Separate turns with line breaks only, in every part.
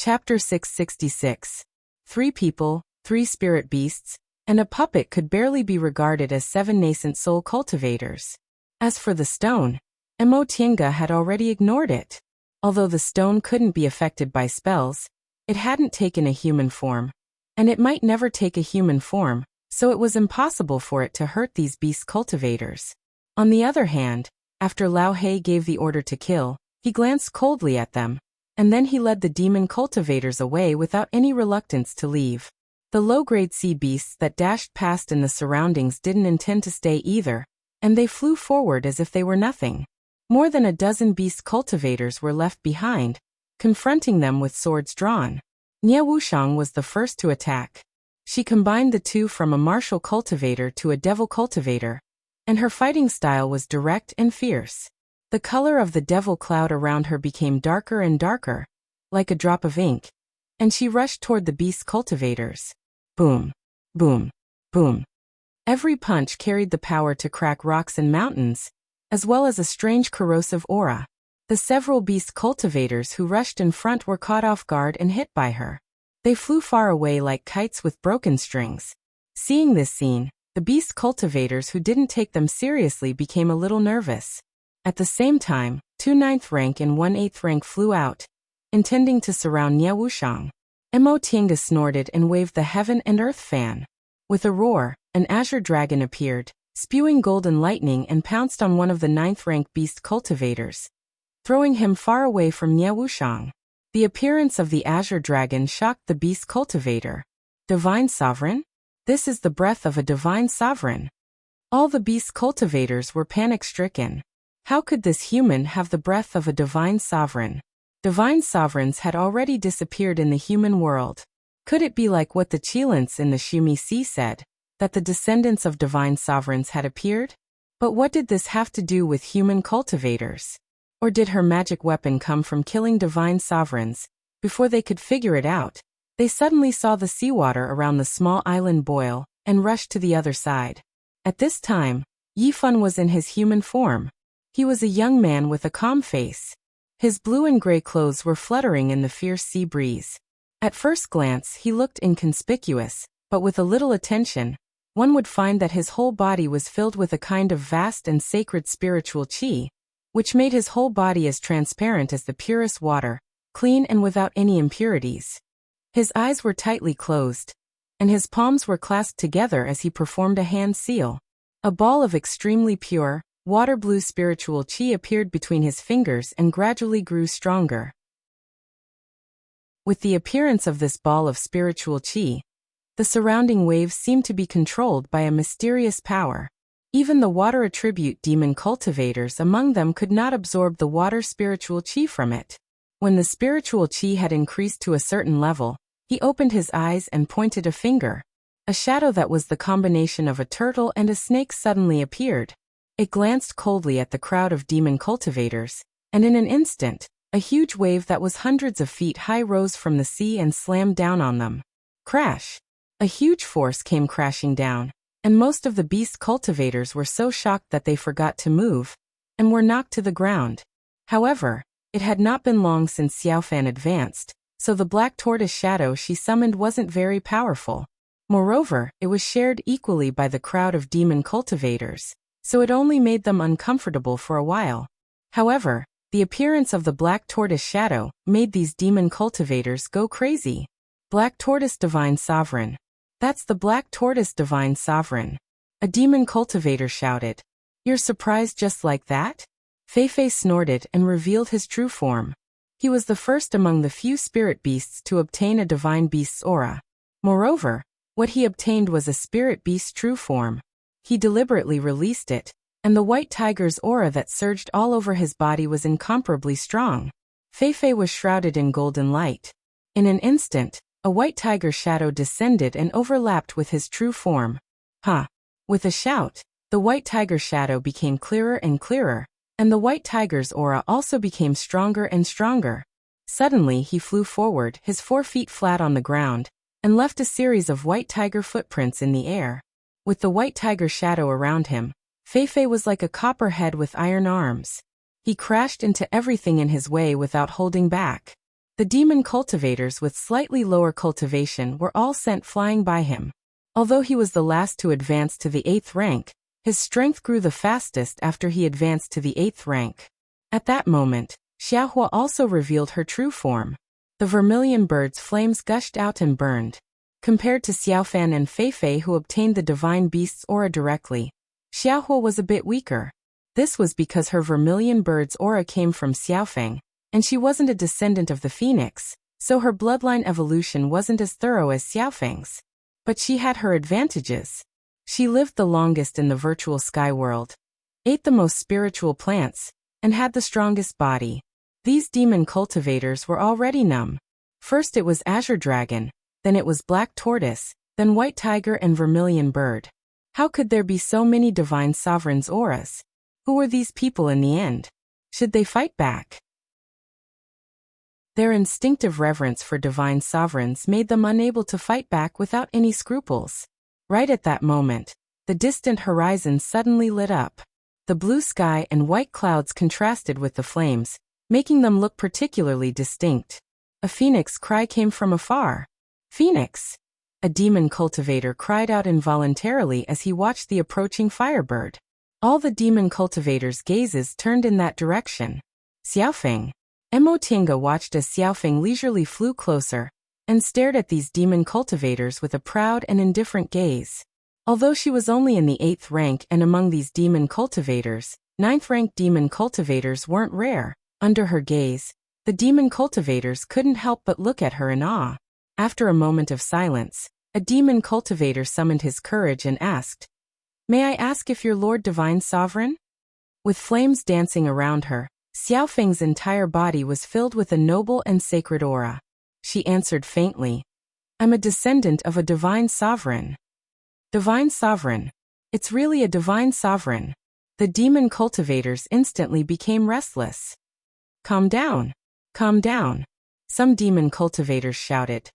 Chapter 666. 3 people, 3 spirit beasts, and a puppet could barely be regarded as 7 nascent soul cultivators. As for the stone, Emotinga had already ignored it. Although the stone couldn't be affected by spells, it hadn't taken a human form, and it might never take a human form, so it was impossible for it to hurt these beast cultivators. On the other hand, after Lao He gave the order to kill, he glanced coldly at them, and then he led the demon cultivators away without any reluctance to leave. The low-grade sea beasts that dashed past in the surroundings didn't intend to stay either, and they flew forward as if they were nothing. More than a dozen beast cultivators were left behind, confronting them with swords drawn. Nie Wuxiang was the first to attack. She combined the two from a martial cultivator to a devil cultivator, and her fighting style was direct and fierce. The color of the devil cloud around her became darker and darker, like a drop of ink, and she rushed toward the beast cultivators. Boom, boom, boom. Every punch carried the power to crack rocks and mountains, as well as a strange corrosive aura. The several beast cultivators who rushed in front were caught off guard and hit by her. They flew far away like kites with broken strings. Seeing this scene, the beast cultivators who didn't take them seriously became a little nervous. At the same time, 2 9th rank and 1 8th rank flew out, intending to surround Nie Wuxiang. Emotinga snorted and waved the heaven and earth fan. With a roar, an azure dragon appeared, spewing golden lightning, and pounced on one of the 9th rank beast cultivators, throwing him far away from Nie Wuxiang. The appearance of the azure dragon shocked the beast cultivator. Divine Sovereign? This is the breath of a divine sovereign. All the beast cultivators were panic-stricken. How could this human have the breath of a divine sovereign? Divine sovereigns had already disappeared in the human world. Could it be like what the Chilants in the Shumi Sea said, that the descendants of divine sovereigns had appeared? But what did this have to do with human cultivators? Or did her magic weapon come from killing divine sovereigns? Before they could figure it out, they suddenly saw the seawater around the small island boil, and rushed to the other side. At this time, Yifan was in his human form. He was a young man with a calm face. His blue and gray clothes were fluttering in the fierce sea breeze. At first glance he looked inconspicuous, but with a little attention, one would find that his whole body was filled with a kind of vast and sacred spiritual qi, which made his whole body as transparent as the purest water, clean and without any impurities. His eyes were tightly closed, and his palms were clasped together as he performed a hand seal. A ball of extremely pure, water-blue spiritual qi appeared between his fingers and gradually grew stronger. With the appearance of this ball of spiritual qi, the surrounding waves seemed to be controlled by a mysterious power. Even the water attribute demon cultivators among them could not absorb the water spiritual qi from it. When the spiritual qi had increased to a certain level, he opened his eyes and pointed a finger. A shadow that was the combination of a turtle and a snake suddenly appeared. It glanced coldly at the crowd of demon cultivators, and in an instant, a huge wave that was hundreds of feet high rose from the sea and slammed down on them. Crash! A huge force came crashing down, and most of the beast cultivators were so shocked that they forgot to move, and were knocked to the ground. However, it had not been long since Xiaofan advanced, so the black tortoise shadow she summoned wasn't very powerful. Moreover, it was shared equally by the crowd of demon cultivators, so it only made them uncomfortable for a while. However, the appearance of the black tortoise shadow made these demon cultivators go crazy. Black Tortoise Divine Sovereign. That's the Black Tortoise Divine Sovereign. A demon cultivator shouted. You're surprised just like that? Feifei snorted and revealed his true form. He was the first among the few spirit beasts to obtain a divine beast's aura. Moreover, what he obtained was a spirit beast's true form. He deliberately released it, and the white tiger's aura that surged all over his body was incomparably strong. Feifei was shrouded in golden light. In an instant, a white tiger shadow descended and overlapped with his true form. Ha! With a shout, the white tiger shadow became clearer and clearer, and the white tiger's aura also became stronger and stronger. Suddenly he flew forward, his 4 feet flat on the ground, and left a series of white tiger footprints in the air. With the white tiger shadow around him, Feifei was like a copperhead with iron arms. He crashed into everything in his way without holding back. The demon cultivators with slightly lower cultivation were all sent flying by him. Although he was the last to advance to the 8th rank, his strength grew the fastest after he advanced to the 8th rank. At that moment, Xiaohua also revealed her true form. The vermilion bird's flames gushed out and burned. Compared to Xiaofan and Feifei who obtained the divine beast's aura directly, Xiaohua was a bit weaker. This was because her vermilion bird's aura came from Xiaofeng, and she wasn't a descendant of the phoenix, so her bloodline evolution wasn't as thorough as Xiaofeng's. But she had her advantages. She lived the longest in the virtual sky world, ate the most spiritual plants, and had the strongest body. These demon cultivators were already numb. First it was Azure Dragon, then it was Black Tortoise, then White Tiger and Vermilion Bird. How could there be so many divine sovereigns' auras? Who were these people in the end? Should they fight back? Their instinctive reverence for divine sovereigns made them unable to fight back without any scruples. Right at that moment, the distant horizon suddenly lit up. The blue sky and white clouds contrasted with the flames, making them look particularly distinct. A phoenix cry came from afar. "Phoenix!" A demon cultivator cried out involuntarily as he watched the approaching firebird. All the demon cultivators' gazes turned in that direction. Xiaofeng. Emotinga watched as Xiaofeng leisurely flew closer, and stared at these demon cultivators with a proud and indifferent gaze. Although she was only in the 8th rank and among these demon cultivators, 9th rank demon cultivators weren't rare. Under her gaze, the demon cultivators couldn't help but look at her in awe. After a moment of silence, a demon cultivator summoned his courage and asked, "May I ask if your Lord Divine Sovereign?" With flames dancing around her, Xiaofeng's entire body was filled with a noble and sacred aura. She answered faintly, "I'm a descendant of a divine sovereign." Divine sovereign. It's really a divine sovereign. The demon cultivators instantly became restless. "Calm down. Calm down." Some demon cultivators shouted.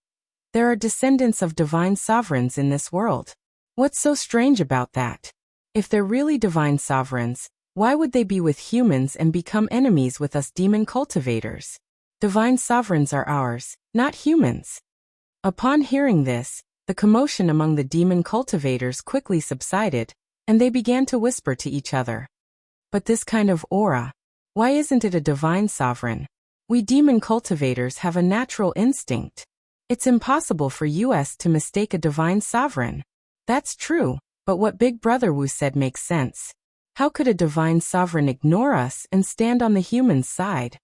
"There are descendants of divine sovereigns in this world. What's so strange about that? If they're really divine sovereigns, why would they be with humans and become enemies with us demon cultivators? Divine sovereigns are ours, not humans." Upon hearing this, the commotion among the demon cultivators quickly subsided, and they began to whisper to each other. "But this kind of aura, why isn't it a divine sovereign? We demon cultivators have a natural instinct. It's impossible for us to mistake a divine sovereign." "That's true, but what Big Brother Wu said makes sense. How could a divine sovereign ignore us and stand on the human's side?"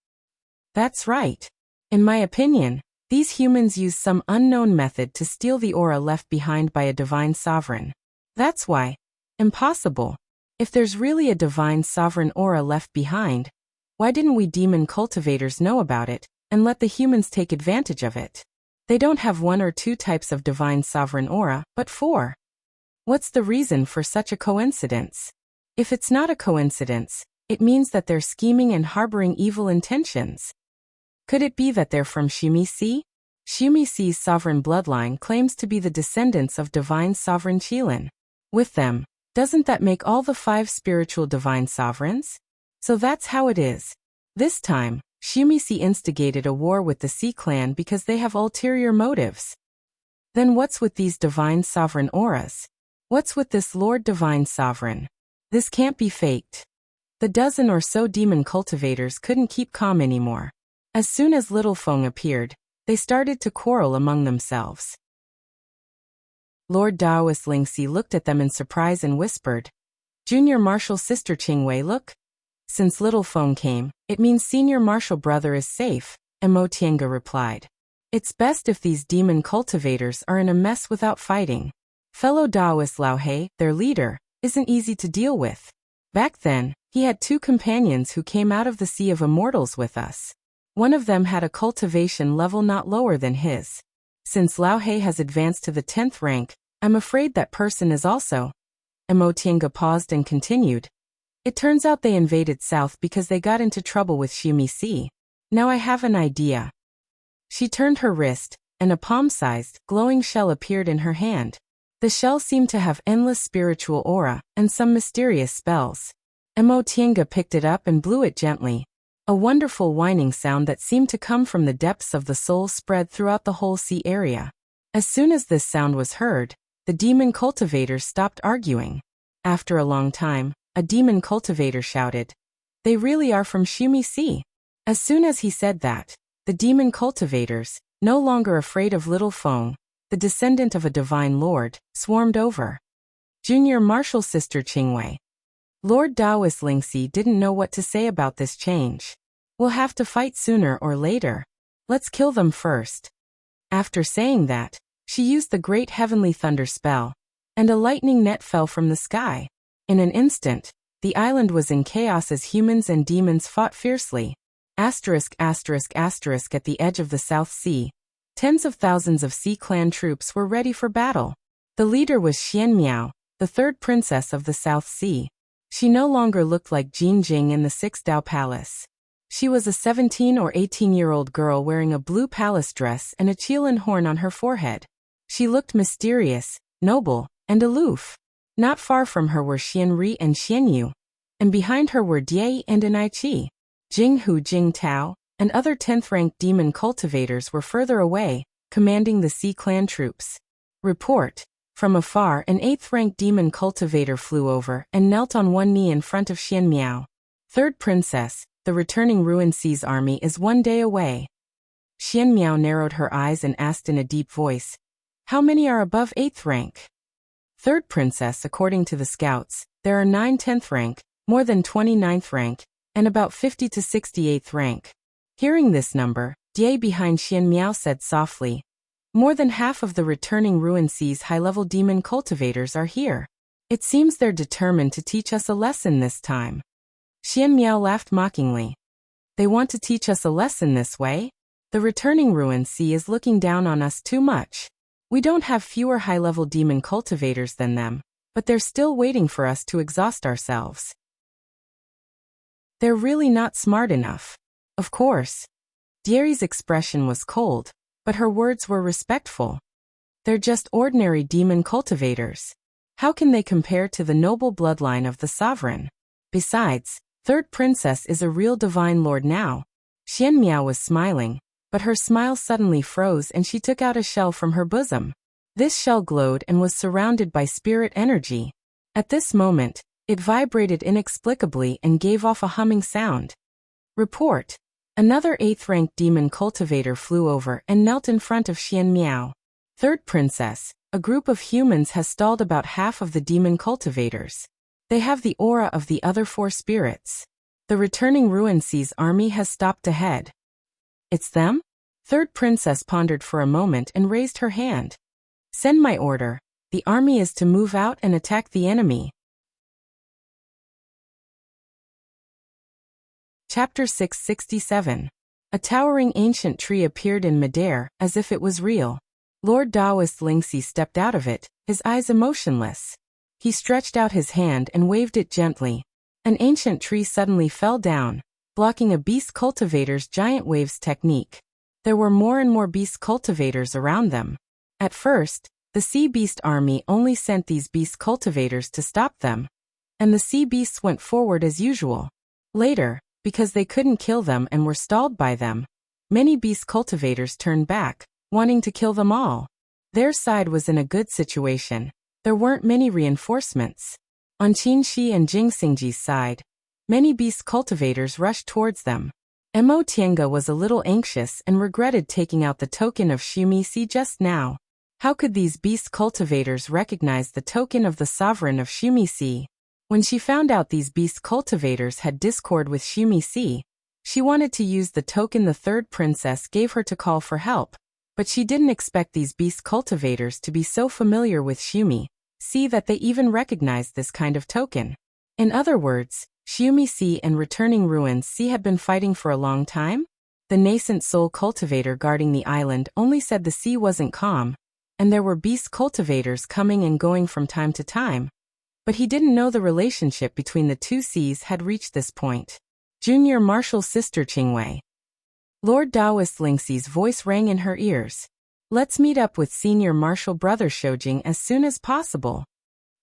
"That's right. In my opinion, these humans use some unknown method to steal the aura left behind by a divine sovereign. That's why. Impossible. If there's really a divine sovereign aura left behind, why didn't we demon cultivators know about it and let the humans take advantage of it? They don't have 1 or 2 types of divine sovereign aura, but 4. What's the reason for such a coincidence? If it's not a coincidence, it means that they're scheming and harboring evil intentions. Could it be that they're from Shumisi? Shumisi's sovereign bloodline claims to be the descendants of divine sovereign Qilin. With them, doesn't that make all the 5 spiritual divine sovereigns? So that's how it is. This time, Shumisi instigated a war with the Sea clan because they have ulterior motives. Then what's with these divine sovereign auras? What's with this Lord Divine Sovereign? This can't be faked. The dozen or so demon cultivators couldn't keep calm anymore. As soon as Little Feng appeared, they started to quarrel among themselves. Lord Daoist Lingxi looked at them in surprise and whispered, "Junior Marshal Sister Qingwei, look. Since Little Feng came, it means Senior Marshal Brother is safe," Mo Tiange replied. "It's best if these demon cultivators are in a mess without fighting. Fellow Daoist Lao He, their leader, isn't easy to deal with. Back then, he had 2 companions who came out of the Sea of Immortals with us. One of them had a cultivation level not lower than his. Since Lao He has advanced to the 10th rank, I'm afraid that person is also." Mo Tiange paused and continued. "It turns out they invaded south because they got into trouble with Shumisi. Now I have an idea." She turned her wrist, and a palm-sized, glowing shell appeared in her hand. The shell seemed to have endless spiritual aura and some mysterious spells. Mo Tiange picked it up and blew it gently. A wonderful whining sound that seemed to come from the depths of the soul spread throughout the whole sea area. As soon as this sound was heard, the demon cultivators stopped arguing. After a long time, a demon cultivator shouted, "They really are from Shumi Sea." As soon as he said that, the demon cultivators, no longer afraid of little Feng, the descendant of a divine lord, swarmed over. Junior Martial Sister Qingwei. Lord Daoist Lingxi didn't know what to say about this change. "We'll have to fight sooner or later. Let's kill them first." After saying that, she used the great heavenly thunder spell, and a lightning net fell from the sky. In an instant, the island was in chaos as humans and demons fought fiercely. At the edge of the South Sea, tens of thousands of Sea Clan troops were ready for battle. The leader was Xian Miao, the third princess of the South Sea. She no longer looked like Jin Jing in the Six Dao Palace. She was a 17 or 18-year-old girl wearing a blue palace dress and a qilin horn on her forehead. She looked mysterious, noble, and aloof. Not far from her were Xian Ri and Xian Yu, and behind her were Die and Anai Chi. Jing Hu Jing Tao, and other 10th-ranked demon cultivators were further away, commanding the Sea Clan troops. Report. From afar, an 8th-ranked demon cultivator flew over and knelt on one knee in front of Xian Miao. "Third princess, the returning Ruin Sea's army is 1 day away." Xian Miao narrowed her eyes and asked in a deep voice, "How many are above 8th rank?" "Third princess, according to the scouts, there are 9 10th rank, more than 29th rank, and about 50 to 68th rank." Hearing this number, Die behind Xian Miao said softly, "More than half of the returning Ruin Sea's high-level demon cultivators are here. It seems they're determined to teach us a lesson this time." Xian Miao laughed mockingly. "They want to teach us a lesson this way? The returning Ruin Sea is looking down on us too much. We don't have fewer high-level demon cultivators than them, but they're still waiting for us to exhaust ourselves. They're really not smart enough." Of course. Dieri's expression was cold, but her words were respectful. "They're just ordinary demon cultivators. How can they compare to the noble bloodline of the sovereign? Besides, third princess is a real divine lord now." Xian Miao was smiling, but her smile suddenly froze and she took out a shell from her bosom. This shell glowed and was surrounded by spirit energy. At this moment, it vibrated inexplicably and gave off a humming sound. Report. Another 8th-ranked demon cultivator flew over and knelt in front of Xian Miao. "Third princess, a group of humans has stalled about half of the demon cultivators. They have the aura of the other 4 spirits. The returning Ruin Sea's army has stopped ahead." "It's them?" Third princess pondered for a moment and raised her hand. "Send my order. The army is to move out and attack the enemy." Chapter 667. A towering ancient tree appeared in midair, as if it was real. Lord Daoist Lingxi stepped out of it, his eyes emotionless. He stretched out his hand and waved it gently. An ancient tree suddenly fell down, blocking a beast cultivator's giant waves technique. There were more and more beast cultivators around them. At first, the sea beast army only sent these beast cultivators to stop them, and the sea beasts went forward as usual. Later, because they couldn't kill them and were stalled by them, many beast cultivators turned back, wanting to kill them all. Their side was in a good situation. There weren't many reinforcements. On Qinshi and Jingxingji's side, many beast cultivators rushed towards them. Mo Tiange was a little anxious and regretted taking out the token of Shumisi just now. How could these beast cultivators recognize the token of the sovereign of Shumisi? When she found out these beast cultivators had discord with Shumisi, she wanted to use the token the third princess gave her to call for help, but she didn't expect these beast cultivators to be so familiar with Shumisi that they even recognized this kind of token. In other words, Shumisi and returning Ruin Sea had been fighting for a long time? The nascent soul cultivator guarding the island only said the sea wasn't calm, and there were beast cultivators coming and going from time to time. But he didn't know the relationship between the two seas had reached this point. Junior Martial Sister Qingwei. Lord Daoist Lingxi's voice rang in her ears. "Let's meet up with Senior Martial Brother Shoujing as soon as possible."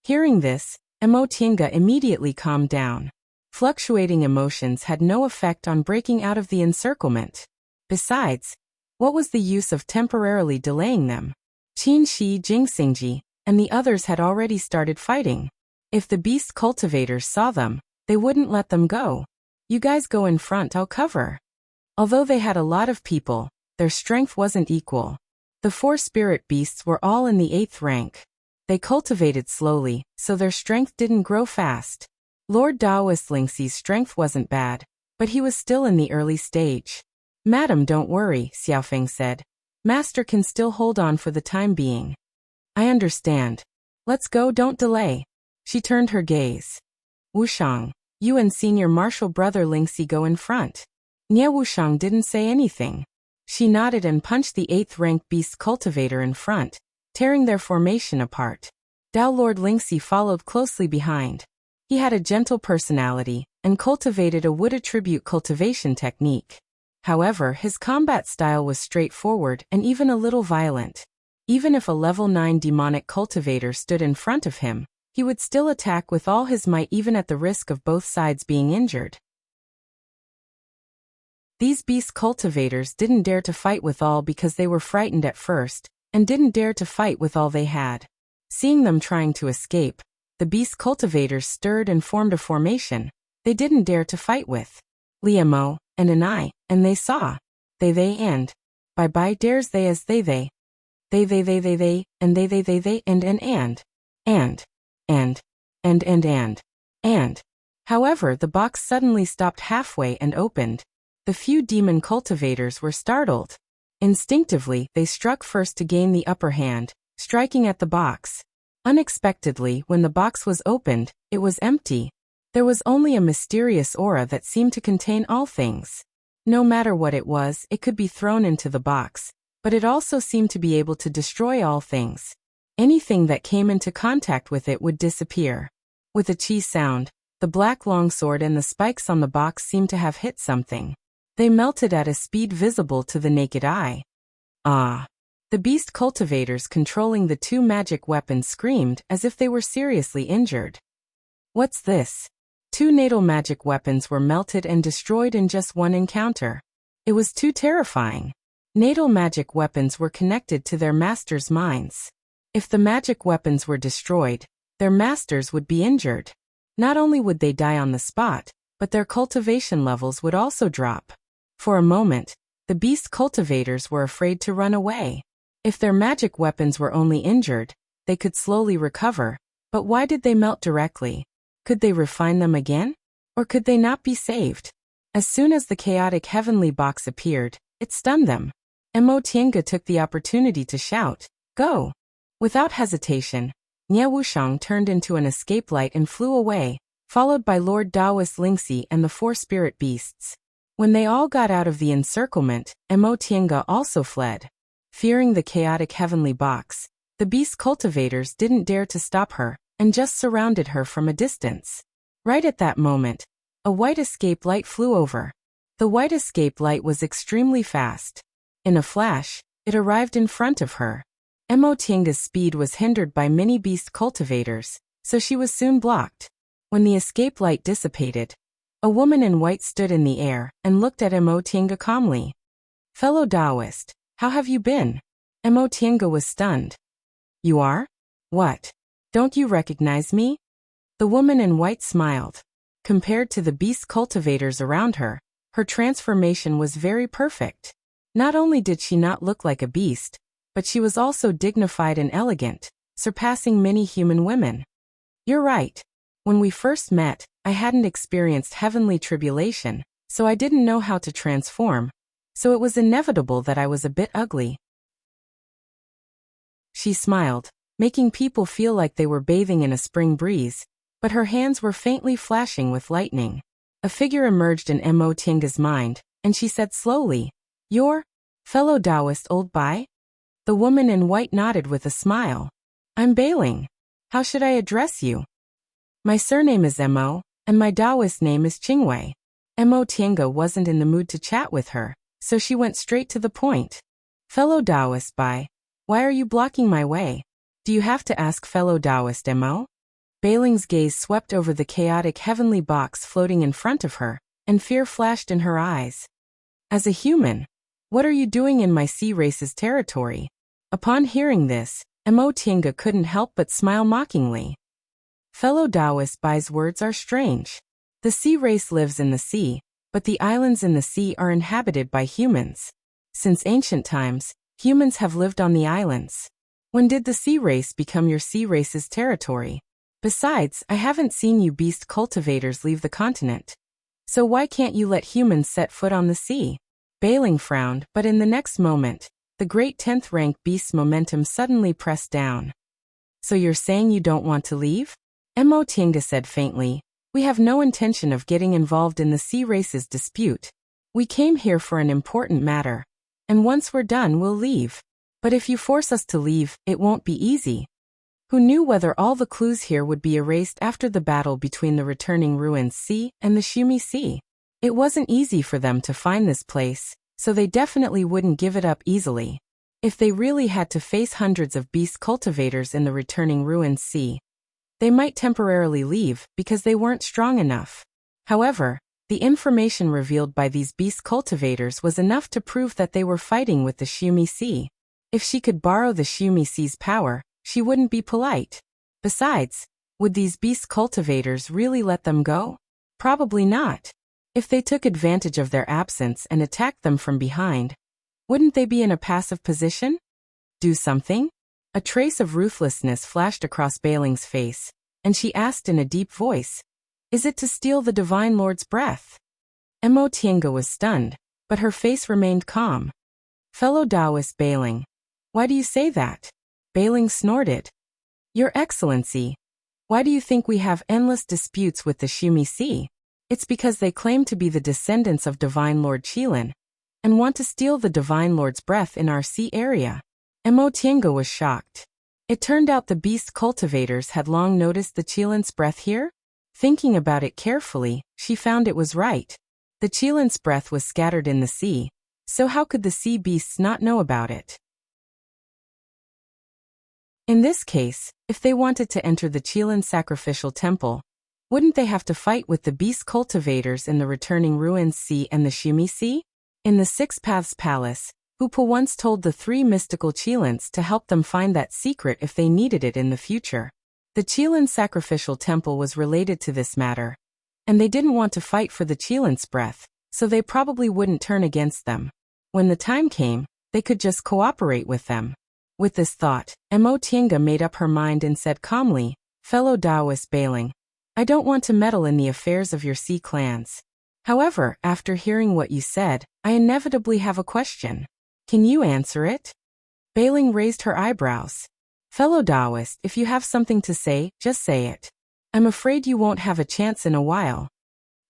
Hearing this, Mo Tiange immediately calmed down. Fluctuating emotions had no effect on breaking out of the encirclement. Besides, what was the use of temporarily delaying them? Qin Shi Jingxingji and the others had already started fighting. If the beast cultivators saw them, they wouldn't let them go. You guys go in front, I'll cover. Although they had a lot of people, their strength wasn't equal. The 4 spirit beasts were all in the 8th rank. They cultivated slowly, so their strength didn't grow fast. Lord Daoist Lingxi's strength wasn't bad, but he was still in the early stage. Madam, don't worry, Xiaofeng said. Master can still hold on for the time being. I understand. Let's go, don't delay. She turned her gaze. Wushang, you and senior martial brother Lingxi go in front. Nie Wushang didn't say anything. She nodded and punched the 8th rank beast cultivator in front, tearing their formation apart. Dao Lord Lingxi followed closely behind. He had a gentle personality and cultivated a wood attribute cultivation technique. However, his combat style was straightforward and even a little violent. Even if a level 9 demonic cultivator stood in front of him, he would still attack with all his might even at the risk of both sides being injured. These beast cultivators didn't dare to fight with all because they were frightened at first, and didn't dare to fight with all they had. Seeing them trying to escape, the beast cultivators stirred and formed a formation they didn't dare to fight with. Liamo, and an I, and they saw. They, and. Bye dares they as they, and they, and, and. However, the box suddenly stopped halfway and opened. The few demon cultivators were startled. Instinctively, they struck first to gain the upper hand, striking at the box. Unexpectedly, when the box was opened, it was empty. There was only a mysterious aura that seemed to contain all things. No matter what it was, it could be thrown into the box, but it also seemed to be able to destroy all things. Anything that came into contact with it would disappear. With a chi sound, the black longsword and the spikes on the box seemed to have hit something. They melted at a speed visible to the naked eye. Ah! The beast cultivators controlling the 2 magic weapons screamed as if they were seriously injured. What's this? 2 natal magic weapons were melted and destroyed in just one encounter. It was too terrifying. Natal magic weapons were connected to their masters' minds. If the magic weapons were destroyed, their masters would be injured. Not only would they die on the spot, but their cultivation levels would also drop. For a moment, the beast cultivators were afraid to run away. If their magic weapons were only injured, they could slowly recover, but why did they melt directly? Could they refine them again? Or could they not be saved? As soon as the chaotic heavenly box appeared, it stunned them. Mo Tiange took the opportunity to shout, "Go!" Without hesitation, Nie Wushang turned into an escape light and flew away, followed by Lord Daoist Lingxi and the 4 spirit beasts. When they all got out of the encirclement, Mo Tiange also fled. Fearing the chaotic heavenly box, the beast cultivators didn't dare to stop her, and just surrounded her from a distance. Right at that moment, a white escape light flew over. The white escape light was extremely fast. In a flash, it arrived in front of her. Mo Tiange's speed was hindered by many beast cultivators, so she was soon blocked. When the escape light dissipated, a woman in white stood in the air and looked at Mo Tiange calmly. "Fellow Taoist, how have you been?" Mo Tiange was stunned. "You are? What? Don't you recognize me?" The woman in white smiled. Compared to the beast cultivators around her, her transformation was very perfect. Not only did she not look like a beast, but she was also dignified and elegant, surpassing many human women. "You're right. When we first met, I hadn't experienced heavenly tribulation, so I didn't know how to transform, so it was inevitable that I was a bit ugly." She smiled, making people feel like they were bathing in a spring breeze, but her hands were faintly flashing with lightning. A figure emerged in Mo Tiange's mind, and she said slowly, "You're fellow Taoist old Bai?" The woman in white nodded with a smile. "I'm Bailing. How should I address you?" "My surname is Mo, and my Taoist name is Qingwei." Mo Tiange wasn't in the mood to chat with her, so she went straight to the point. "Fellow Taoist Bai, why are you blocking my way? Do you have to ask fellow Taoist Mo?" Bailing's gaze swept over the chaotic heavenly box floating in front of her, and fear flashed in her eyes. As a human, what are you doing in my sea race's territory? Upon hearing this, Emotinga couldn't help but smile mockingly. Fellow Taoist Bai's words are strange. The sea race lives in the sea, but the islands in the sea are inhabited by humans. Since ancient times, humans have lived on the islands. When did the sea race become your sea race's territory? Besides, I haven't seen you beast cultivators leave the continent. So why can't you let humans set foot on the sea? Bailing frowned, but in the next moment, the great 10th rank beast's momentum suddenly pressed down. So you're saying you don't want to leave? Emotinga said faintly. We have no intention of getting involved in the sea race's dispute. We came here for an important matter. And once we're done, we'll leave. But if you force us to leave, it won't be easy. Who knew whether all the clues here would be erased after the battle between the returning ruins sea and the Shumi Sea? It wasn't easy for them to find this place, so they definitely wouldn't give it up easily. If they really had to face hundreds of beast cultivators in the returning ruins sea, they might temporarily leave because they weren't strong enough. However, the information revealed by these beast cultivators was enough to prove that they were fighting with the Shumi Sea. If she could borrow the Shumi Sea's power, she wouldn't be polite. Besides, would these beast cultivators really let them go? Probably not. If they took advantage of their absence and attacked them from behind, wouldn't they be in a passive position? Do something? A trace of ruthlessness flashed across Bailing's face, and she asked in a deep voice, "Is it to steal the Divine Lord's breath?" Emotinga was stunned, but her face remained calm. Fellow Taoist Bailing, why do you say that? Bailing snorted. Your Excellency, why do you think we have endless disputes with the Shumi Sea? It's because they claim to be the descendants of Divine Lord Qilin, and want to steal the Divine Lord's breath in our sea area. Emotinga was shocked. It turned out the beast cultivators had long noticed the Qilin's breath here? Thinking about it carefully, she found it was right. The Qilin's breath was scattered in the sea, so how could the sea beasts not know about it? In this case, if they wanted to enter the Qilin sacrificial temple, wouldn't they have to fight with the beast cultivators in the returning ruins sea and the Shumi Sea? In the Six Paths Palace, Upa once told the three mystical Qilins to help them find that secret if they needed it in the future. The Qilin sacrificial temple was related to this matter, and they didn't want to fight for the Qilin's breath, so they probably wouldn't turn against them. When the time came, they could just cooperate with them. With this thought, Emotinga made up her mind and said calmly, "Fellow Taoist Bailing, I don't want to meddle in the affairs of your sea clans. However, after hearing what you said, I inevitably have a question. Can you answer it?" Bailing raised her eyebrows. "Fellow Taoist, if you have something to say, just say it. I'm afraid you won't have a chance in a while."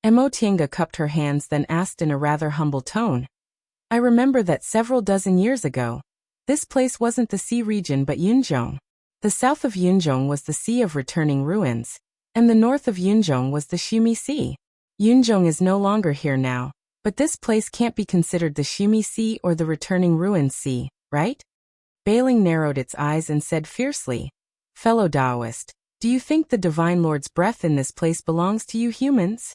Emotinga cupped her hands, then asked in a rather humble tone, "I remember that several dozen years ago, this place wasn't the sea region but Yunzhong. The south of Yunzhong was the Sea of Returning Ruins, and the north of Yunzhong was the Shumi Sea. Yunzhong is no longer here now, but this place can't be considered the Shumi Sea or the Returning Ruins Sea, right?" Bailing narrowed its eyes and said fiercely, "Fellow Taoist, do you think the Divine Lord's breath in this place belongs to you humans?"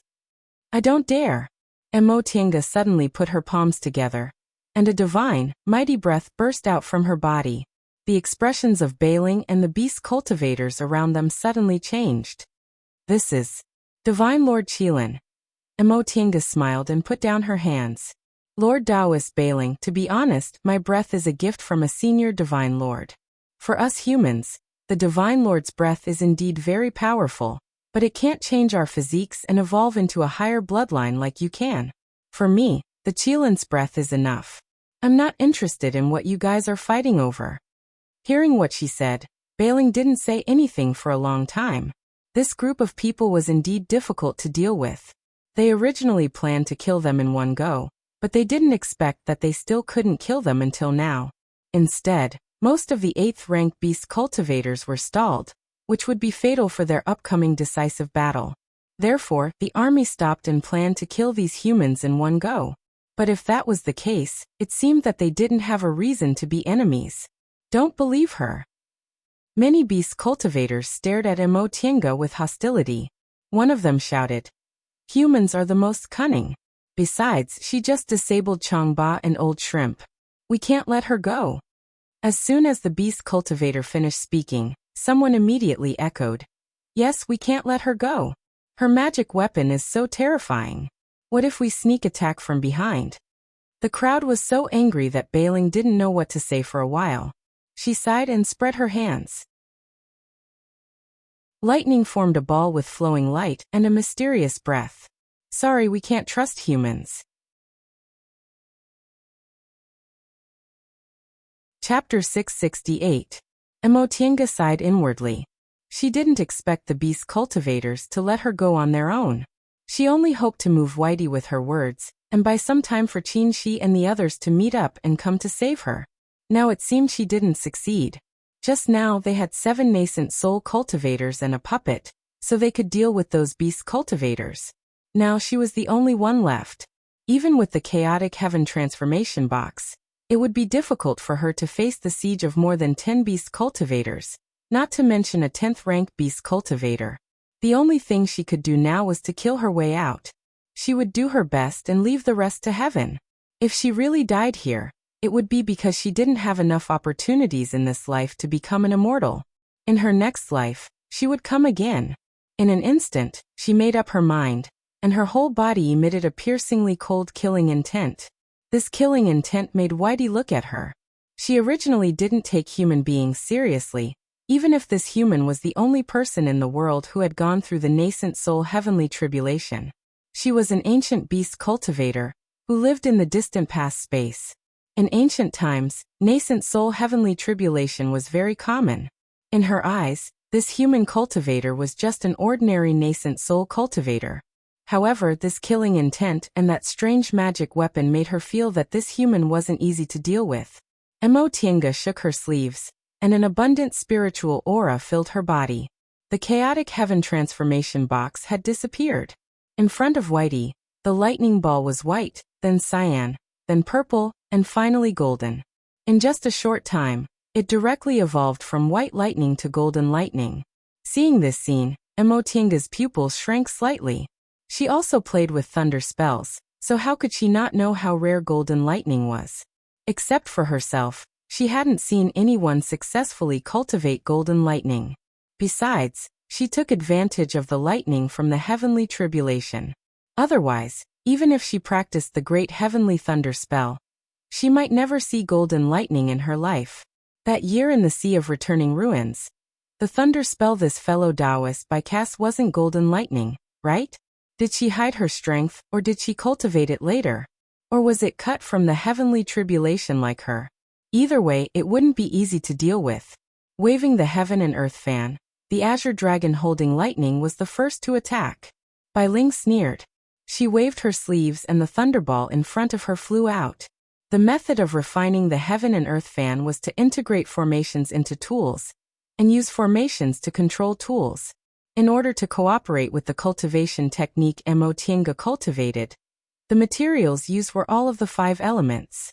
"I don't dare." Emotinga suddenly put her palms together, and a divine, mighty breath burst out from her body. The expressions of Bailing and the beast cultivators around them suddenly changed. "This is Divine Lord Qilin." Emotinga smiled and put down her hands. "Lord Taoist Bailing, to be honest, my breath is a gift from a senior Divine Lord. For us humans, the Divine Lord's breath is indeed very powerful, but it can't change our physiques and evolve into a higher bloodline like you can. For me, the Qilin's breath is enough. I'm not interested in what you guys are fighting over." Hearing what she said, Bailing didn't say anything for a long time. This group of people was indeed difficult to deal with. They originally planned to kill them in one go, but they didn't expect that they still couldn't kill them until now. Instead, most of the 8th rank beast cultivators were stalled, which would be fatal for their upcoming decisive battle. Therefore, the army stopped and planned to kill these humans in one go. But if that was the case, it seemed that they didn't have a reason to be enemies. "Don't believe her." Many beast cultivators stared at Emotienga with hostility. One of them shouted, "Humans are the most cunning. Besides, she just disabled Changba and Old Shrimp. We can't let her go." As soon as the beast cultivator finished speaking, someone immediately echoed, "Yes, we can't let her go. Her magic weapon is so terrifying. What if we sneak attack from behind?" The crowd was so angry that Bailing didn't know what to say for a while. She sighed and spread her hands. Lightning formed a ball with flowing light and a mysterious breath. "Sorry, we can't trust humans." Chapter 668. Emotienga sighed inwardly. She didn't expect the beast cultivators to let her go on their own. She only hoped to move Whitey with her words, and buy some time for Qinshi and the others to meet up and come to save her. Now it seemed she didn't succeed. Just now they had 7 nascent soul cultivators and a puppet, so they could deal with those beast cultivators. Now she was the only one left. Even with the chaotic heaven transformation box, it would be difficult for her to face the siege of more than 10 beast cultivators, not to mention a 10th rank beast cultivator. The only thing she could do now was to kill her way out. She would do her best and leave the rest to heaven. If she really died here, it would be because she didn't have enough opportunities in this life to become an immortal. In her next life, she would come again. In an instant, she made up her mind, and her whole body emitted a piercingly cold killing intent. This killing intent made Whitey look at her. She originally didn't take human beings seriously, even if this human was the only person in the world who had gone through the nascent soul heavenly tribulation. She was an ancient beast cultivator, who lived in the distant past space. In ancient times, nascent soul heavenly tribulation was very common. In her eyes, this human cultivator was just an ordinary nascent soul cultivator. However, this killing intent and that strange magic weapon made her feel that this human wasn't easy to deal with. Emotienga shook her sleeves, and an abundant spiritual aura filled her body. The chaotic heaven transformation box had disappeared. In front of Whitey, the lightning ball was white, then cyan, then purple, and finally golden. In just a short time, it directly evolved from white lightning to golden lightning. Seeing this scene, Emotienga's pupils shrank slightly. She also played with thunder spells, so how could she not know how rare golden lightning was? Except for herself, she hadn't seen anyone successfully cultivate golden lightning. Besides, she took advantage of the lightning from the heavenly tribulation. Otherwise, even if she practiced the great heavenly thunder spell, she might never see golden lightning in her life. That year in the Sea of Returning Ruins, the thunder spell this fellow Taoist by cast wasn't golden lightning, right? Did she hide her strength, or did she cultivate it later? Or was it cut from the heavenly tribulation like her? Either way, it wouldn't be easy to deal with. Waving the heaven and earth fan, the azure dragon holding lightning was the first to attack. Bai Ling sneered. She waved her sleeves and the thunderball in front of her flew out. The method of refining the heaven and earth fan was to integrate formations into tools, and use formations to control tools. In order to cooperate with the cultivation technique Emotienga cultivated, the materials used were all of the 5 elements.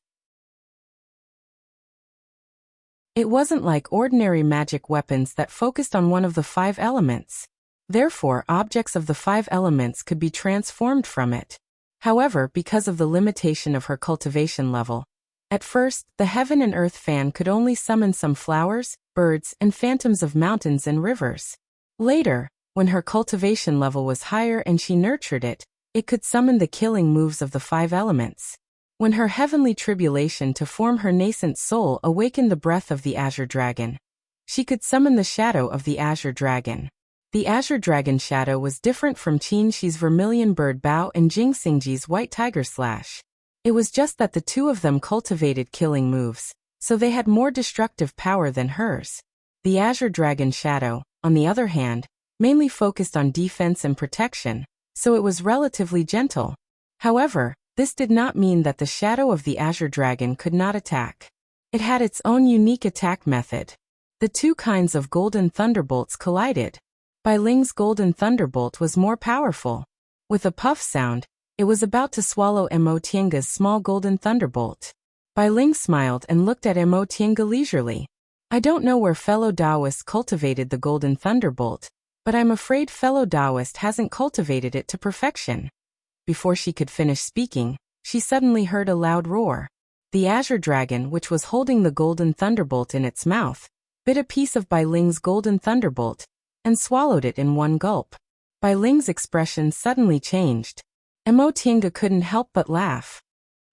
It wasn't like ordinary magic weapons that focused on one of the 5 elements. Therefore, objects of the 5 elements could be transformed from it. However, because of the limitation of her cultivation level, at first, the heaven and earth fan could only summon some flowers, birds, and phantoms of mountains and rivers. Later, when her cultivation level was higher and she nurtured it, it could summon the killing moves of the 5 elements. When her heavenly tribulation to form her nascent soul awakened the breath of the azure dragon, she could summon the shadow of the azure dragon. The azure dragon shadow was different from Qinshi's vermilion bird bow and Jingxingji's white tiger slash. It was just that the 2 of them cultivated killing moves, so they had more destructive power than hers. The azure dragon shadow, on the other hand, mainly focused on defense and protection, so it was relatively gentle. However, this did not mean that the shadow of the azure dragon could not attack. It had its own unique attack method. The 2 kinds of golden thunderbolts collided. Bai Ling's golden thunderbolt was more powerful. With a puff sound, it was about to swallow Emotienga's small golden thunderbolt. Bai Ling smiled and looked at Emotienga leisurely. I don't know where fellow Taoists cultivated the golden thunderbolt, but I'm afraid fellow Taoist hasn't cultivated it to perfection. Before she could finish speaking, she suddenly heard a loud roar. The azure dragon, which was holding the golden thunderbolt in its mouth, bit a piece of Bai Ling's golden thunderbolt and swallowed it in one gulp. Bai Ling's expression suddenly changed. Mo Tiange couldn't help but laugh.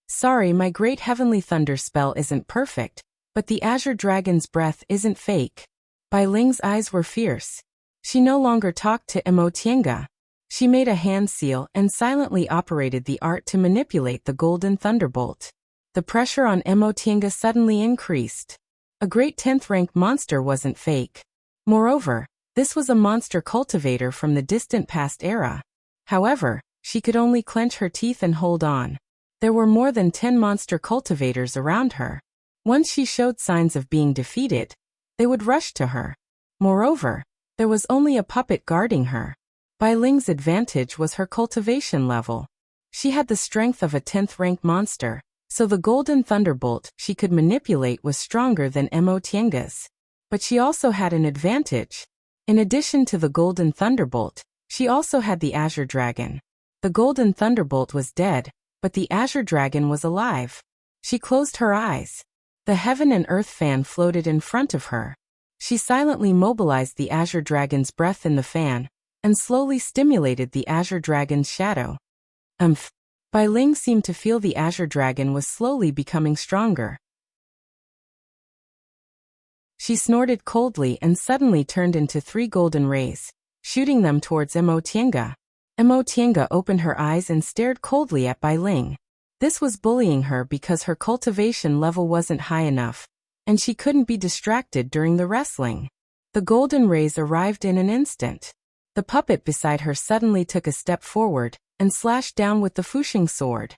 Sorry, my great heavenly thunder spell isn't perfect, but the azure dragon's breath isn't fake. Bai Ling's eyes were fierce. She no longer talked to Mo Tiange. She made a hand seal and silently operated the art to manipulate the golden thunderbolt. The pressure on Mo Tiange suddenly increased. A great 10th rank monster wasn't fake. Moreover, this was a monster cultivator from the distant past era. However, she could only clench her teeth and hold on. There were more than 10 monster cultivators around her. Once she showed signs of being defeated, they would rush to her. Moreover, there was only a puppet guarding her. Bai Ling's advantage was her cultivation level. She had the strength of a 10th rank monster, so the golden thunderbolt she could manipulate was stronger than Mo Tiange's. But she also had an advantage. In addition to the golden thunderbolt, she also had the azure dragon. The golden thunderbolt was dead, but the azure dragon was alive. She closed her eyes. The heaven and earth fan floated in front of her. She silently mobilized the azure dragon's breath in the fan, and slowly stimulated the azure dragon's shadow. Bai Ling seemed to feel the azure dragon was slowly becoming stronger. She snorted coldly and suddenly turned into 3 golden rays, shooting them towards Mo Tiange. Mo Tiange opened her eyes and stared coldly at Bai Ling. This was bullying her because her cultivation level wasn't high enough, and she couldn't be distracted during the wrestling. The golden rays arrived in an instant. The puppet beside her suddenly took a step forward and slashed down with the Fuxing sword.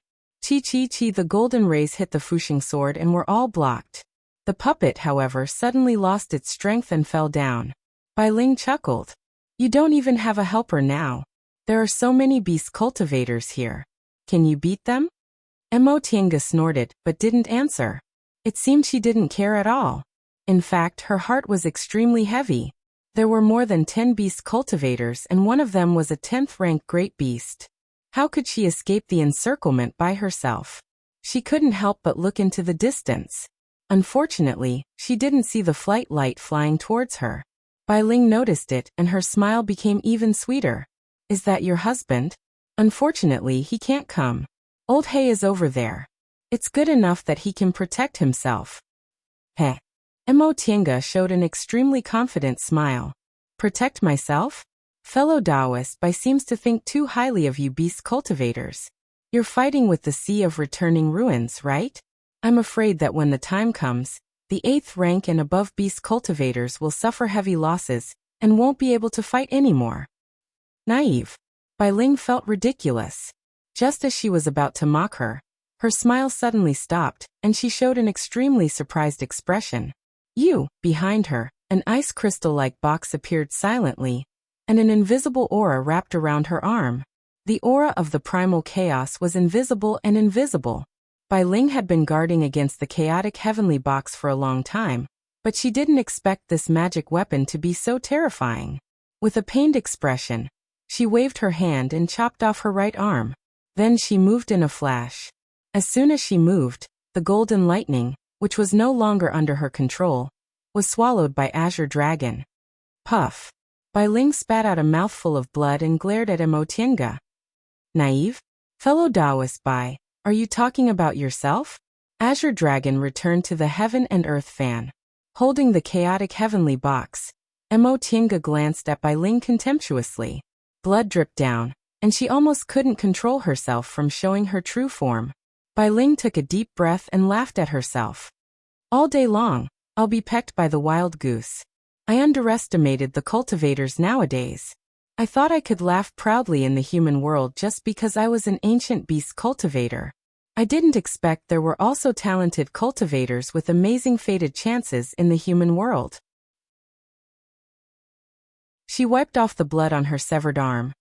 Chi. The golden rays hit the Fuxing sword and were all blocked. The puppet, however, suddenly lost its strength and fell down. Bai Ling chuckled. You don't even have a helper now. There are so many beast cultivators here. Can you beat them? Mo Tiange snorted, but didn't answer. It seemed she didn't care at all. In fact, her heart was extremely heavy. There were more than 10 beast cultivators and one of them was a 10th rank great beast. How could she escape the encirclement by herself? She couldn't help but look into the distance. Unfortunately, she didn't see the flight light flying towards her. Bai Ling noticed it and her smile became even sweeter. Is that your husband? Unfortunately, he can't come. Old He is over there. It's good enough that he can protect himself. Heh. Mo Tiange showed an extremely confident smile. Protect myself? Fellow Taoist, Bai seems to think too highly of you beast cultivators. You're fighting with the Sea of Returning Ruins, right? I'm afraid that when the time comes, the 8th rank and above beast cultivators will suffer heavy losses and won't be able to fight anymore. Naive. Bai Ling felt ridiculous. Just as she was about to mock her, her smile suddenly stopped, and she showed an extremely surprised expression. Behind her, an ice crystal-like box appeared silently, and an invisible aura wrapped around her arm. The aura of the primal chaos was invisible and invisible. Bai Ling had been guarding against the chaotic heavenly box for a long time, but she didn't expect this magic weapon to be so terrifying. With a pained expression, she waved her hand and chopped off her right arm. Then she moved in a flash. As soon as she moved, the golden lightning, which was no longer under her control, was swallowed by Azure Dragon. Puff. Bai Ling spat out a mouthful of blood and glared at Mo Tiange. Naive? Fellow Taoist Bai, are you talking about yourself? Azure Dragon returned to the heaven and earth fan. Holding the chaotic heavenly box, Mo Tiange glanced at Bai Ling contemptuously. Blood dripped down, and she almost couldn't control herself from showing her true form. Bai Ling took a deep breath and laughed at herself. All day long, I'll be pecked by the wild goose. I underestimated the cultivators nowadays. I thought I could laugh proudly in the human world just because I was an ancient beast cultivator. I didn't expect there were also talented cultivators with amazing fated chances in the human world. She wiped off the blood on her severed arm,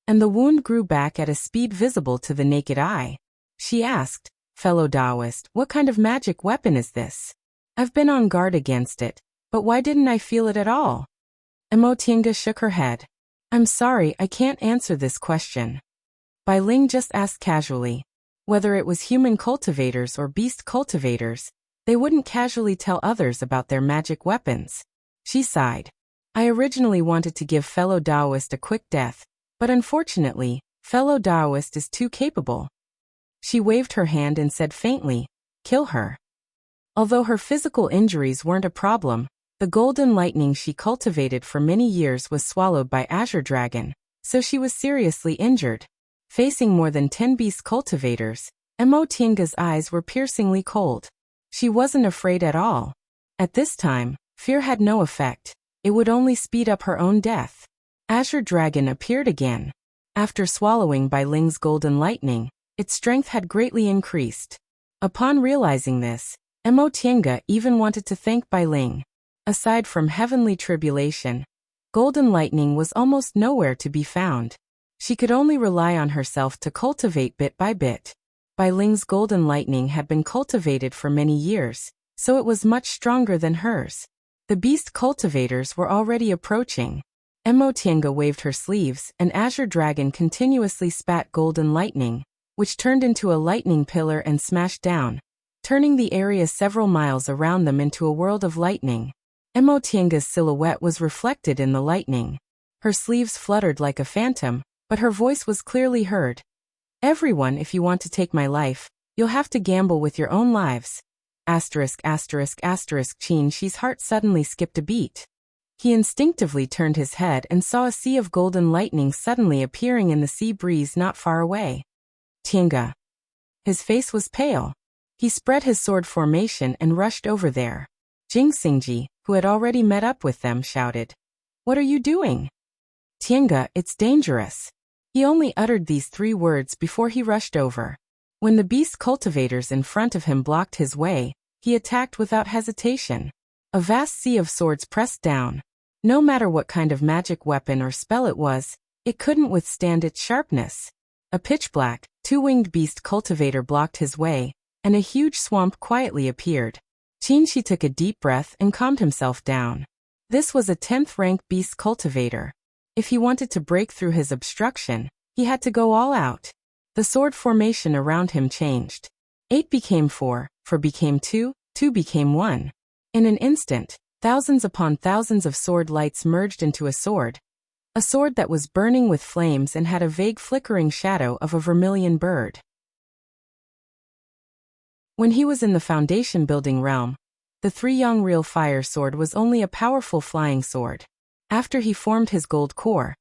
and the wound grew back at a speed visible to the naked eye. She asked, Fellow Taoist, what kind of magic weapon is this? I've been on guard against it, But why didn't I feel it at all? Emotianga shook her head. I'm sorry, I can't answer this question. Bai Ling just asked casually. Whether it was human cultivators or beast cultivators, they wouldn't casually tell others about their magic weapons. She sighed. I originally wanted to give fellow Taoist a quick death, but unfortunately, fellow Taoist is too capable. She waved her hand and said faintly, kill her. Although her physical injuries weren't a problem, the golden lightning she cultivated for many years was swallowed by Azure Dragon, so she was seriously injured. Facing more than 10 beast cultivators, Emotianga's eyes were piercingly cold. She wasn't afraid at all. At this time, fear had no effect. It would only speed up her own death. Azure Dragon appeared again. After swallowing Bai Ling's golden lightning, its strength had greatly increased. Upon realizing this, Emotianga even wanted to thank Bai Ling. Aside from heavenly tribulation, golden lightning was almost nowhere to be found. She could only rely on herself to cultivate bit by bit. Bai Ling's golden lightning had been cultivated for many years, so it was much stronger than hers. The beast cultivators were already approaching. Emotianga waved her sleeves, and Azure Dragon continuously spat golden lightning, which turned into a lightning pillar and smashed down, turning the area several miles around them into a world of lightning. Emotianga's silhouette was reflected in the lightning. Her sleeves fluttered like a phantom, but her voice was clearly heard. Everyone, if you want to take my life, you'll have to gamble with your own lives. Qin Shi's heart suddenly skipped a beat. He instinctively turned his head and saw a sea of golden lightning suddenly appearing in the sea breeze not far away. Tianga. His face was pale. He spread his sword formation and rushed over there. Jing Xingji, who had already met up with them, shouted, "What are you doing?" "Tianga, it's dangerous." He only uttered these 3 words before he rushed over. When the beast cultivators in front of him blocked his way, he attacked without hesitation. A vast sea of swords pressed down. No matter what kind of magic weapon or spell it was, it couldn't withstand its sharpness. A pitch-black, 2-winged beast cultivator blocked his way, and a huge swamp quietly appeared. Qin Shi took a deep breath and calmed himself down. This was a 10th-rank beast cultivator. If he wanted to break through his obstruction, he had to go all out. The sword formation around him changed. 8 became 4, 4 became 2, 2 became 1. In an instant, thousands upon thousands of sword lights merged into a sword that was burning with flames and had a vague flickering shadow of a vermilion bird. When he was in the foundation building realm, the 3-yang real fire sword was only a powerful flying sword. After he formed his gold core,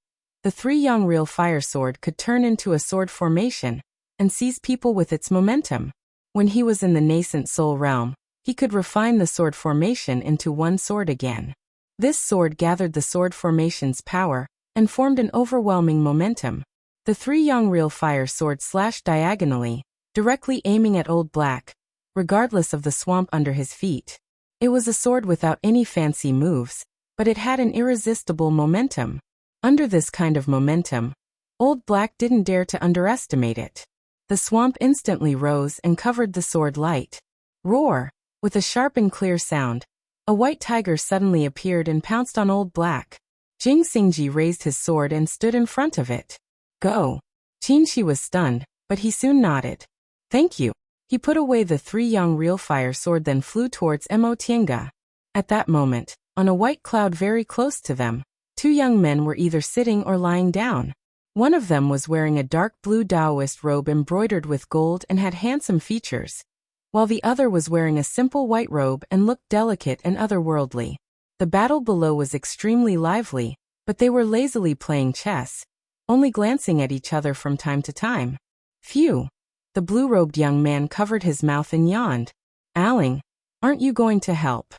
the 3-yang real fire sword could turn into a sword formation and seize people with its momentum. When he was in the nascent soul realm, he could refine the sword formation into one sword again. This sword gathered the sword formation's power and formed an overwhelming momentum. The 3-yang real fire sword slashed diagonally, directly aiming at Old Black, regardless of the swamp under his feet. It was a sword without any fancy moves, but it had an irresistible momentum. Under this kind of momentum, Old Black didn't dare to underestimate it. The swamp instantly rose and covered the sword light. Roar! With a sharp and clear sound, a white tiger suddenly appeared and pounced on Old Black. Jing Xingji raised his sword and stood in front of it. Go! Qin Shi was stunned, but he soon nodded. Thank you. He put away the 3-yang real fire sword, then flew towards Emotianga. At that moment, on a white cloud very close to them, 2 young men were either sitting or lying down. One of them was wearing a dark blue Taoist robe embroidered with gold and had handsome features, while the other was wearing a simple white robe and looked delicate and otherworldly. The battle below was extremely lively, but they were lazily playing chess, only glancing at each other from time to time. Phew! The blue-robed young man covered his mouth and yawned. Aling, aren't you going to help?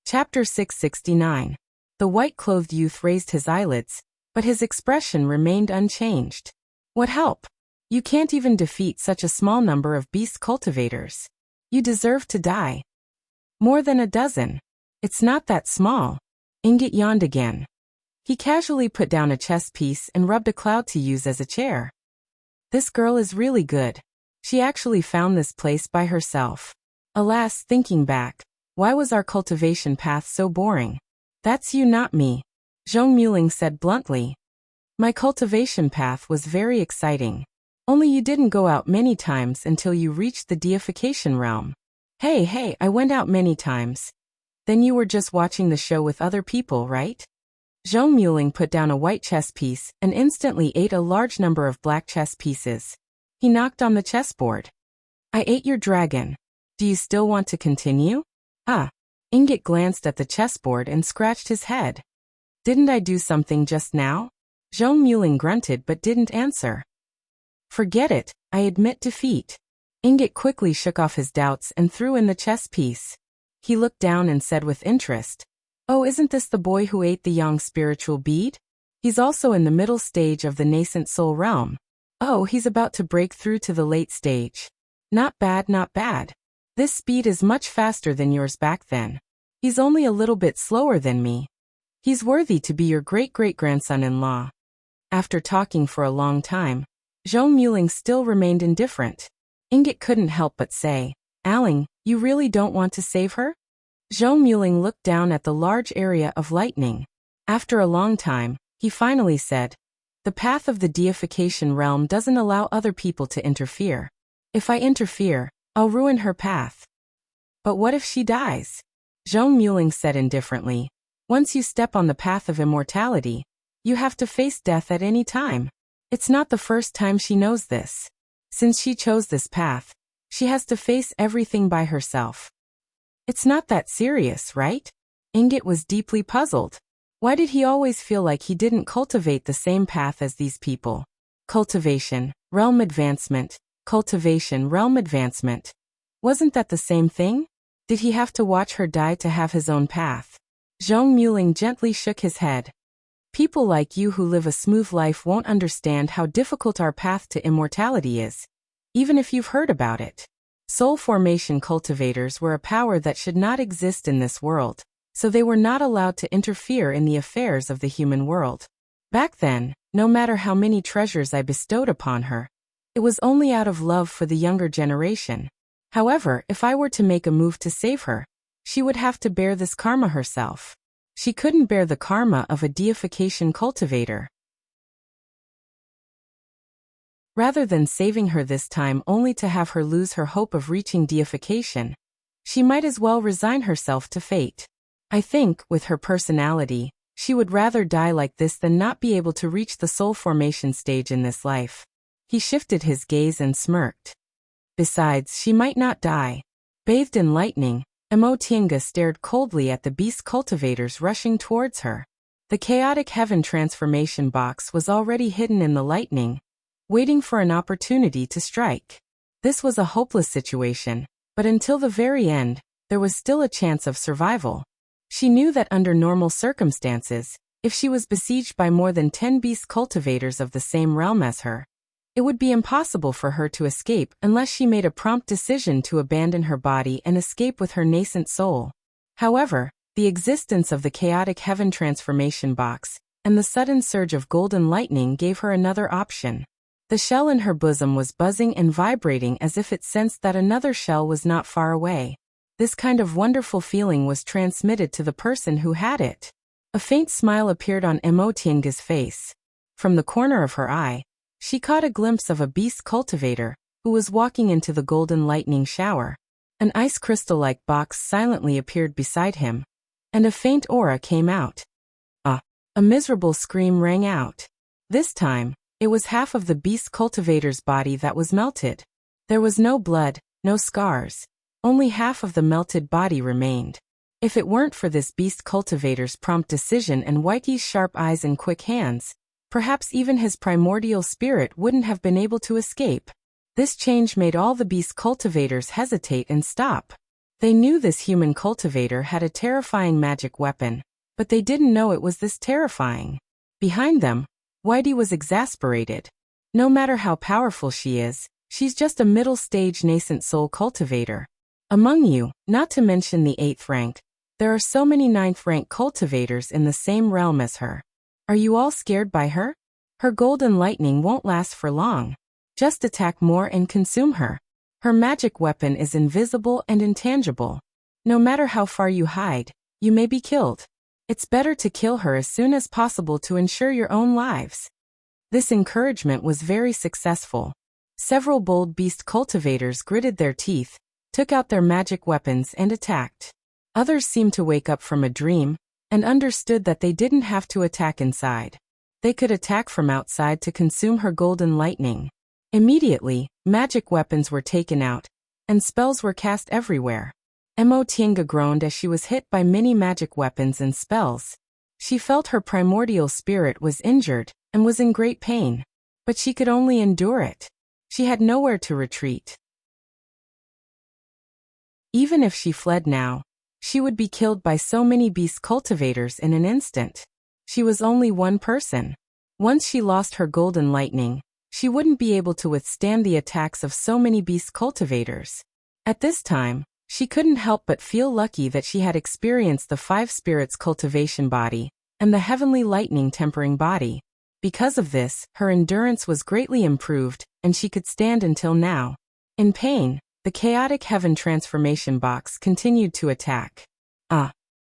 Chapter 669. The white-clothed youth raised his eyelids, but his expression remained unchanged. What help? You can't even defeat such a small number of beast cultivators. You deserve to die. More than a dozen. It's not that small. Ingot yawned again. He casually put down a chess piece and rubbed a cloud to use as a chair. This girl is really good. She actually found this place by herself. Alas, thinking back, why was our cultivation path so boring? That's you, not me, Zhong Muling said bluntly. My cultivation path was very exciting. Only you didn't go out many times until you reached the deification realm. Hey, I went out many times. Then you were just watching the show with other people, right? Zhong Muling put down a white chess piece and instantly ate a large number of black chess pieces. He knocked on the chessboard. I ate your dragon. Do you still want to continue? Ingot glanced at the chessboard and scratched his head. Didn't I do something just now? Zhong Muling grunted but didn't answer. Forget it, I admit defeat. Ingot quickly shook off his doubts and threw in the chess piece. He looked down and said with interest, Oh, isn't this the boy who ate the yang spiritual bead? He's also in the middle stage of the nascent soul realm. Oh, he's about to break through to the late stage. Not bad, not bad. This speed is much faster than yours back then. He's only a little bit slower than me. He's worthy to be your great-great-grandson-in-law. After talking for a long time, Zhong Muling still remained indifferent. Ingot couldn't help but say, Aling, you really don't want to save her? Zhong Muling looked down at the large area of lightning. After a long time, he finally said, The path of the deification realm doesn't allow other people to interfere. If I interfere, I'll ruin her path. But what if she dies? Zhong Muling said indifferently, Once you step on the path of immortality, you have to face death at any time. It's not the first time she knows this. Since she chose this path, she has to face everything by herself. It's not that serious, right? Ingot was deeply puzzled. Why did he always feel like he didn't cultivate the same path as these people? Cultivation, realm advancement, cultivation, realm advancement. Wasn't that the same thing? Did he have to watch her die to have his own path? Zhong Muling gently shook his head. People like you who live a smooth life won't understand how difficult our path to immortality is, even if you've heard about it. Soul formation cultivators were a power that should not exist in this world, so they were not allowed to interfere in the affairs of the human world. Back then, no matter how many treasures I bestowed upon her, it was only out of love for the younger generation. However, if I were to make a move to save her, she would have to bear this karma herself. She couldn't bear the karma of a deification cultivator. Rather than saving her this time only to have her lose her hope of reaching deification, she might as well resign herself to fate. I think, with her personality, she would rather die like this than not be able to reach the soul formation stage in this life. He shifted his gaze and smirked. Besides, she might not die. Bathed in lightning, Emotinga stared coldly at the beast cultivators rushing towards her. The chaotic heaven transformation box was already hidden in the lightning, waiting for an opportunity to strike. This was a hopeless situation, but until the very end, there was still a chance of survival. She knew that under normal circumstances, if she was besieged by more than 10 beast cultivators of the same realm as her, it would be impossible for her to escape unless she made a prompt decision to abandon her body and escape with her nascent soul. However, the existence of the chaotic heaven transformation box and the sudden surge of golden lightning gave her another option. The shell in her bosom was buzzing and vibrating as if it sensed that another shell was not far away. This kind of wonderful feeling was transmitted to the person who had it. A faint smile appeared on Emotinga's face. From the corner of her eye, she caught a glimpse of a beast cultivator, who was walking into the golden lightning shower. An ice crystal-like box silently appeared beside him, and a faint aura came out. A miserable scream rang out. This time, it was half of the beast cultivator's body that was melted. There was no blood, no scars. Only half of the melted body remained. If it weren't for this beast cultivator's prompt decision and Waiki's sharp eyes and quick hands, perhaps even his primordial spirit wouldn't have been able to escape. This change made all the beast cultivators hesitate and stop. They knew this human cultivator had a terrifying magic weapon, but they didn't know it was this terrifying. Behind them, Whitey was exasperated. No matter how powerful she is, she's just a middle-stage nascent soul cultivator. Among you, not to mention the 8th rank, there are so many 9th rank cultivators in the same realm as her. Are you all scared by her? Her golden lightning won't last for long. Just attack more and consume her. Her magic weapon is invisible and intangible. No matter how far you hide, you may be killed. It's better to kill her as soon as possible to ensure your own lives. This encouragement was very successful. Several bold beast cultivators gritted their teeth, took out their magic weapons and attacked. Others seemed to wake up from a dream and understood that they didn't have to attack inside. They could attack from outside to consume her golden lightning. Immediately, magic weapons were taken out, and spells were cast everywhere. Emotinga groaned as she was hit by many magic weapons and spells. She felt her primordial spirit was injured and was in great pain, but she could only endure it. She had nowhere to retreat. Even if she fled now, she would be killed by so many beast cultivators in an instant. She was only one person. Once she lost her golden lightning, she wouldn't be able to withstand the attacks of so many beast cultivators. At this time, she couldn't help but feel lucky that she had experienced the 5 spirits cultivation body and the heavenly lightning tempering body. Because of this, her endurance was greatly improved, and she could stand until now. In pain, the chaotic heaven transformation box continued to attack.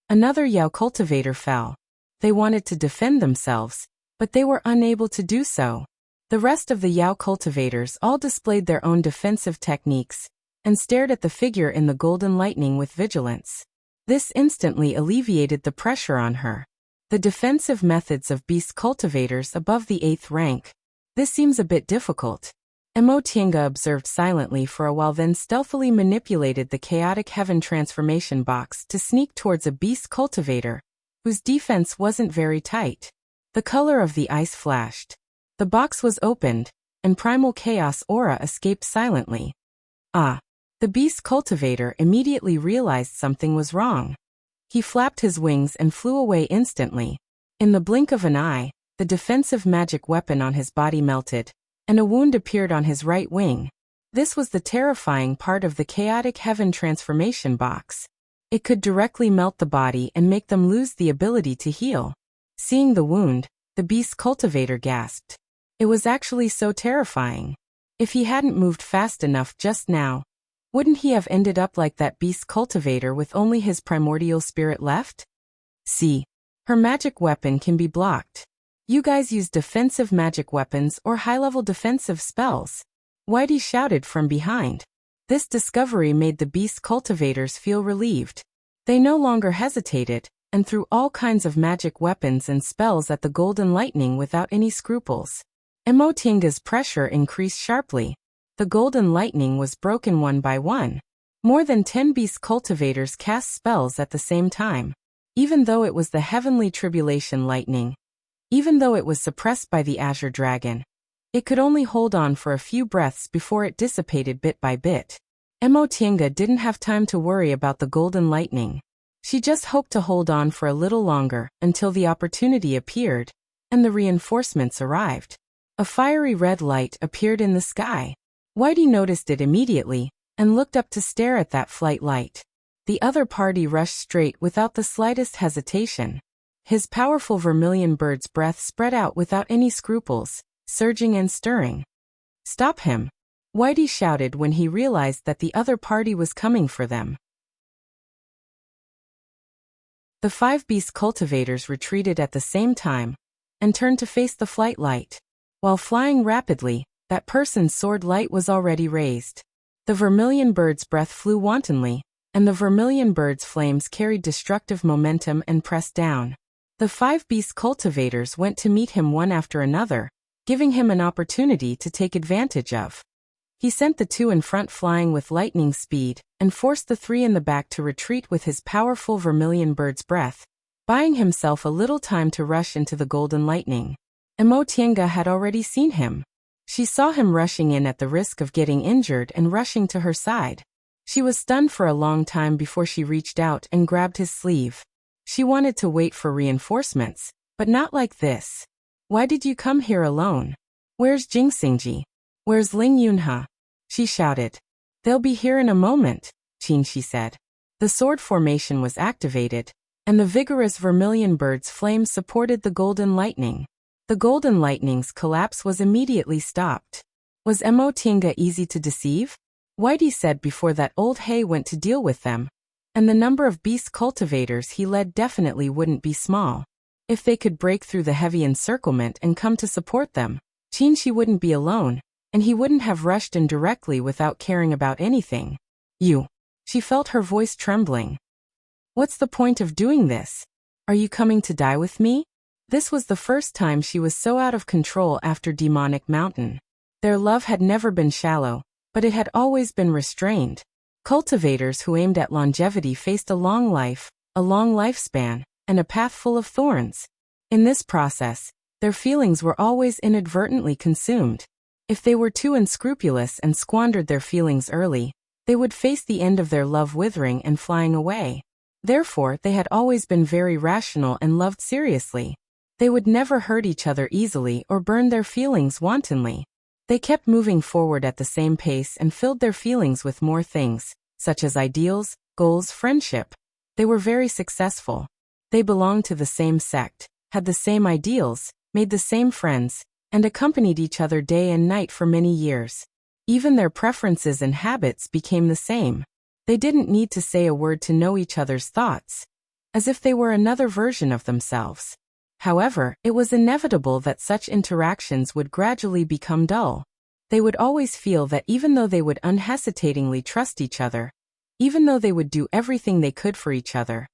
Another Yao cultivator fell. They wanted to defend themselves, but they were unable to do so. The rest of the Yao cultivators all displayed their own defensive techniques and stared at the figure in the golden lightning with vigilance. This instantly alleviated the pressure on her. The defensive methods of beast cultivators above the 8th rank. This seems a bit difficult. Emotinga observed silently for a while, then stealthily manipulated the chaotic heaven transformation box to sneak towards a beast cultivator, whose defense wasn't very tight. The color of the ice flashed. The box was opened, and primal chaos aura escaped silently. The beast cultivator immediately realized something was wrong. He flapped his wings and flew away instantly. In the blink of an eye, the defensive magic weapon on his body melted, and a wound appeared on his right wing. This was the terrifying part of the chaotic heaven transformation box. It could directly melt the body and make them lose the ability to heal. Seeing the wound, the beast cultivator gasped. It was actually so terrifying. If he hadn't moved fast enough just now, wouldn't he have ended up like that beast cultivator with only his primordial spirit left? See, her magic weapon can be blocked. You guys use defensive magic weapons or high-level defensive spells. Whitey shouted from behind. This discovery made the beast cultivators feel relieved. They no longer hesitated, and threw all kinds of magic weapons and spells at the golden lightning without any scruples. Emotinga's pressure increased sharply. The golden lightning was broken one by one. More than 10 beast cultivators cast spells at the same time. Even though it was the heavenly tribulation lightning, even though it was suppressed by the Azure Dragon, it could only hold on for a few breaths before it dissipated bit by bit. Emotinga didn't have time to worry about the golden lightning. She just hoped to hold on for a little longer until the opportunity appeared, and the reinforcements arrived. A fiery red light appeared in the sky. Whitey noticed it immediately, and looked up to stare at that flight light. The other party rushed straight without the slightest hesitation. His powerful vermilion bird's breath spread out without any scruples, surging and stirring. "Stop him!" Whitey shouted when he realized that the other party was coming for them. The 5 beast cultivators retreated at the same time, and turned to face the flight light. While flying rapidly, that person's sword light was already raised. The vermilion bird's breath flew wantonly, and the vermilion bird's flames carried destructive momentum and pressed down. The 5 beast cultivators went to meet him one after another, giving him an opportunity to take advantage of. He sent the 2 in front flying with lightning speed, and forced the 3 in the back to retreat with his powerful vermilion bird's breath, buying himself a little time to rush into the golden lightning. Emotinga had already seen him. She saw him rushing in at the risk of getting injured and rushing to her side. She was stunned for a long time before she reached out and grabbed his sleeve. She wanted to wait for reinforcements, but not like this. "Why did you come here alone? Where's Jingxingji? Where's Ling Yunhe?" she shouted. "They'll be here in a moment," Qingxi said. The sword formation was activated, and the vigorous vermilion bird's flame supported the golden lightning. The golden lightning's collapse was immediately stopped. Was Emotinga easy to deceive? Whitey said before that old Hay went to deal with them, and the number of beast cultivators he led definitely wouldn't be small. If they could break through the heavy encirclement and come to support them, Qinshi wouldn't be alone, and he wouldn't have rushed in directly without caring about anything. You. She felt her voice trembling. What's the point of doing this? Are you coming to die with me? This was the first time she was so out of control after Demonic Mountain. Their love had never been shallow, but it had always been restrained. Cultivators who aimed at longevity faced a long life, a long lifespan, and a path full of thorns. In this process, their feelings were always inadvertently consumed. If they were too unscrupulous and squandered their feelings early, they would face the end of their love withering and flying away. Therefore, they had always been very rational and loved seriously. They would never hurt each other easily or burn their feelings wantonly. They kept moving forward at the same pace and filled their feelings with more things, such as ideals, goals, friendship. They were very successful. They belonged to the same sect, had the same ideals, made the same friends, and accompanied each other day and night for many years. Even their preferences and habits became the same. They didn't need to say a word to know each other's thoughts, as if they were another version of themselves. However, it was inevitable that such interactions would gradually become dull. They would always feel that even though they would unhesitatingly trust each other, even though they would do everything they could for each other,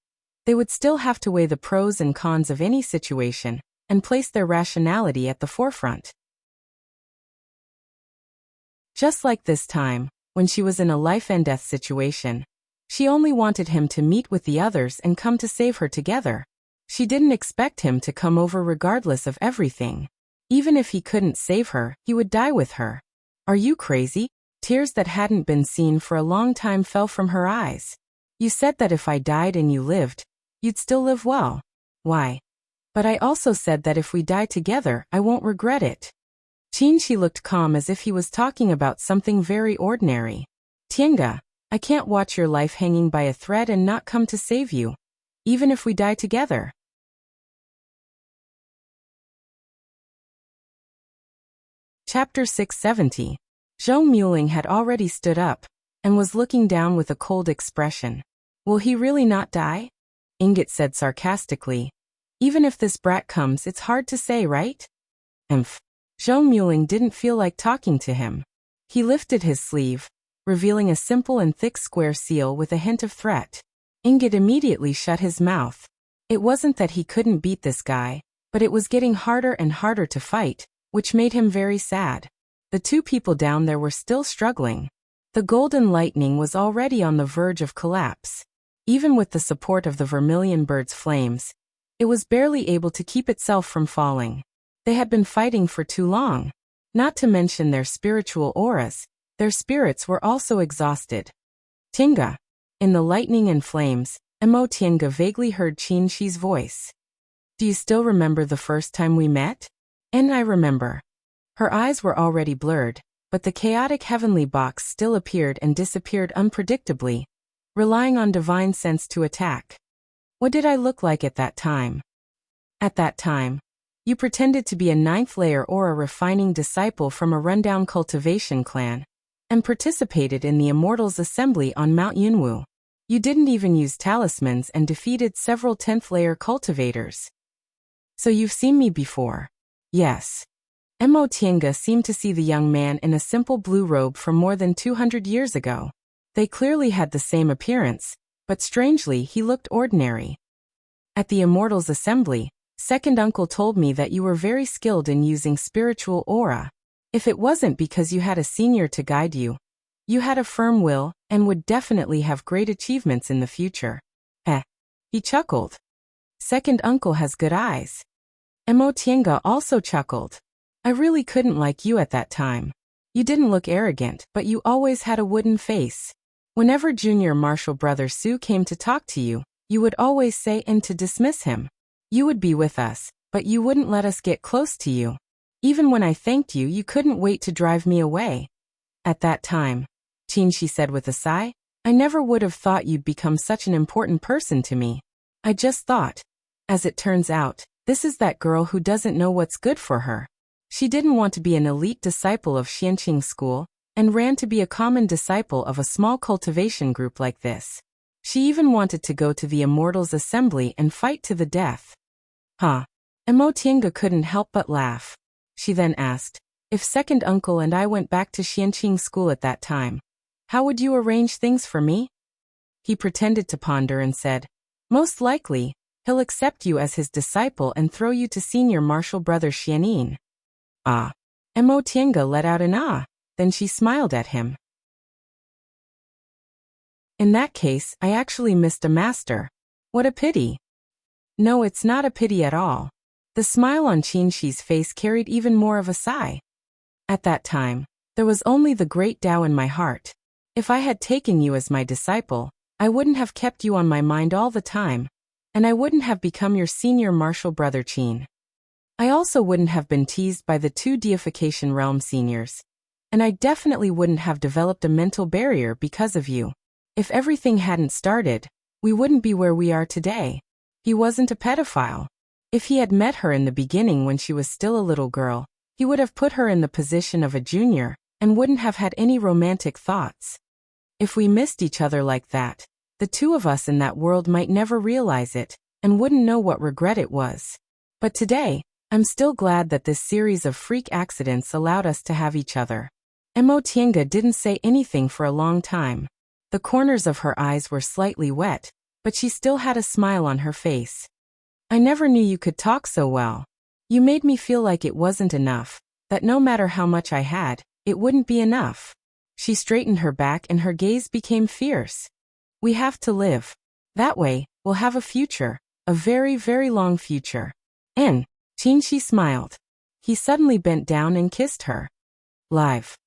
they would still have to weigh the pros and cons of any situation and place their rationality at the forefront. Just like this time, when she was in a life-and-death situation, she only wanted him to meet with the others and come to save her together. She didn't expect him to come over regardless of everything. Even if he couldn't save her, he would die with her. Are you crazy? Tears that hadn't been seen for a long time fell from her eyes. You said that if I died and you lived, you'd still live well. Why? But I also said that if we die together, I won't regret it. Qinshi looked calm as if he was talking about something very ordinary. Tienga, I can't watch your life hanging by a thread and not come to save you, even if we die together. Chapter 670. Zhou Muling had already stood up, and was looking down with a cold expression. Will he really not die? Ingot said sarcastically. Even if this brat comes, it's hard to say, right? Zhou Muling didn't feel like talking to him. He lifted his sleeve, revealing a simple and thick square seal with a hint of threat. Ingot immediately shut his mouth. It wasn't that he couldn't beat this guy, but it was getting harder and harder to fight, which made him very sad. The two people down there were still struggling. The golden lightning was already on the verge of collapse. Even with the support of the vermilion bird's flames, it was barely able to keep itself from falling. They had been fighting for too long. Not to mention their spiritual auras, their spirits were also exhausted. Tinga. In the lightning and flames, Emo Tienga vaguely heard Qinshi's voice. Do you still remember the first time we met? And I remember. Her eyes were already blurred, but the chaotic heavenly box still appeared and disappeared unpredictably, relying on divine sense to attack. What did I look like at that time? At that time, you pretended to be a ninth layer or a refining disciple from a rundown cultivation clan, and participated in the Immortals' assembly on Mount Yunwu. You didn't even use talismans and defeated several 10th layer cultivators. So you've seen me before. Yes. Emo Tienga seemed to see the young man in a simple blue robe from more than 200 years ago. They clearly had the same appearance, but strangely he looked ordinary. At the Immortals' assembly, second uncle told me that you were very skilled in using spiritual aura. If it wasn't because you had a senior to guide you, you had a firm will and would definitely have great achievements in the future. He chuckled. Second uncle has good eyes. Emo Tienga also chuckled. I really couldn't like you at that time. You didn't look arrogant, but you always had a wooden face. Whenever junior martial brother Su came to talk to you, you would always say and to dismiss him. You would be with us, but you wouldn't let us get close to you. Even when I thanked you, you couldn't wait to drive me away. At that time, Qinshi said with a sigh, I never would have thought you'd become such an important person to me. I just thought. As it turns out, this is that girl who doesn't know what's good for her. She didn't want to be an elite disciple of Xianqing School, and ran to be a common disciple of a small cultivation group like this. She even wanted to go to the Immortals' Assembly and fight to the death. Huh. Emo Tiange couldn't help but laugh. She then asked, if second uncle and I went back to Xianqing School at that time, how would you arrange things for me? He pretended to ponder and said, most likely, he'll accept you as his disciple and throw you to senior martial brother Xianin. Ah. Emo Tiange let out an ah, then she smiled at him. In that case, I actually missed a master. What a pity. No, it's not a pity at all. The smile on Qinxi's face carried even more of a sigh. At that time, there was only the great Tao in my heart. If I had taken you as my disciple, I wouldn't have kept you on my mind all the time, and I wouldn't have become your senior martial brother Qin. I also wouldn't have been teased by the two deification realm seniors, and I definitely wouldn't have developed a mental barrier because of you. If everything hadn't started, we wouldn't be where we are today. He wasn't a pedophile. If he had met her in the beginning when she was still a little girl, he would have put her in the position of a junior, and wouldn't have had any romantic thoughts. If we missed each other like that, the two of us in that world might never realize it, and wouldn't know what regret it was. But today, I'm still glad that this series of freak accidents allowed us to have each other. Emo Tiange didn't say anything for a long time. The corners of her eyes were slightly wet, but she still had a smile on her face. I never knew you could talk so well. You made me feel like it wasn't enough, that no matter how much I had, it wouldn't be enough. She straightened her back and her gaze became fierce. We have to live. That way, we'll have a future, a very, very long future. And Qinxi smiled. He suddenly bent down and kissed her. Live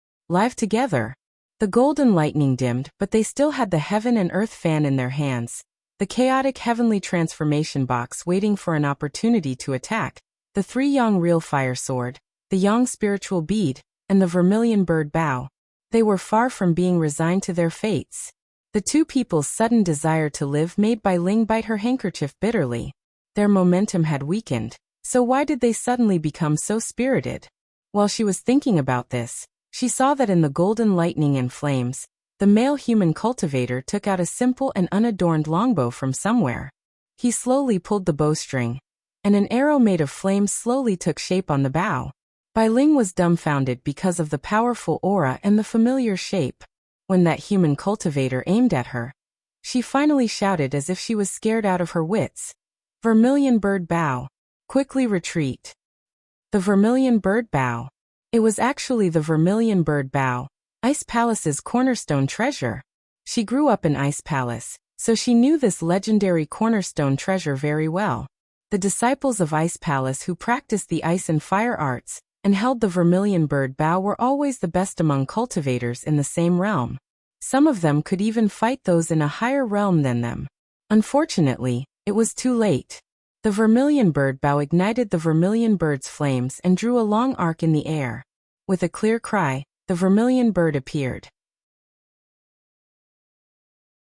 together. The golden lightning dimmed, but they still had the heaven and earth fan in their hands, the chaotic heavenly transformation box waiting for an opportunity to attack, the 3 Yang real fire sword, the Yang spiritual bead, and the vermilion bird bow. They were far from being resigned to their fates. The two people's sudden desire to live made Bai Ling bite her handkerchief bitterly. Their momentum had weakened, so why did they suddenly become so spirited? While she was thinking about this, she saw that in the golden lightning and flames, the male human cultivator took out a simple and unadorned longbow from somewhere. He slowly pulled the bowstring, and an arrow made of flames slowly took shape on the bow. Bai Ling was dumbfounded because of the powerful aura and the familiar shape. When that human cultivator aimed at her, she finally shouted as if she was scared out of her wits. Vermilion bird bow. Quickly retreat. The vermilion bird bow. It was actually the vermilion bird bow, Ice Palace's cornerstone treasure. She grew up in Ice Palace, so she knew this legendary cornerstone treasure very well. The disciples of Ice Palace who practiced the ice and fire arts, and held the vermilion bird bow were always the best among cultivators in the same realm. Some of them could even fight those in a higher realm than them. Unfortunately, it was too late. The vermilion bird bow ignited the vermilion bird's flames and drew a long arc in the air. With a clear cry, the vermilion bird appeared.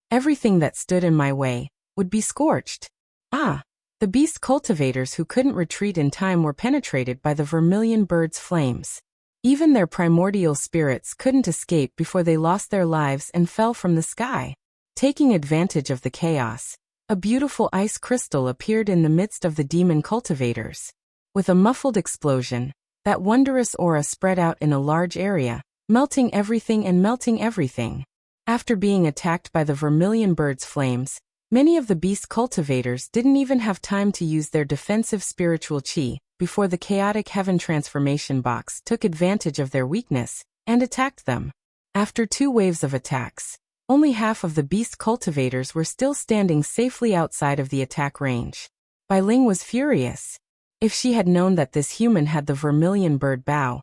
Everything that stood in my way would be scorched. Ah! The beast cultivators who couldn't retreat in time were penetrated by the vermilion bird's flames. Even their primordial spirits couldn't escape before they lost their lives and fell from the sky. Taking advantage of the chaos, a beautiful ice crystal appeared in the midst of the demon cultivators. With a muffled explosion, that wondrous aura spread out in a large area, melting everything and melting everything. After being attacked by the vermilion bird's flames, many of the beast cultivators didn't even have time to use their defensive spiritual chi before the chaotic heaven transformation box took advantage of their weakness and attacked them. After 2 waves of attacks, only half of the beast cultivators were still standing safely outside of the attack range. Bai Ling was furious. If she had known that this human had the vermilion bird bow,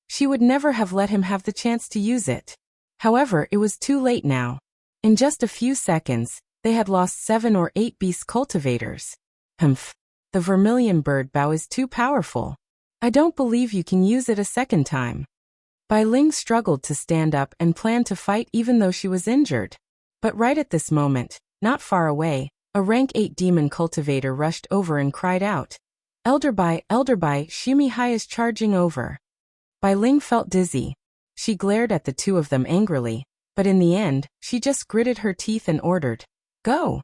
she would never have let him have the chance to use it. However, it was too late now. In just a few seconds, they had lost 7 or 8 beast cultivators. Humph. The vermilion bird bow is too powerful. I don't believe you can use it a second time. Bai Ling struggled to stand up and planned to fight even though she was injured. But right at this moment, not far away, a rank 8 demon cultivator rushed over and cried out, Elder Bai, Shimi Hai is charging over. Bai Ling felt dizzy. She glared at the two of them angrily, but in the end, she just gritted her teeth and ordered, "Go!"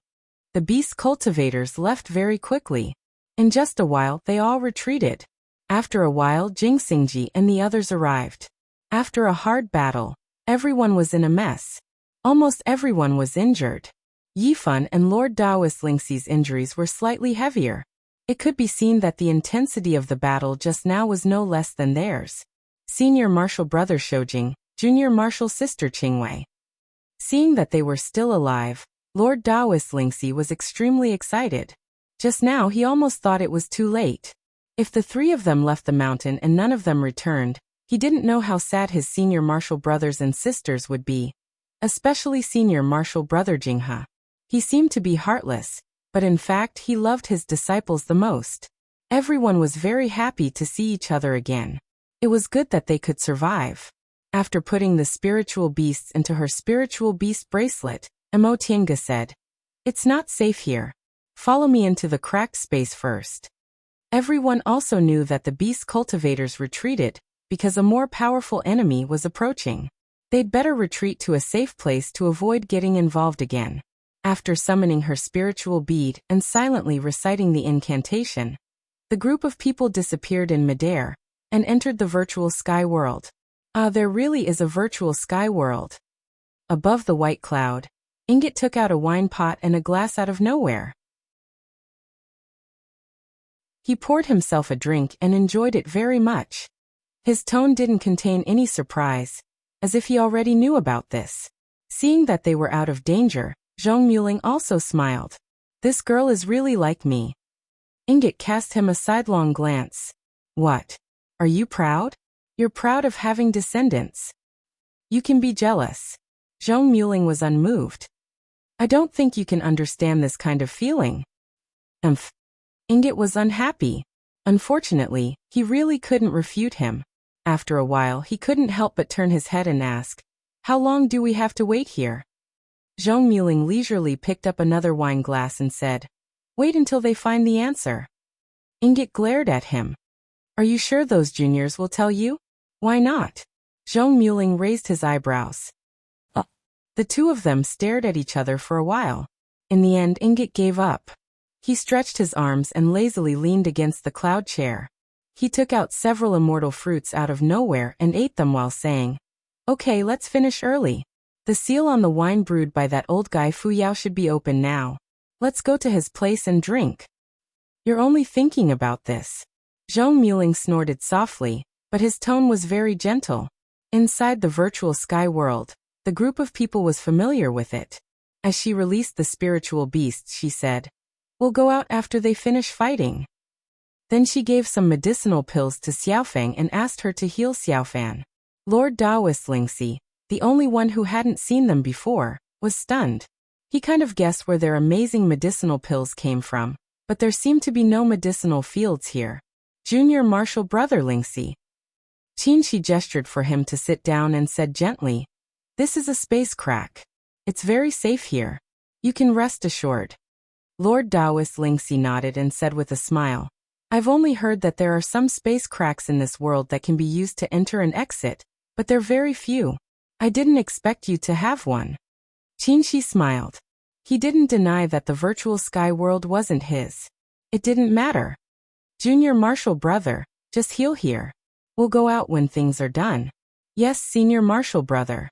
The beast cultivators left very quickly. In just a while, they all retreated. After a while, Jing Xingji and the others arrived. After a hard battle, everyone was in a mess. Almost everyone was injured. Yifan and Lord Daoist Lingxi's injuries were slightly heavier. It could be seen that the intensity of the battle just now was no less than theirs. Senior Marshal Brother Shoujing, Junior Marshal Sister Qingwei. Seeing that they were still alive, Lord Daoist Lingxi was extremely excited. Just now he almost thought it was too late. If the three of them left the mountain and none of them returned, he didn't know how sad his senior martial brothers and sisters would be. Especially senior martial brother Jinghe. He seemed to be heartless, but in fact he loved his disciples the most. Everyone was very happy to see each other again. It was good that they could survive. After putting the spiritual beasts into her spiritual beast bracelet, Emo Tiange said, "It's not safe here. Follow me into the cracked space first." Everyone also knew that the beast cultivators retreated, because a more powerful enemy was approaching. They'd better retreat to a safe place to avoid getting involved again. After summoning her spiritual bead and silently reciting the incantation, the group of people disappeared in midair and entered the virtual sky world. There really is a virtual sky world. Above the white cloud, Ingot took out a wine pot and a glass out of nowhere. He poured himself a drink and enjoyed it very much. His tone didn't contain any surprise, as if he already knew about this. Seeing that they were out of danger, Zhong Muling also smiled. "This girl is really like me." Ingot cast him a sidelong glance. "What? Are you proud? You're proud of having descendants. You can be jealous." Zhong Muling was unmoved. "I don't think you can understand this kind of feeling." Ingot was unhappy. Unfortunately, he really couldn't refute him. After a while, he couldn't help but turn his head and ask, "How long do we have to wait here?" Zhong Muling leisurely picked up another wine glass and said, "Wait until they find the answer." Ingot glared at him. "Are you sure those juniors will tell you?" "Why not?" Zhong Muling raised his eyebrows. The two of them stared at each other for a while. In the end, Ingot gave up. He stretched his arms and lazily leaned against the cloud chair. He took out several immortal fruits out of nowhere and ate them while saying, "Okay, let's finish early. The seal on the wine brewed by that old guy Fu Yao should be open now. Let's go to his place and drink." "You're only thinking about this." Zhong Muling snorted softly, but his tone was very gentle. Inside the virtual sky world, the group of people was familiar with it. As she released the spiritual beasts, she said, "We'll go out after they finish fighting." Then she gave some medicinal pills to Xiaofang and asked her to heal Xiaofan. Lord Daoist Lingxi, the only one who hadn't seen them before, was stunned. He kind of guessed where their amazing medicinal pills came from, but there seemed to be no medicinal fields here. Junior Marshal Brother Lingxi. Qinshi gestured for him to sit down and said gently, "This is a space crack. It's very safe here. You can rest assured." Lord Daoist Lingxi nodded and said with a smile, "I've only heard that there are some space cracks in this world that can be used to enter and exit, but they're very few. I didn't expect you to have one." Qinshi smiled. He didn't deny that the virtual sky world wasn't his. It didn't matter. "Junior Marshal Brother, just heal here. We'll go out when things are done." "Yes, Senior Marshal Brother."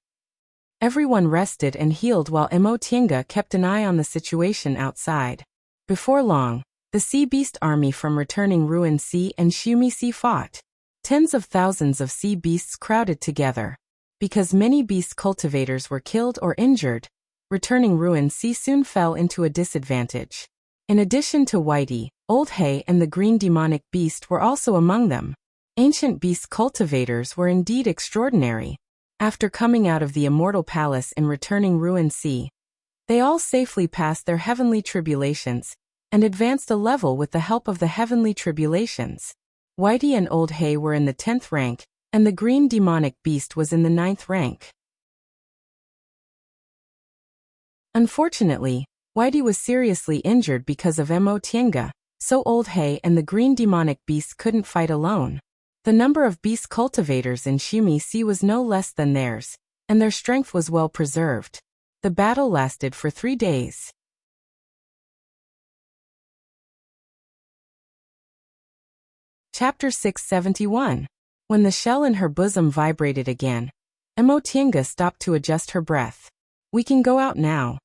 Everyone rested and healed while Emo Tiange kept an eye on the situation outside. Before long, the sea beast army from returning Ruin Sea and Xiumi Sea fought. Tens of thousands of sea beasts crowded together. Because many beast cultivators were killed or injured, returning Ruin Sea soon fell into a disadvantage. In addition to Whitey, Old Hay and the green demonic beast were also among them. Ancient beast cultivators were indeed extraordinary. After coming out of the immortal palace and returning Ruin Sea, they all safely passed their heavenly tribulations and advanced a level with the help of the heavenly tribulations. Whitey and Old Hay were in the 10th rank, and the green demonic beast was in the 9th rank. Unfortunately, Whitey was seriously injured because of Emo Tiange, so Old Hay and the green demonic beast couldn't fight alone. The number of beast cultivators in Shumi Sea was no less than theirs, and their strength was well preserved. The battle lasted for 3 days. Chapter 671. When the shell in her bosom vibrated again, Emotienga stopped to adjust her breath. We can go out now.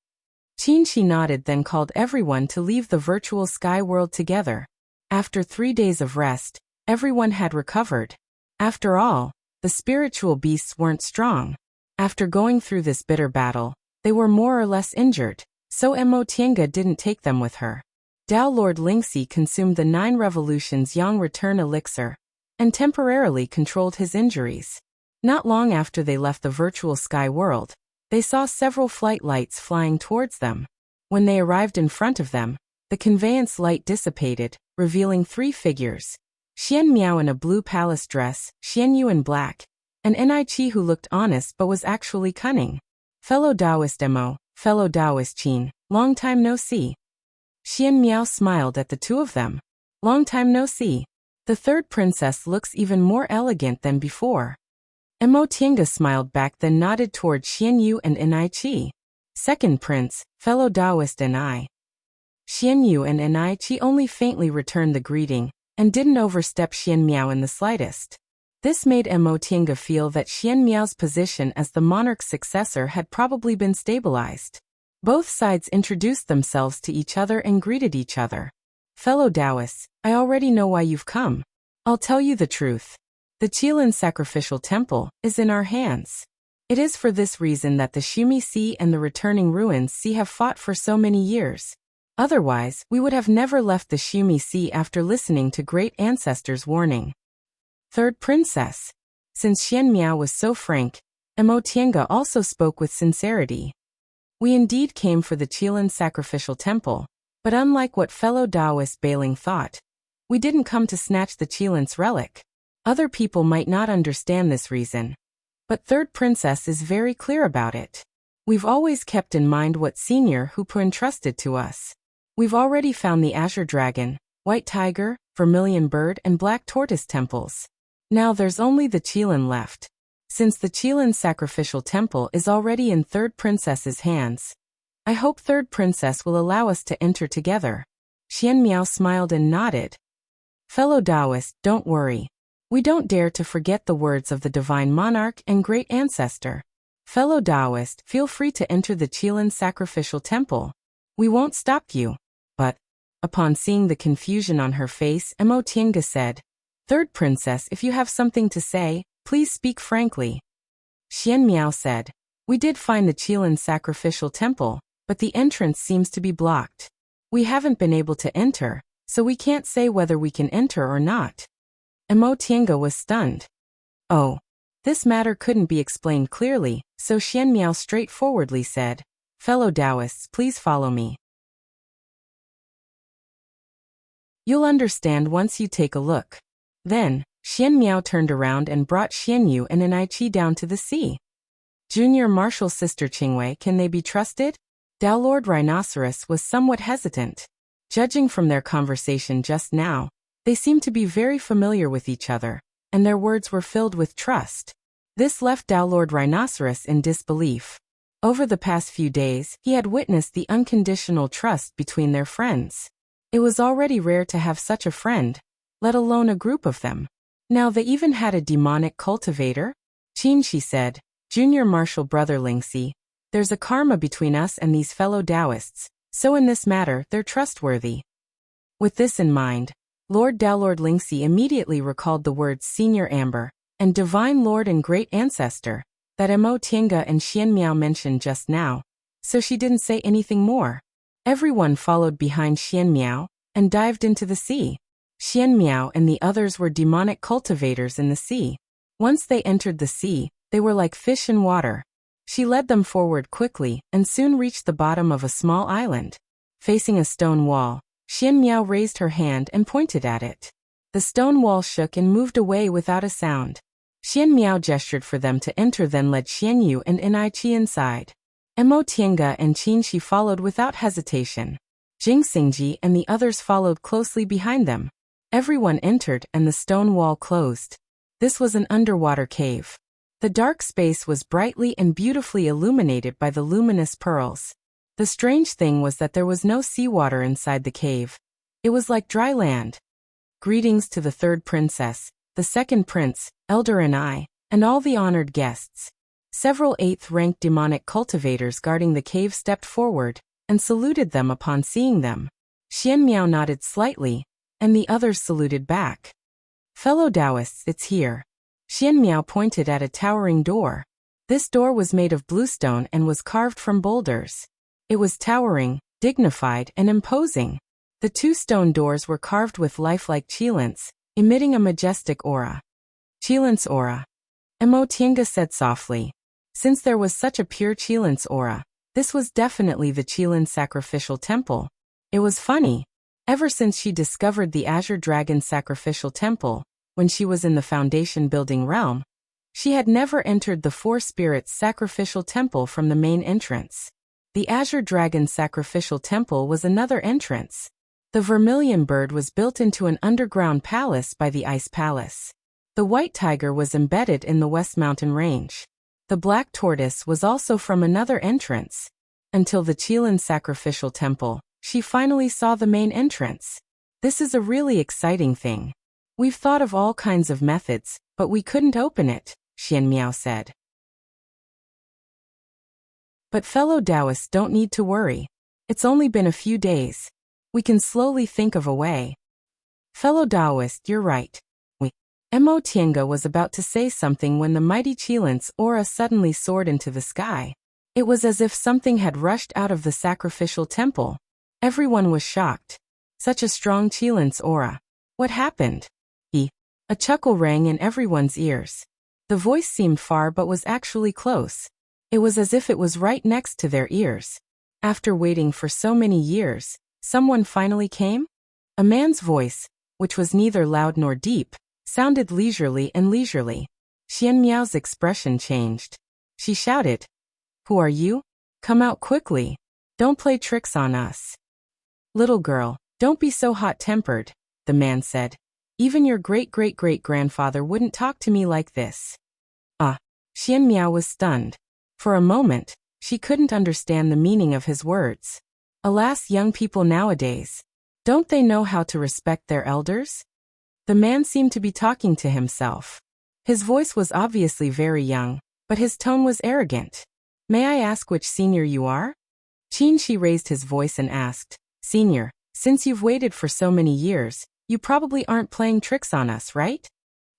Qinshi nodded, then called everyone to leave the virtual sky world together. After 3 days of rest, everyone had recovered. After all, the spiritual beasts weren't strong. After going through this bitter battle, they were more or less injured, so Emotienga didn't take them with her. Dao Lord Lingxi consumed the 9 revolutions Yang return elixir, and temporarily controlled his injuries. Not long after they left the virtual sky world, they saw several flight lights flying towards them. When they arrived in front of them, the conveyance light dissipated, revealing 3 figures. Xian Miao in a blue palace dress, Xian Yu in black, and Enai Chi who looked honest but was actually cunning. Fellow Taoist Emo, fellow Taoist Qin, long time no see. Xian Miao smiled at the 2 of them. Long time no see. The 3rd princess looks even more elegant than before. Emotienga smiled back, then nodded toward Xian Yu and Enai Chi. 2nd prince, fellow Taoist Enai. Xian Yu and Enai Chi only faintly returned the greeting, and didn't overstep Xian Miao in the slightest. This made Emotienga feel that Xian Miao's position as the monarch's successor had probably been stabilized. Both sides introduced themselves to each other and greeted each other. Fellow Taoists, I already know why you've come. I'll tell you the truth. The Qilin sacrificial temple is in our hands. It is for this reason that the Shumi Sea and the returning ruins sea have fought for so many years. Otherwise, we would have never left the Shumi Sea after listening to great ancestors' warning. 3rd princess. Since Xian Miao was so frank, Emotienga also spoke with sincerity. We indeed came for the Qilin sacrificial temple, but unlike what fellow Taoist Bailing thought, we didn't come to snatch the Qilin's relic. Other people might not understand this reason, but 3rd princess is very clear about it. We've always kept in mind what Senior Hupu entrusted to us. We've already found the Azure Dragon, White Tiger, Vermilion Bird and Black Tortoise temples. Now there's only the Qilin left. Since the Qilin sacrificial temple is already in 3rd princess's hands, I hope 3rd princess will allow us to enter together. Xian Miao smiled and nodded. Fellow Taoist, don't worry. We don't dare to forget the words of the divine monarch and great ancestor. Fellow Taoist, feel free to enter the Qilin sacrificial temple. We won't stop you. But, upon seeing the confusion on her face, Emotienga said, 3rd princess, if you have something to say, please speak frankly. Xian Miao said, we did find the Qilin sacrificial temple, but the entrance seems to be blocked. We haven't been able to enter, so we can't say whether we can enter or not. Emotienga was stunned. Oh, this matter couldn't be explained clearly, so Xian Miao straightforwardly said, fellow Taoists, please follow me. You'll understand once you take a look. Then, Xian Miao turned around and brought Xian Yu and Enai Chi down to the sea. Junior Marshal Sister Qingwei, can they be trusted? Dao Lord Rhinoceros was somewhat hesitant. Judging from their conversation just now, they seemed to be very familiar with each other, and their words were filled with trust. This left Dao Lord Rhinoceros in disbelief. Over the past few days, he had witnessed the unconditional trust between their friends. It was already rare to have such a friend, let alone a group of them. Now they even had a demonic cultivator? Qin, she said, Junior Marshal Brother Lingxi, there's a karma between us and these fellow Taoists, so in this matter they're trustworthy. With this in mind, Lord Dao Lord Lingxi immediately recalled the words Senior Amber and Divine Lord and Great Ancestor that Emotienga and Xian Miao mentioned just now, so she didn't say anything more. Everyone followed behind Xian Miao and dived into the sea. Xian Miao and the others were demonic cultivators in the sea. Once they entered the sea, they were like fish in water. She led them forward quickly and soon reached the bottom of a small island. Facing a stone wall, Xian Miao raised her hand and pointed at it. The stone wall shook and moved away without a sound. Xian Miao gestured for them to enter, then led Xian Yu and Enai Chi inside. Emotienga and Qin Shi followed without hesitation. Jing Xingji and the others followed closely behind them. Everyone entered and the stone wall closed. This was an underwater cave. The dark space was brightly and beautifully illuminated by the luminous pearls. The strange thing was that there was no seawater inside the cave. It was like dry land. Greetings to the third princess, the second prince, elder and all the honored guests. Several 8th-ranked demonic cultivators guarding the cave stepped forward and saluted them upon seeing them. Xian Miao nodded slightly, and the others saluted back. Fellow Taoists, it's here. Xian Miao pointed at a towering door. This door was made of bluestone and was carved from boulders. It was towering, dignified, and imposing. The 2 stone doors were carved with lifelike qilins, emitting a majestic aura. Qilins aura. Mo Tiange said softly. Since there was such a pure qilins aura, this was definitely the qilin sacrificial temple. It was funny. Ever since she discovered the Azure Dragon sacrificial temple, when she was in the foundation building realm, she had never entered the 4 spirits sacrificial temple from the main entrance. The Azure Dragon sacrificial temple was another entrance. The vermilion bird was built into an underground palace by the Ice Palace. The white tiger was embedded in the West Mountain Range. The black tortoise was also from another entrance. Until the Qilin sacrificial temple, she finally saw the main entrance. This is a really exciting thing. We've thought of all kinds of methods, but we couldn't open it, Xian Miao said. But fellow Taoists don't need to worry. It's only been a few days. We can slowly think of a way. Fellow Taoist, you're right. Mo Tiange was about to say something when the mighty Qilin's aura suddenly soared into the sky. It was as if something had rushed out of the sacrificial temple. Everyone was shocked. Such a strong Qilin's aura. What happened? A chuckle rang in everyone's ears. The voice seemed far but was actually close. It was as if it was right next to their ears. After waiting for so many years, someone finally came? A man's voice, which was neither loud nor deep, sounded leisurely. Xian Miao's expression changed. She shouted, "Who are you? Come out quickly. Don't play tricks on us." "Little girl, don't be so hot-tempered," the man said. "Even your great-great-great-grandfather wouldn't talk to me like this." Xian Miao was stunned. For a moment, she couldn't understand the meaning of his words. Alas, young people nowadays. Don't they know how to respect their elders? The man seemed to be talking to himself. His voice was obviously very young, but his tone was arrogant. "May I ask which senior you are?" Qin Shi raised his voice and asked, "Senior, since you've waited for so many years, you probably aren't playing tricks on us, right?"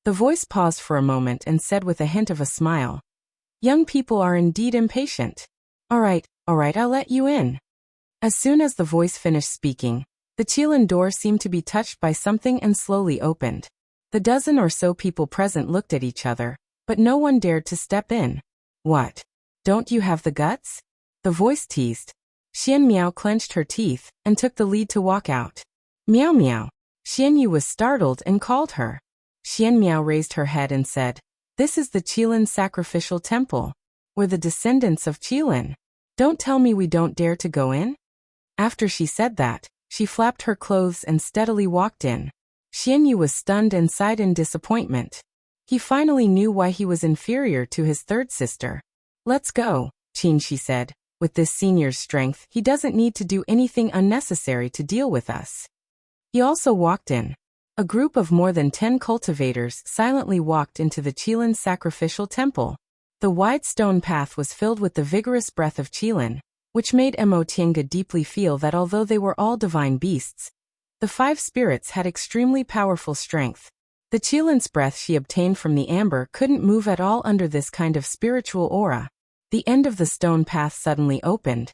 The voice paused for a moment and said with a hint of a smile, "Young people are indeed impatient. All right, I'll let you in." As soon as the voice finished speaking, the Qilin door seemed to be touched by something and slowly opened. The dozen or so people present looked at each other, but no one dared to step in. "What? Don't you have the guts?" the voice teased. Xian Miao clenched her teeth and took the lead to walk out. "Miao Miao." Xian Yu was startled and called her. Xian Miao raised her head and said, "This is the Qilin sacrificial temple. We're the descendants of Qilin. Don't tell me we don't dare to go in?" After she said that, she flapped her clothes and steadily walked in. Xian Yu was stunned and sighed in disappointment. He finally knew why he was inferior to his third sister. "Let's go," Qin Shi said. "With this senior's strength, he doesn't need to do anything unnecessary to deal with us." He also walked in. A group of more than 10 cultivators silently walked into the Qilin sacrificial temple. The wide stone path was filled with the vigorous breath of Qilin, which made Mo Tiange deeply feel that although they were all divine beasts, the 5 spirits had extremely powerful strength. The Qilin's breath she obtained from the amber couldn't move at all under this kind of spiritual aura. The end of the stone path suddenly opened,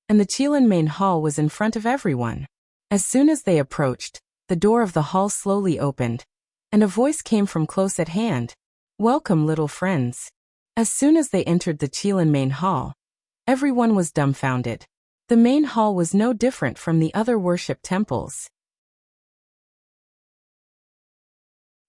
and the Qilin main hall was in front of everyone. As soon as they approached, the door of the hall slowly opened, and a voice came from close at hand. "Welcome, little friends." As soon as they entered the Qilin main hall, everyone was dumbfounded. The main hall was no different from the other worship temples.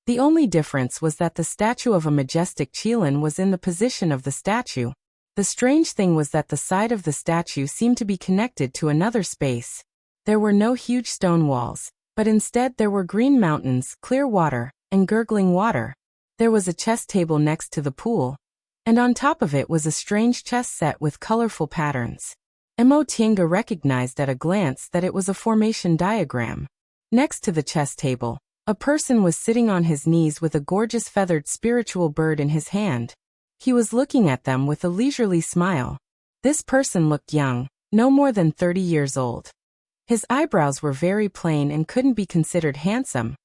The only difference was that the statue of a majestic Qilin was in the position of the statue. The strange thing was that the side of the statue seemed to be connected to another space. There were no huge stone walls, but instead there were green mountains, clear water, and gurgling water. There was a chess table next to the pool, and on top of it was a strange chess set with colorful patterns. Mo Tiange recognized at a glance that it was a formation diagram. Next to the chess table, a person was sitting on his knees with a gorgeous feathered spiritual bird in his hand. He was looking at them with a leisurely smile. This person looked young, no more than 30 years old. His eyebrows were very plain and couldn't be considered handsome,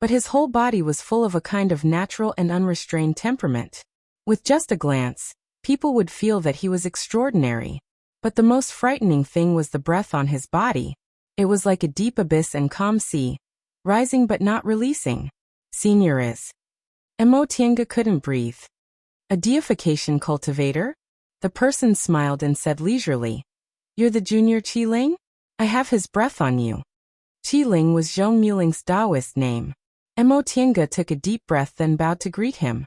but his whole body was full of a kind of natural and unrestrained temperament. With just a glance, people would feel that he was extraordinary. But the most frightening thing was the breath on his body. It was like a deep abyss and calm sea, rising but not releasing. Senior is. Mo Tiange couldn't breathe. A deification cultivator? The person smiled and said leisurely, "You're the junior Qiling? I have his breath on you." Qiling was Zhong Muling's Taoist name. Mo Tiange took a deep breath then bowed to greet him.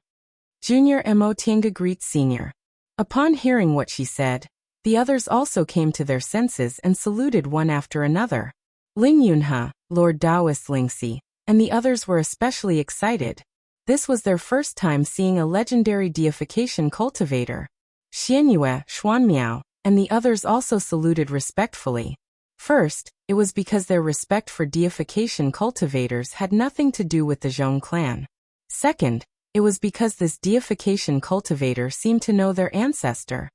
Junior Mo Tiange greets senior. Upon hearing what she said, the others also came to their senses and saluted one after another. Ling Yunhe, Lord Taoist Lingxi, and the others were especially excited. This was their first time seeing a legendary deification cultivator. Xianyue, Xuanmiao, and the others also saluted respectfully. First, it was because their respect for deification cultivators had nothing to do with the Zhong clan. Second, it was because this deification cultivator seemed to know their ancestor.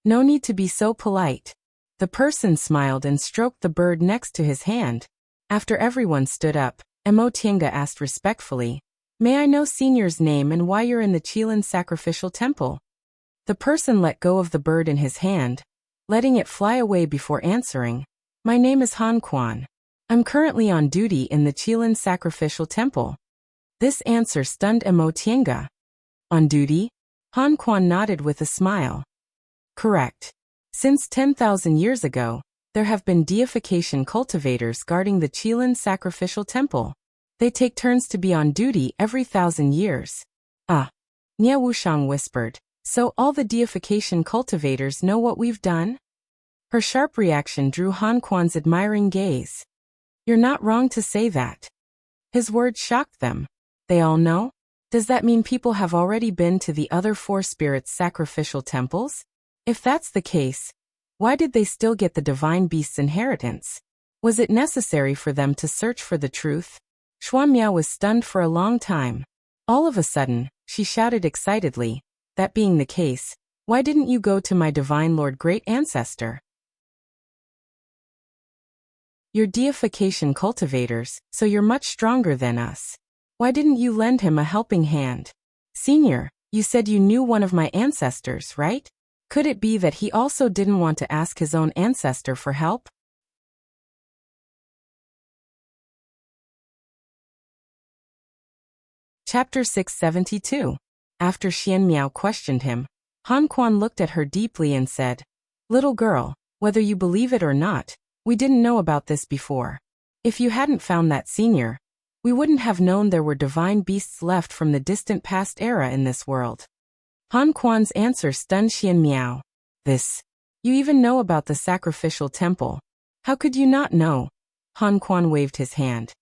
No need to be so polite. The person smiled and stroked the bird next to his hand. After everyone stood up, Mo Tiange asked respectfully, "May I know senior's name and why you're in the Qilin sacrificial temple?" The person let go of the bird in his hand, letting it fly away before answering, "My name is Han Quan. I'm currently on duty in the Qilin sacrificial temple." This answer stunned Mo Tiange. "On duty?" Han Quan nodded with a smile. "Correct. Since 10,000 years ago, there have been deification cultivators guarding the Qilin sacrificial temple. They take turns to be on duty every 1,000 years. Ah. Nie Wushang whispered, "So all the deification cultivators know what we've done?" Her sharp reaction drew Han Quan's admiring gaze. "You're not wrong to say that." His words shocked them. "They all know? Does that mean people have already been to the other four spirits' sacrificial temples? If that's the case, why did they still get the divine beast's inheritance? Was it necessary for them to search for the truth?" Xuanmiao was stunned for a long time. All of a sudden, she shouted excitedly, "That being the case, why didn't you go to my divine lord great ancestor? You're deification cultivators, so you're much stronger than us. Why didn't you lend him a helping hand? Senior, you said you knew one of my ancestors, right? Could it be that he also didn't want to ask his own ancestor for help?" Chapter 672. After Xianmiao questioned him, Han Quan looked at her deeply and said, "Little girl, whether you believe it or not, we didn't know about this before. If you hadn't found that senior, we wouldn't have known there were divine beasts left from the distant past era in this world." Han Quan's answer stunned Xianmiao. "This? You even know about the sacrificial temple? How could you not know?" Han Quan waved his hand.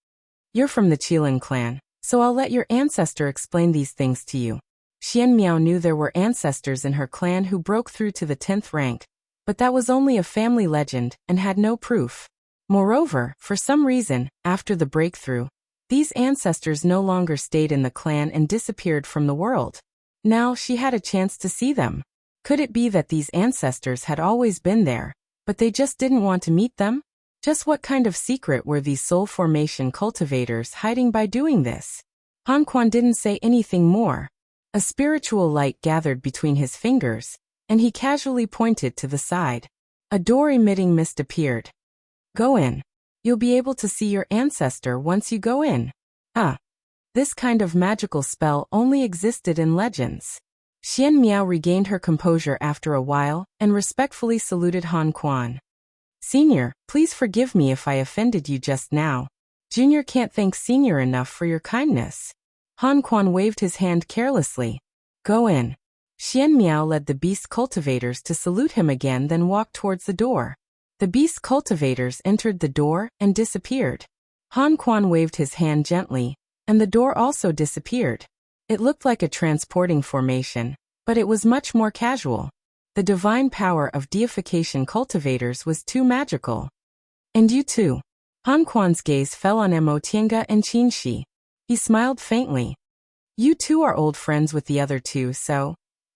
"You're from the Qilin clan, so I'll let your ancestor explain these things to you." Xianmiao knew there were ancestors in her clan who broke through to the 10th rank, but that was only a family legend and had no proof. Moreover, for some reason, after the breakthrough, these ancestors no longer stayed in the clan and disappeared from the world. Now she had a chance to see them. Could it be that these ancestors had always been there, but they just didn't want to meet them? Just what kind of secret were these soul formation cultivators hiding by doing this? Han Quan didn't say anything more. A spiritual light gathered between his fingers, and he casually pointed to the side. A door emitting mist appeared. "Go in. You'll be able to see your ancestor once you go in." Ah. This kind of magical spell only existed in legends. Xianmiao regained her composure after a while and respectfully saluted Han Quan. "Senior, please forgive me if I offended you just now. Junior can't thank Senior enough for your kindness." Han Quan waved his hand carelessly. "Go in." Xianmiao led the beast cultivators to salute him again, then walked towards the door. The beast cultivators entered the door and disappeared. Han Quan waved his hand gently, and the door also disappeared. It looked like a transporting formation, but it was much more casual. The divine power of deification cultivators was too magical. And you too. Han Quan's gaze fell on Mo Tiange and Qin Shi. He smiled faintly. You two are old friends with the other two, so...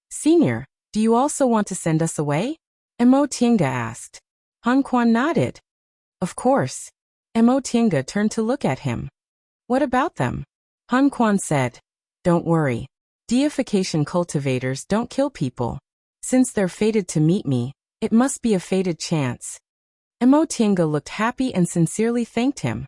Senior, do you also want to send us away? Mo Tiange asked. Han Quan nodded. Of course. Mo Tiange turned to look at him. What about them? Han Quan said. Don't worry. Deification cultivators don't kill people. Since they're fated to meet me, it must be a fated chance. Mo Tiange looked happy and sincerely thanked him.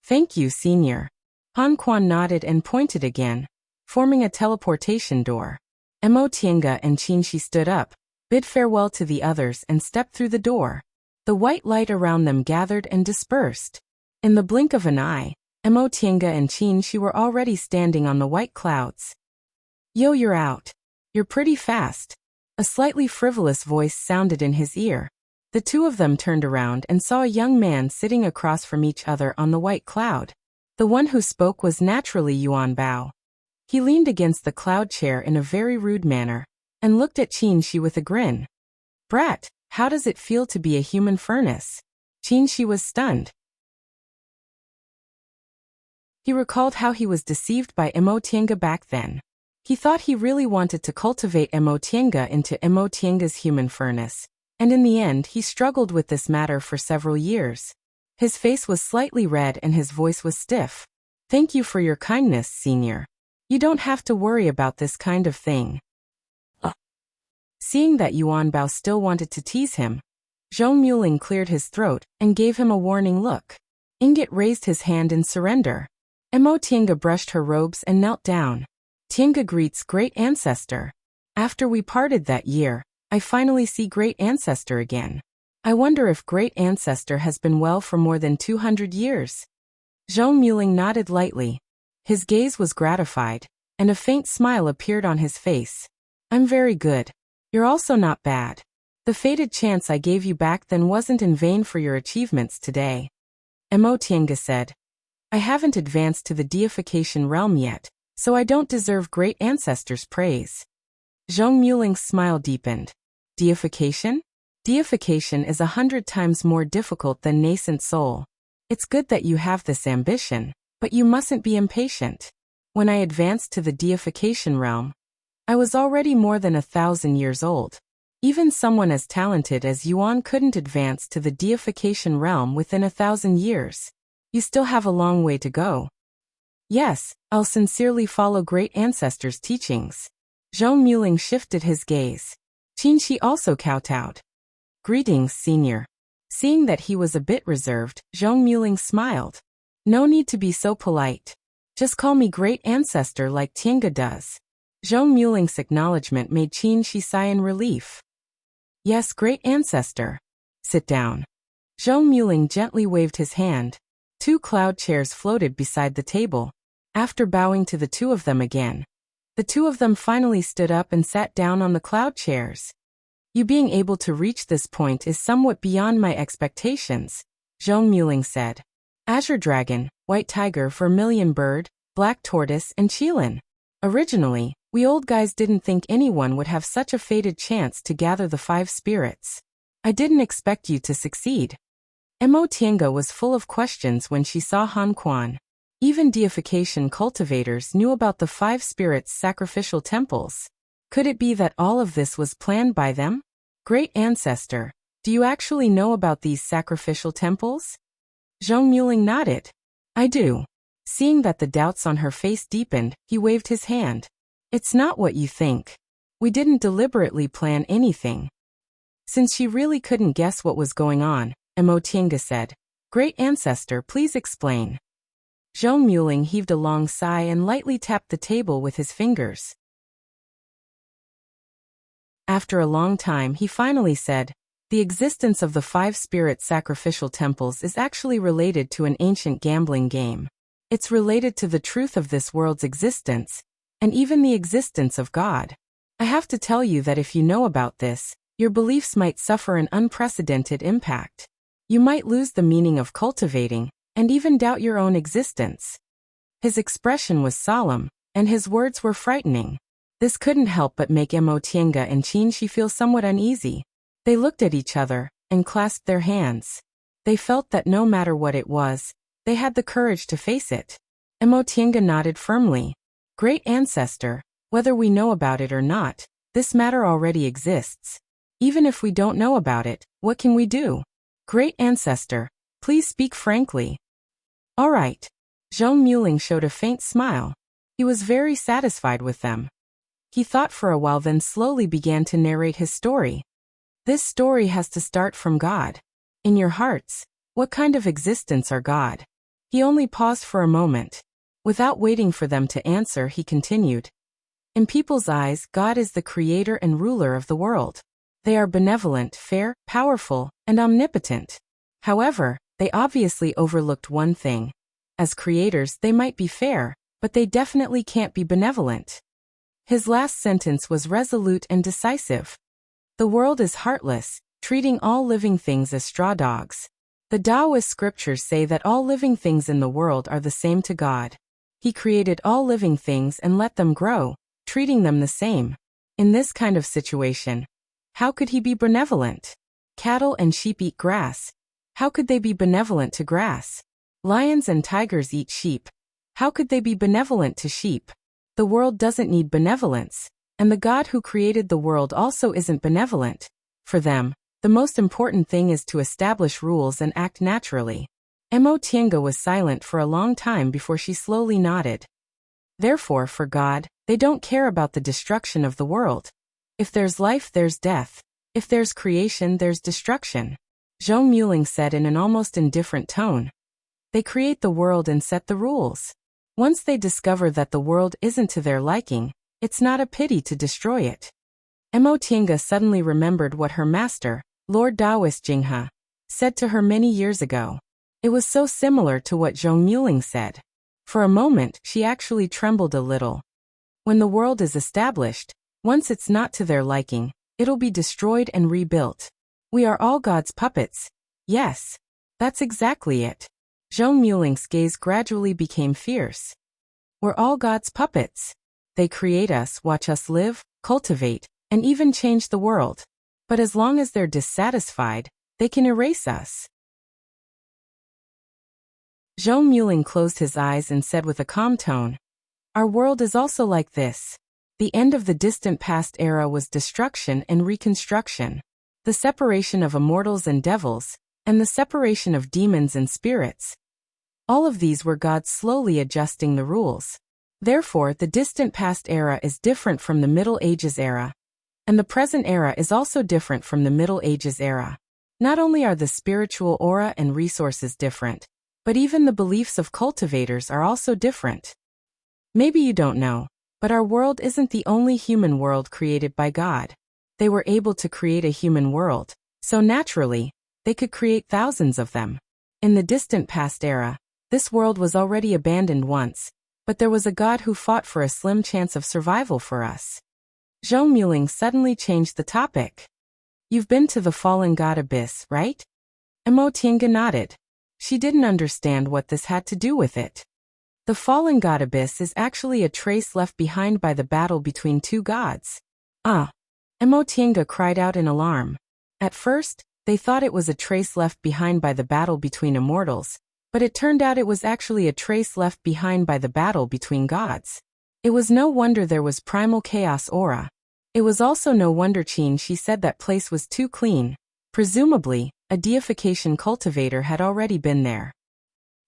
Thank you, Senior. Han Quan nodded and pointed again, forming a teleportation door. Mo Tiange and Qin Shi stood up, bid farewell to the others and stepped through the door. The white light around them gathered and dispersed. In the blink of an eye, Mo Tiange and Qin Shi were already standing on the white clouds. Yo, you're out. You're pretty fast. A slightly frivolous voice sounded in his ear. The two of them turned around and saw a young man sitting across from each other on the white cloud. The one who spoke was naturally Yuan Bao. He leaned against the cloud chair in a very rude manner, and looked at Qin Shi with a grin. Brat, how does it feel to be a human furnace? Qin Shi was stunned. He recalled how he was deceived by Mo Tiange back then. He thought he really wanted to cultivate Mo Tiange into Mo Tiange's human furnace, and in the end he struggled with this matter for several years. His face was slightly red and his voice was stiff. Thank you for your kindness, Senior. You don't have to worry about this kind of thing. Seeing that Yuan Bao still wanted to tease him, Zhong Muling cleared his throat and gave him a warning look. Ingot raised his hand in surrender. Mo Tiange brushed her robes and knelt down. Tiange greets Great Ancestor. After we parted that year, I finally see Great Ancestor again. I wonder if Great Ancestor has been well for more than 200 years. Zhong Muling nodded lightly. His gaze was gratified, and a faint smile appeared on his face. I'm very good. You're also not bad. The fated chance I gave you back then wasn't in vain for your achievements today. Mo Tiange said. I haven't advanced to the deification realm yet, so I don't deserve Great Ancestor's praise. Zhong Muling's smile deepened. Deification? Deification is 100 times more difficult than nascent soul. It's good that you have this ambition, but you mustn't be impatient. When I advanced to the deification realm, I was already more than 1,000 years old. Even someone as talented as Yuan couldn't advance to the deification realm within 1,000 years. You still have a long way to go. Yes, I'll sincerely follow Great Ancestor's teachings. Zhong Muling shifted his gaze. Qin Shi also kowtowed. Greetings, Senior. Seeing that he was a bit reserved, Zhong Muling smiled. No need to be so polite. Just call me Great Ancestor like Tiange does. Zhong Muling's acknowledgement made Qin Shi sigh in relief. Yes, Great Ancestor. Sit down. Zhong Muling gently waved his hand. 2 cloud chairs floated beside the table. After bowing to the two of them again, the two of them finally stood up and sat down on the cloud chairs. You being able to reach this point is somewhat beyond my expectations, Zhong Muling said. Azure Dragon, White Tiger, Vermilion Bird, Black Tortoise, and Qilin. Originally, we old guys didn't think anyone would have such a fated chance to gather the 5 spirits. I didn't expect you to succeed. Mo Tiange was full of questions when she saw Han Quan. Even deification cultivators knew about the 5 spirits' sacrificial temples. Could it be that all of this was planned by them? Great Ancestor, do you actually know about these sacrificial temples? Zhong Muling nodded. I do. Seeing that the doubts on her face deepened, he waved his hand. It's not what you think. We didn't deliberately plan anything. Since she really couldn't guess what was going on, Mo Tiange said, Great Ancestor, please explain. Zhong Muling heaved a long sigh and lightly tapped the table with his fingers. After a long time he finally said, the existence of the 5 spirit sacrificial temples is actually related to an ancient gambling game. It's related to the truth of this world's existence, and even the existence of God. I have to tell you that if you know about this, your beliefs might suffer an unprecedented impact. You might lose the meaning of cultivating, and even doubt your own existence. His expression was solemn, and his words were frightening. This couldn't help but make Emotienga and Qinshi feel somewhat uneasy. They looked at each other and clasped their hands. They felt that no matter what it was, they had the courage to face it. Emotienga nodded firmly. Great Ancestor, whether we know about it or not, this matter already exists. Even if we don't know about it, what can we do? Great Ancestor, please speak frankly. All right. Zhong Muling showed a faint smile. He was very satisfied with them. He thought for a while, then slowly began to narrate his story. This story has to start from God. In your hearts, what kind of existence are God? He only paused for a moment. Without waiting for them to answer, he continued. In people's eyes, God is the creator and ruler of the world. They are benevolent, fair, powerful, and omnipotent. However, they obviously overlooked one thing. As creators, they might be fair, but they definitely can't be benevolent. His last sentence was resolute and decisive. The world is heartless, treating all living things as straw dogs. The Taoist scriptures say that all living things in the world are the same to God. He created all living things and let them grow, treating them the same. In this kind of situation, how could he be benevolent? Cattle and sheep eat grass. How could they be benevolent to grass? Lions and tigers eat sheep. How could they be benevolent to sheep? The world doesn't need benevolence, and the God who created the world also isn't benevolent. For them, the most important thing is to establish rules and act naturally. Emotienga was silent for a long time before she slowly nodded. Therefore, for God, they don't care about the destruction of the world. If there's life, there's death. If there's creation, there's destruction. Zhong Muling said in an almost indifferent tone. They create the world and set the rules. Once they discover that the world isn't to their liking, it's not a pity to destroy it. Emotienga suddenly remembered what her master, Lord Taoist Jinghe, said to her many years ago. It was so similar to what Zhong Muling said. For a moment, she actually trembled a little. When the world is established, once it's not to their liking, it'll be destroyed and rebuilt. We are all God's puppets. Yes. That's exactly it. Zhong Muling's gaze gradually became fierce. We're all God's puppets. They create us, watch us live, cultivate, and even change the world. But as long as they're dissatisfied, they can erase us. Zhong Muling closed his eyes and said with a calm tone, Our world is also like this. The end of the distant past era was destruction and reconstruction. The separation of immortals and devils, and the separation of demons and spirits. All of these were God slowly adjusting the rules. Therefore, the distant past era is different from the Middle Ages era. And the present era is also different from the Middle Ages era. Not only are the spiritual aura and resources different, but even the beliefs of cultivators are also different. Maybe you don't know, but our world isn't the only human world created by God. They were able to create a human world, so naturally, they could create thousands of them. In the distant past era, this world was already abandoned once, but there was a God who fought for a slim chance of survival for us. Zhong Muling suddenly changed the topic. You've been to the fallen God abyss, right? Emotienga nodded. She didn't understand what this had to do with it. The fallen God abyss is actually a trace left behind by the battle between two gods. Emotienga cried out in alarm. At first, they thought it was a trace left behind by the battle between immortals, but it turned out it was actually a trace left behind by the battle between gods. It was no wonder there was primal chaos aura. It was also no wonder she said that place was too clean. Presumably, a deification cultivator had already been there.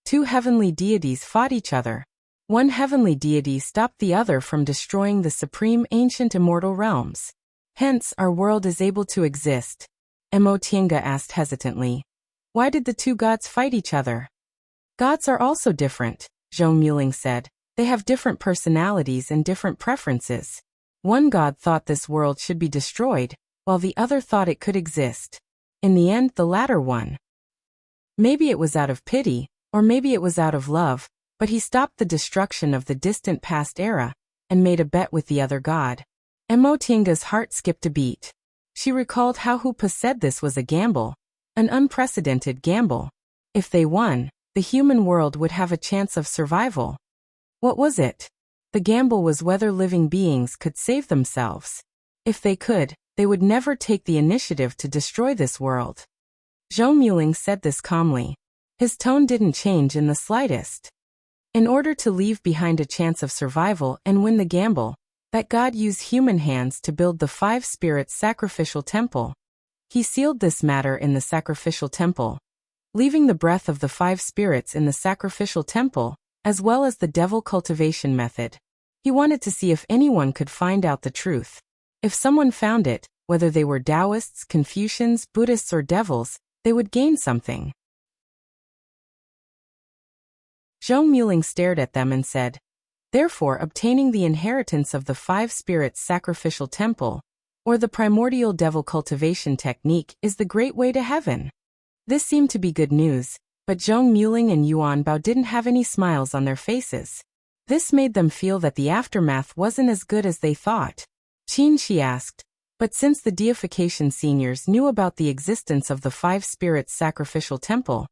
Two heavenly deities fought each other. One heavenly deity stopped the other from destroying the supreme ancient immortal realms. Hence, our world is able to exist. Emotienga asked hesitantly. Why did the two gods fight each other? Gods are also different, Zhong Muling said. They have different personalities and different preferences. One god thought this world should be destroyed, while the other thought it could exist. In the end, the latter won. Maybe it was out of pity, or maybe it was out of love, but he stopped the destruction of the distant past era, and made a bet with the other god. Emotienga's heart skipped a beat. She recalled how Hupa said this was a gamble, an unprecedented gamble. If they won, the human world would have a chance of survival. What was it? The gamble was whether living beings could save themselves. If they could, they would never take the initiative to destroy this world. Zhong Muling said this calmly. His tone didn't change in the slightest. In order to leave behind a chance of survival and win the gamble, that God used human hands to build the 5 spirits sacrificial temple. He sealed this matter in the sacrificial temple, leaving the breath of the 5 spirits in the sacrificial temple, as well as the devil cultivation method. He wanted to see if anyone could find out the truth. If someone found it, whether they were Taoists, Confucians, Buddhists or devils, they would gain something. Zhong Muling stared at them and said, therefore obtaining the inheritance of the 5 spirits sacrificial temple, or the primordial devil cultivation technique, is the great way to heaven. This seemed to be good news, but Zhong Muling and Yuan Bao didn't have any smiles on their faces. This made them feel that the aftermath wasn't as good as they thought. Qin Shi asked, but since the deification seniors knew about the existence of the 5 spirits sacrificial temple,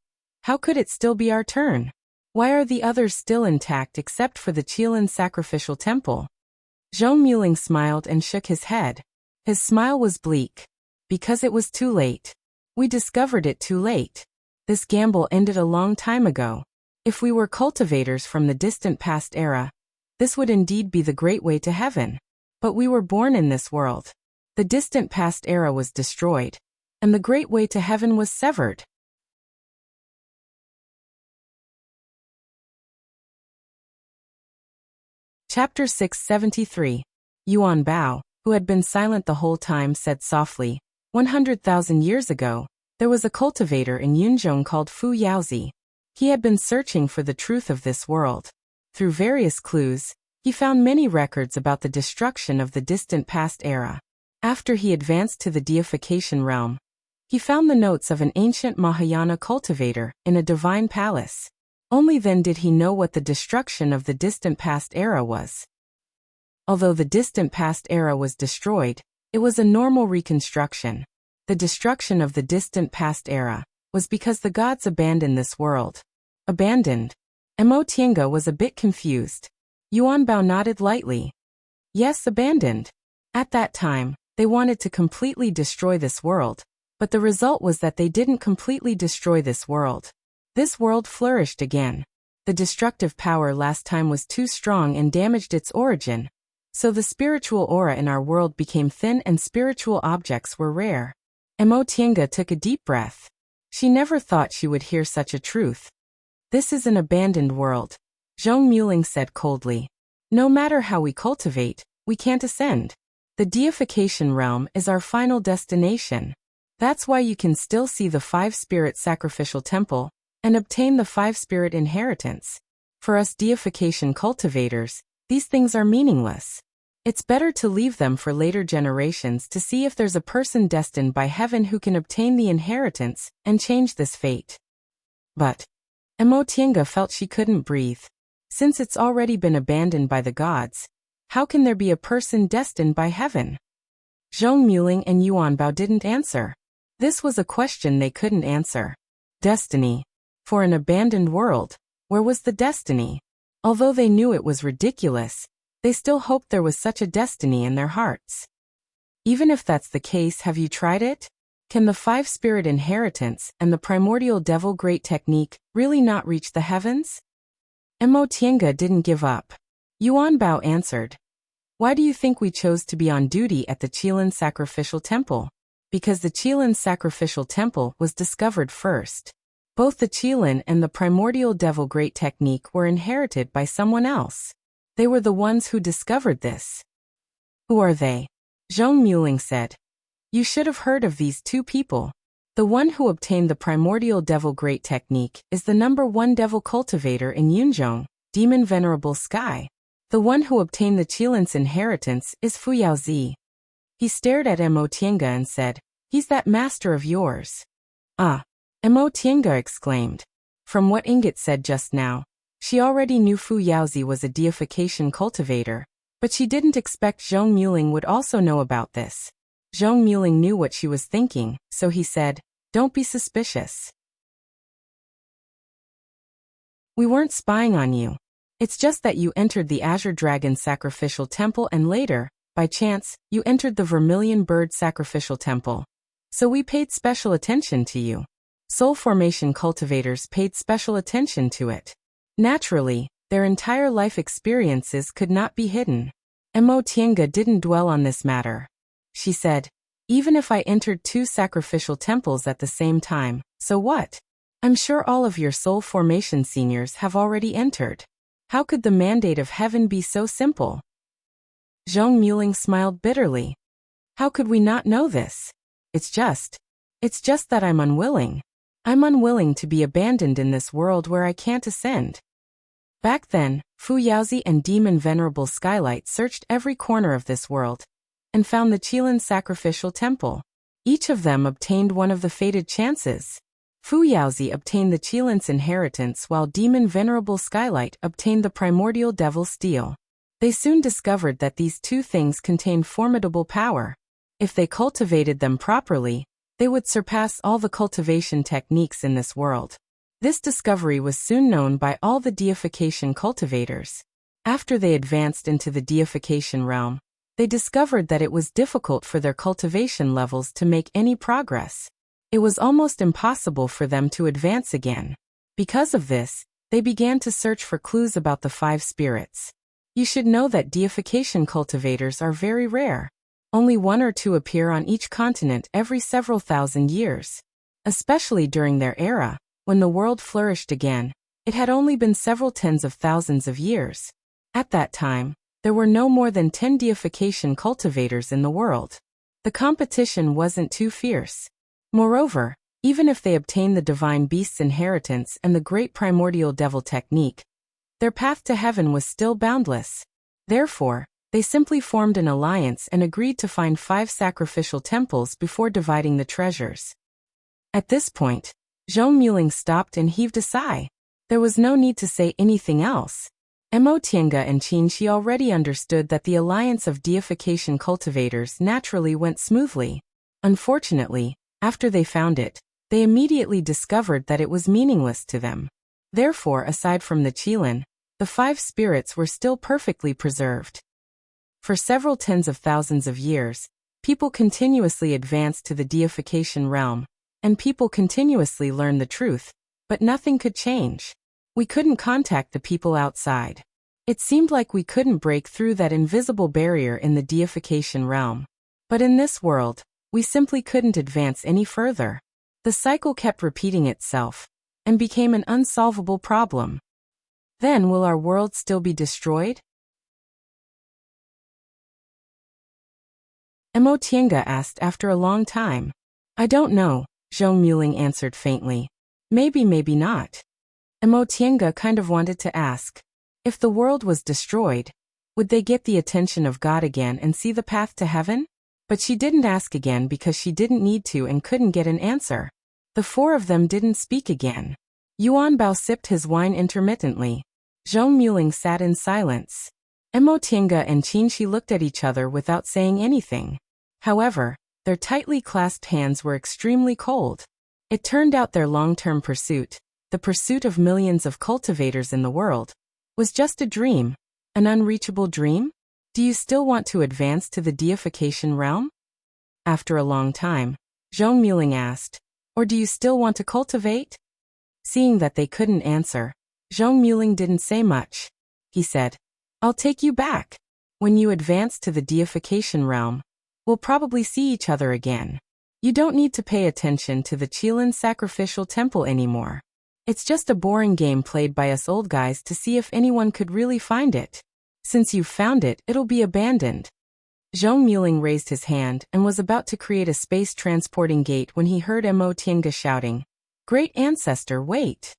how could it still be our turn? Why are the others still intact except for the Qilin sacrificial temple? Zhong Muling smiled and shook his head. His smile was bleak. Because it was too late. We discovered it too late. This gamble ended a long time ago. If we were cultivators from the distant past era, this would indeed be the great way to heaven. But we were born in this world. The distant past era was destroyed, and the great way to heaven was severed. Chapter 673. Yuan Bao, who had been silent the whole time, said softly, 100,000 years ago, there was a cultivator in Yunzhong called Fu Yaozi. He had been searching for the truth of this world. Through various clues, he found many records about the destruction of the distant past era. After he advanced to the deification realm, he found the notes of an ancient Mahayana cultivator in a divine palace. Only then did he know what the destruction of the distant past era was. Although the distant past era was destroyed, it was a normal reconstruction. The destruction of the distant past era was because the gods abandoned this world. Abandoned? Mo Tiange was a bit confused. Yuan Bao nodded lightly. Yes, abandoned. At that time, they wanted to completely destroy this world, but the result was that they didn't completely destroy this world. This world flourished again. The destructive power last time was too strong and damaged its origin, so the spiritual aura in our world became thin and spiritual objects were rare. Mo Tiange took a deep breath. She never thought she would hear such a truth. This is an abandoned world, Zhong Muling said coldly. No matter how we cultivate, we can't ascend. The deification realm is our final destination. That's why you can still see the 5 spirit sacrificial temple and obtain the 5 spirit inheritance. For us deification cultivators, these things are meaningless. It's better to leave them for later generations to see if there's a person destined by heaven who can obtain the inheritance and change this fate. But Mo Tiange felt she couldn't breathe. Since it's already been abandoned by the gods, how can there be a person destined by heaven? Zhong Muling and Yuan Bao didn't answer. This was a question they couldn't answer. Destiny. For an abandoned world, where was the destiny? Although they knew it was ridiculous, they still hoped there was such a destiny in their hearts. Even if that's the case, have you tried it? Can the 5 spirit inheritance and the primordial devil great technique really not reach the heavens? Mo Tiange didn't give up. Yuan Bao answered. Why do you think we chose to be on duty at the Qilin sacrificial temple? Because the Qilin sacrificial temple was discovered first. Both the Qilin and the primordial devil great technique were inherited by someone else. They were the ones who discovered this. Who are they? Zhong Muling said. You should have heard of these 2 people. The one who obtained the primordial devil great technique is the #1 devil cultivator in Yunzhong, Demon Venerable Sky. The one who obtained the Qilin's inheritance is Fu Yaozi. He stared at Mo Tiange and said, he's that master of yours. Ah. Mo Tiange exclaimed. From what Ingot said just now, she already knew Fu Yaozi was a deification cultivator, but she didn't expect Zhong Muling would also know about this. Zhong Muling knew what she was thinking, so he said, don't be suspicious. We weren't spying on you. It's just that you entered the Azure Dragon Sacrificial Temple and later, by chance, you entered the Vermilion Bird Sacrificial Temple. So we paid special attention to you. Soul formation cultivators paid special attention to it. Naturally, their entire life experiences could not be hidden. Mo Tiange didn't dwell on this matter. She said, even if I entered 2 sacrificial temples at the same time, so what? I'm sure all of your soul formation seniors have already entered. How could the mandate of heaven be so simple? Zhong Muling smiled bitterly. How could we not know this? It's just that I'm unwilling. I'm unwilling to be abandoned in this world where I can't ascend. Back then, Fu Yaozi and Demon Venerable Skylight searched every corner of this world and found the Qilin Sacrificial Temple. Each of them obtained one of the fated chances. Fu Yaozi obtained the Qilin's inheritance while Demon Venerable Skylight obtained the Primordial Devil Steel. They soon discovered that these 2 things contained formidable power. If they cultivated them properly, they would surpass all the cultivation techniques in this world. This discovery was soon known by all the deification cultivators. After they advanced into the deification realm, they discovered that it was difficult for their cultivation levels to make any progress. It was almost impossible for them to advance again. Because of this, they began to search for clues about the 5 spirits. You should know that deification cultivators are very rare. Only 1 or 2 appear on each continent every several thousand years. Especially during their era, when the world flourished again, it had only been several tens of thousands of years. At that time, there were no more than 10 deification cultivators in the world. The competition wasn't too fierce. Moreover, even if they obtained the Divine Beast's inheritance and the Great Primordial Devil Technique, their path to heaven was still boundless. Therefore, they simply formed an alliance and agreed to find 5 sacrificial temples before dividing the treasures. At this point, Zhong Muling stopped and heaved a sigh. There was no need to say anything else. Mo Tiange and Qin Shi already understood that the alliance of deification cultivators naturally went smoothly. Unfortunately, after they found it, they immediately discovered that it was meaningless to them. Therefore, aside from the Qilin, the 5 spirits were still perfectly preserved. For several tens of thousands of years, people continuously advanced to the deification realm, and people continuously learned the truth, but nothing could change. We couldn't contact the people outside. It seemed like we couldn't break through that invisible barrier in the deification realm. But in this world, we simply couldn't advance any further. The cycle kept repeating itself, and became an unsolvable problem. Then will our world still be destroyed? Mo Tiange asked after a long time. I don't know, Zhong Muling answered faintly. Maybe, maybe not. Mo Tiange kind of wanted to ask. If the world was destroyed, would they get the attention of God again and see the path to heaven? But she didn't ask again because she didn't need to and couldn't get an answer. The 4 of them didn't speak again. Yuan Bao sipped his wine intermittently. Zhong Muling sat in silence. Mo Tiange and Qin Shi looked at each other without saying anything. However, their tightly clasped hands were extremely cold. It turned out their long-term pursuit, the pursuit of millions of cultivators in the world, was just a dream, an unreachable dream? Do you still want to advance to the deification realm? After a long time, Zhong Muling asked, or do you still want to cultivate? Seeing that they couldn't answer, Zhong Muling didn't say much. He said, I'll take you back. When you advance to the deification realm, we'll probably see each other again. You don't need to pay attention to the Qilin Sacrificial Temple anymore. It's just a boring game played by us old guys to see if anyone could really find it. Since you've found it, it'll be abandoned. Zhong Muling raised his hand and was about to create a space transporting gate when he heard Mo Tiange shouting, Great Ancestor, wait.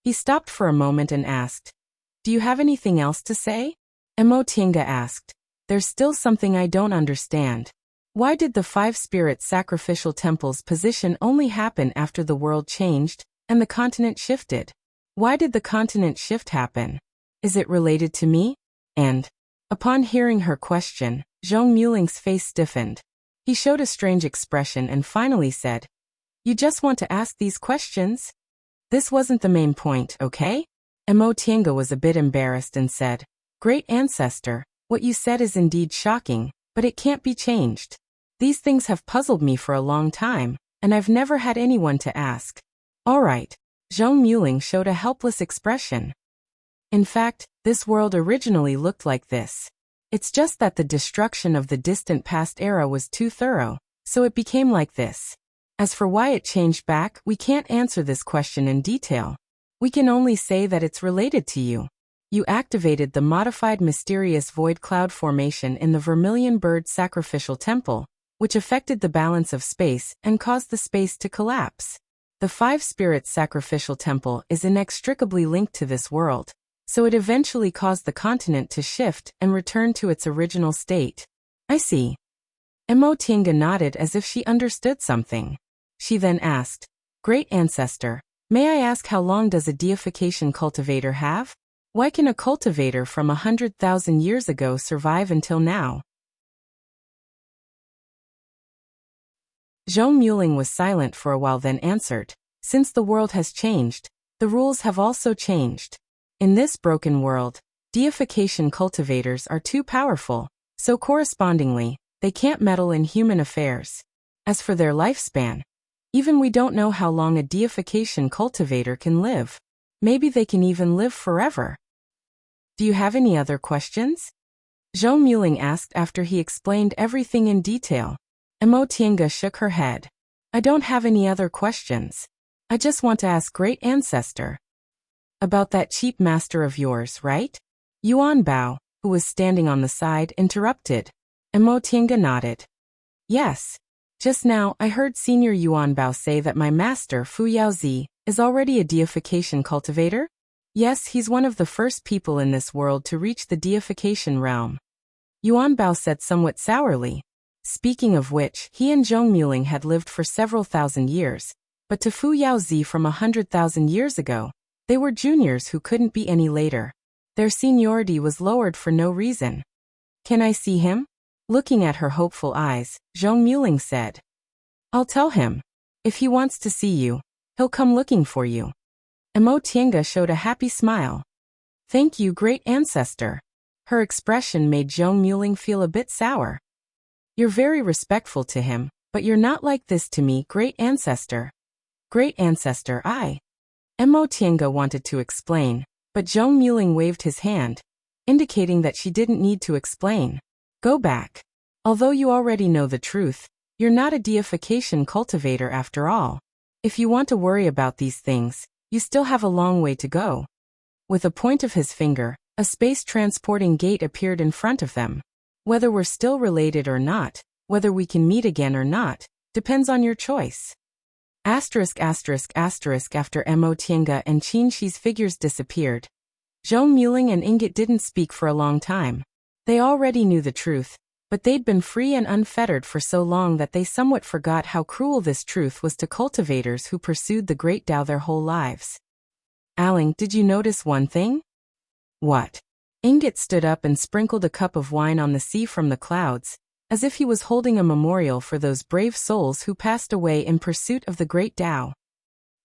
He stopped for a moment and asked, Do you have anything else to say? Mo Tiange asked, There's still something I don't understand. Why did the 5 spirit sacrificial temples position only happen after the world changed and the continent shifted? Why did the continent shift happen? Is it related to me? And, upon hearing her question, Zhong Muling's face stiffened. He showed a strange expression and finally said, You just want to ask these questions? This wasn't the main point, okay? Emotienga was a bit embarrassed and said, "Great ancestor, what you said is indeed shocking, but it can't be changed. These things have puzzled me for a long time, and I've never had anyone to ask." "All right." Zhong Muling showed a helpless expression. "In fact, this world originally looked like this. It's just that the destruction of the distant past era was too thorough, so it became like this. As for why it changed back, we can't answer this question in detail. We can only say that it's related to you. You activated the modified mysterious void cloud formation in the Vermilion Bird Sacrificial Temple, which affected the balance of space and caused the space to collapse. The Five Spirits Sacrificial Temple is inextricably linked to this world, so it eventually caused the continent to shift and return to its original state." "I see." Emotienga nodded as if she understood something. She then asked, "Great ancestor, may I ask how long does a deification cultivator have? Why can a cultivator from 100,000 years ago survive until now?" Zhong Muling was silent for a while, then answered, "Since the world has changed, the rules have also changed. In this broken world, deification cultivators are too powerful, so correspondingly, they can't meddle in human affairs. As for their lifespan, even we don't know how long a deification cultivator can live. Maybe they can even live forever." "Do you have any other questions?" Zhong Muling asked after he explained everything in detail. Emotienga shook her head. "I don't have any other questions. I just want to ask Great Ancestor about that cheap master of yours, right?" Yuan Bao, who was standing on the side, interrupted. Emotienga nodded. "Yes. Just now I heard Senior Yuan Bao say that my master Fu Yaozi is already a deification cultivator? Yes, he's one of the first people in this world to reach the deification realm," Yuan Bao said somewhat sourly. Speaking of which, he and Zhong Muling had lived for several thousand years, but to Fu Yaozi from 100,000 years ago, they were juniors who couldn't be any later. Their seniority was lowered for no reason. "Can I see him?" Looking at her hopeful eyes, Zhong Muling said. "I'll tell him. If he wants to see you, he'll come looking for you." Emotienga showed a happy smile. "Thank you, Great Ancestor." Her expression made Zhong Muling feel a bit sour. "You're very respectful to him, but you're not like this to me, Great Ancestor." "Great Ancestor, Emotienga wanted to explain, but Zhong Muling waved his hand, indicating that she didn't need to explain. "Go back. Although you already know the truth, you're not a deification cultivator after all. If you want to worry about these things, you still have a long way to go." With a point of his finger, a space-transporting gate appeared in front of them. "Whether we're still related or not, whether we can meet again or not, depends on your choice." After Emotienga and Qin Shi's figures disappeared, Zhong Muling and Ingot didn't speak for a long time. They already knew the truth, but they'd been free and unfettered for so long that they somewhat forgot how cruel this truth was to cultivators who pursued the Great Tao their whole lives. "Aling, did you notice one thing?" "What?" Ingot stood up and sprinkled a cup of wine on the sea from the clouds, as if he was holding a memorial for those brave souls who passed away in pursuit of the Great Tao.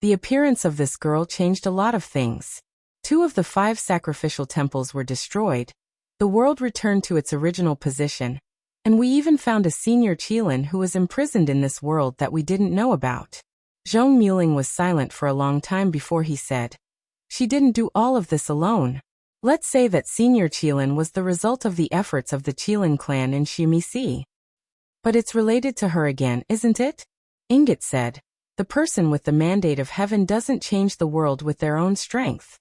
The appearance of this girl changed a lot of things. 2 of the 5 sacrificial temples were destroyed, the world returned to its original position, and we even found a senior Qilin who was imprisoned in this world that we didn't know about. Zhong Muling was silent for a long time before he said, "She didn't do all of this alone. Let's say that Senior Qilin was the result of the efforts of the Qilin clan in Shumisi. But it's related to her again, isn't it?" Ingot said, "The person with the mandate of heaven doesn't change the world with their own strength.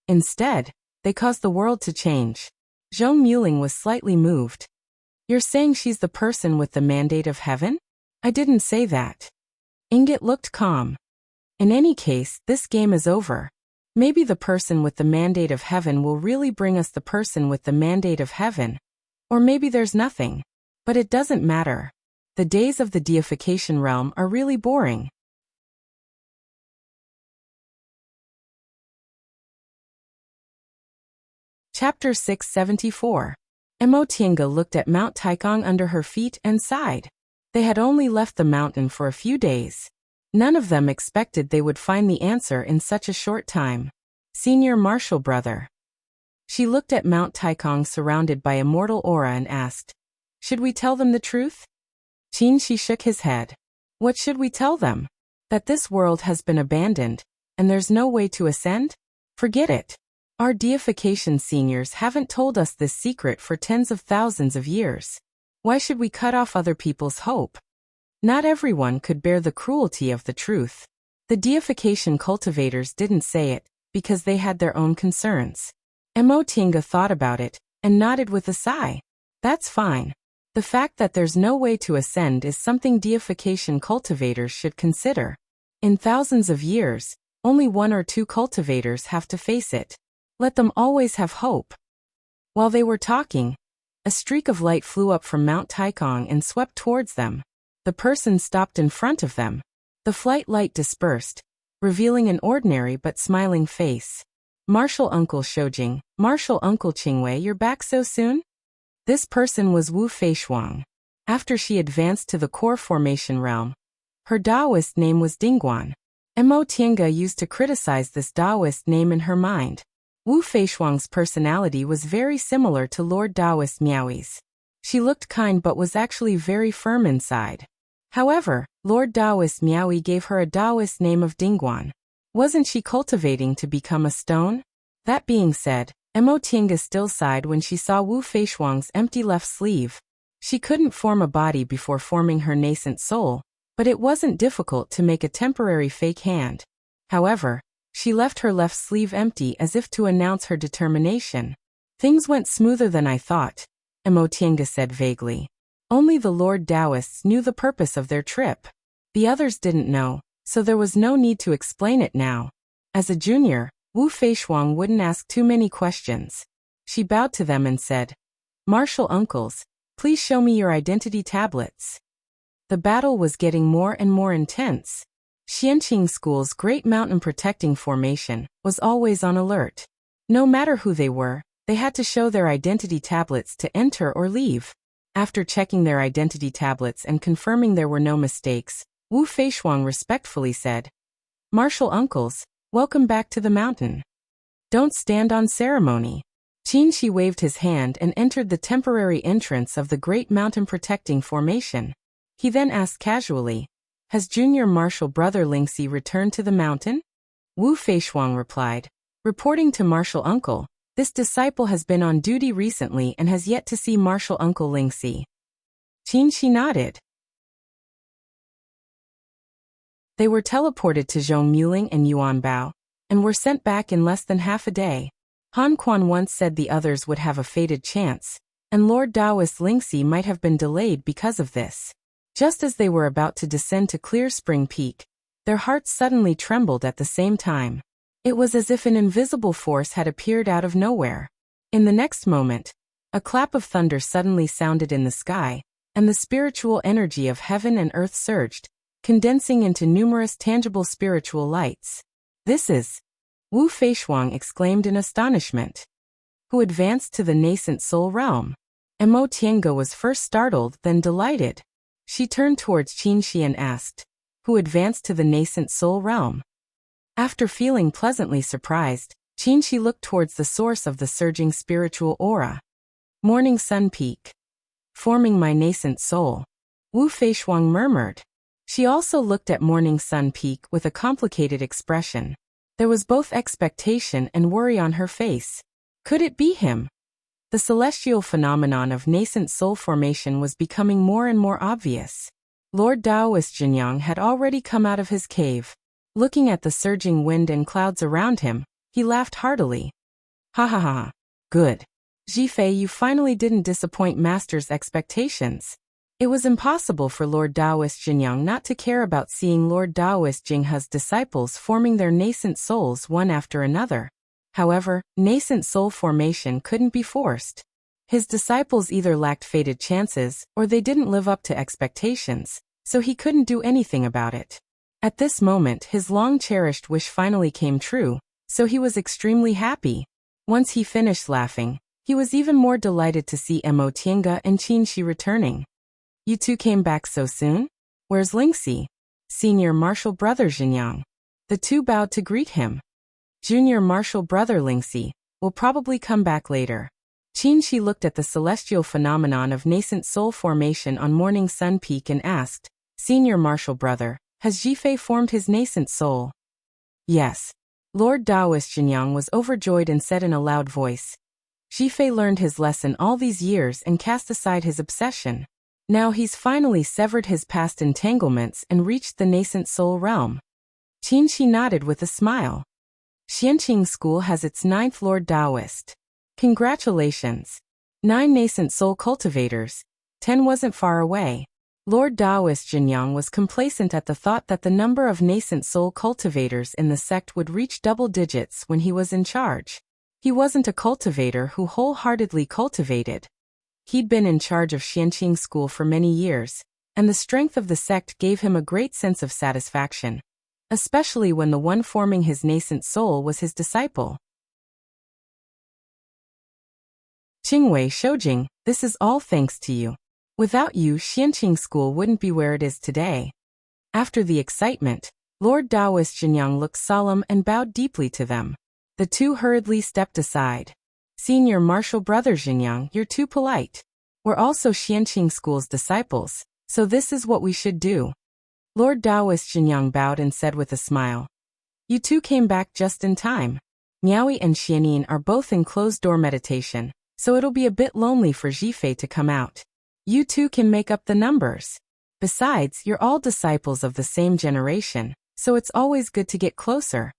Instead, they cause the world to change." Zhong Muling was slightly moved. "You're saying she's the person with the mandate of heaven?" "I didn't say that." Ingot looked calm. "In any case, this game is over. Maybe the person with the mandate of heaven will really bring us the person with the mandate of heaven. Or maybe there's nothing. But it doesn't matter. The days of the deification realm are really boring." Chapter 674. Emotienga looked at Mount Taikong under her feet and sighed. They had only left the mountain for a few days. None of them expected they would find the answer in such a short time. Senior martial brother. She looked at Mount Taikong surrounded by immortal aura and asked, "Should we tell them the truth?" Qin shook his head. "What should we tell them? That this world has been abandoned, and there's no way to ascend? Forget it. Our deification seniors haven't told us this secret for tens of thousands of years. Why should we cut off other people's hope? Not everyone could bear the cruelty of the truth. The deification cultivators didn't say it, because they had their own concerns." Emotinga thought about it, and nodded with a sigh. "That's fine. The fact that there's no way to ascend is something deification cultivators should consider. In thousands of years, only one or two cultivators have to face it. Let them always have hope." While they were talking, a streak of light flew up from Mount Taikong and swept towards them. The person stopped in front of them. The flight light dispersed, revealing an ordinary but smiling face. "Martial Uncle Shoujing, Martial Uncle Qingwei, you're back so soon?" This person was Wu Feishuang. After she advanced to the core formation realm, her Taoist name was Dingguan. Mo Tiange used to criticize this Taoist name in her mind. Wu Feishuang's personality was very similar to Lord Taoist Miaoi's. She looked kind but was actually very firm inside. However, Lord Taoist Miaoi gave her a Taoist name of Dingguan. Wasn't she cultivating to become a stone? That being said, Mo Tiange still sighed when she saw Wu Feishuang's empty left sleeve. She couldn't form a body before forming her nascent soul, but it wasn't difficult to make a temporary fake hand. However, she left her left sleeve empty as if to announce her determination. "Things went smoother than I thought," Mo Tiange said vaguely. Only the Lord Taoists knew the purpose of their trip. The others didn't know, so there was no need to explain it now. As a junior, Wu Feishuang wouldn't ask too many questions. She bowed to them and said, "Martial uncles, please show me your identity tablets." The battle was getting more and more intense. Xianqing School's Great Mountain Protecting Formation was always on alert. No matter who they were, they had to show their identity tablets to enter or leave. After checking their identity tablets and confirming there were no mistakes, Wu Feishuang respectfully said, "Martial uncles, welcome back to the mountain. Don't stand on ceremony." Qin waved his hand and entered the temporary entrance of the Great Mountain Protecting Formation. He then asked casually, "Has junior martial brother Lingxi returned to the mountain?" Wu Feishuang replied, "Reporting to martial uncle, this disciple has been on duty recently and has yet to see martial uncle Lingxi." Qin nodded. They were teleported to Zhongmuling and Yuanbao, and were sent back in less than half a day. Han Quan once said the others would have a fated chance, and Lord Taoist Lingxi might have been delayed because of this. Just as they were about to descend to Clear Spring Peak, their hearts suddenly trembled at the same time. It was as if an invisible force had appeared out of nowhere. In the next moment, a clap of thunder suddenly sounded in the sky, and the spiritual energy of heaven and earth surged, condensing into numerous tangible spiritual lights. "This is..." Wu Feishuang exclaimed in astonishment. "Who advanced to the nascent soul realm?" Mo Tiange was first startled, then delighted. She turned towards Qin and asked, "Who advanced to the nascent soul realm?" After feeling pleasantly surprised, Qin looked towards the source of the surging spiritual aura. "Morning Sun Peak. Forming my nascent soul," Wu Feishuang murmured. She also looked at Morning Sun Peak with a complicated expression. There was both expectation and worry on her face. Could it be him? The celestial phenomenon of nascent soul formation was becoming more and more obvious. Lord Taoist Jinyang had already come out of his cave. Looking at the surging wind and clouds around him, he laughed heartily. "Ha ha ha. Good. Zhifei, you finally didn't disappoint Master's expectations." It was impossible for Lord Taoist Jinyang not to care about seeing Lord Taoist Jinghe's disciples forming their nascent souls one after another. However, nascent soul formation couldn't be forced. His disciples either lacked fated chances or they didn't live up to expectations, so he couldn't do anything about it. At this moment, his long-cherished wish finally came true, so he was extremely happy. Once he finished laughing, he was even more delighted to see Mo Tiange and Qin returning. "You two came back so soon? Where's Lingxi?" Senior Martial Brother Jinyang. The two bowed to greet him. Junior Martial Brother Lingxi will probably come back later. Qinshi looked at the celestial phenomenon of nascent soul formation on morning sun peak and asked, Senior Martial Brother, has Jifei formed his nascent soul? Yes. Lord Taoist Jinyang was overjoyed and said in a loud voice. Jifei learned his lesson all these years and cast aside his obsession. Now he's finally severed his past entanglements and reached the nascent soul realm. Qinshi nodded with a smile. Xianqing School has its 9th Lord Taoist. Congratulations. 9 nascent soul cultivators. 10 wasn't far away. Lord Taoist Jinyang was complacent at the thought that the number of nascent soul cultivators in the sect would reach double digits when he was in charge. He wasn't a cultivator who wholeheartedly cultivated. He'd been in charge of Xianqing School for many years, and the strength of the sect gave him a great sense of satisfaction, especially when the one forming his nascent soul was his disciple. Qingwei Shoujing, this is all thanks to you. Without you, Xianqing School wouldn't be where it is today. After the excitement, Lord Taoist Jinyang looked solemn and bowed deeply to them. The two hurriedly stepped aside. Senior Martial Brother Jinyang, you're too polite. We're also Xianqing School's disciples, so this is what we should do. Lord Taoist Jinyang bowed and said with a smile. You two came back just in time. Miaoi and Xianin are both in closed-door meditation, so it'll be a bit lonely for Jifei to come out. You two can make up the numbers. Besides, you're all disciples of the same generation, so it's always good to get closer.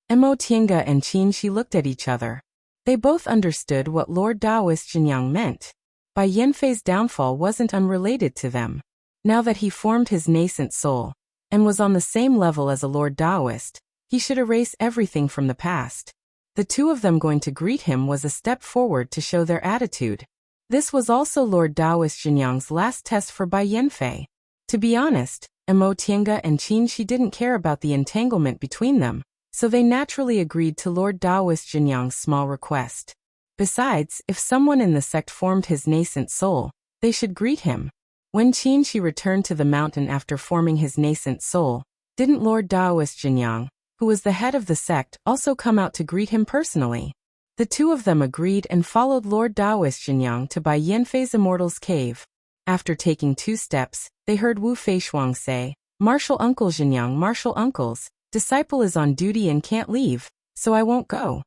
Mo Tiange and Qinshi looked at each other. They both understood what Lord Taoist Jinyang meant. Bai Yanfei's downfall wasn't unrelated to them. Now that he formed his nascent soul, and was on the same level as a Lord Taoist, he should erase everything from the past. The two of them going to greet him was a step forward to show their attitude. This was also Lord Taoist Jinyang's last test for Bai Yanfei. To be honest, Mo Tiange and Qinshi didn't care about the entanglement between them, so they naturally agreed to Lord Taoist Jinyang's small request. Besides, if someone in the sect formed his nascent soul, they should greet him. When Qinshi returned to the mountain after forming his nascent soul, didn't Lord Taoist Jinyang, who was the head of the sect, also come out to greet him personally? The two of them agreed and followed Lord Taoist Jinyang to Bai Yanfei's Immortal's Cave. After taking 2 steps, they heard Wu Feishuang say, Martial Uncle Jinyang, Martial Uncles, disciple is on duty and can't leave, so I won't go.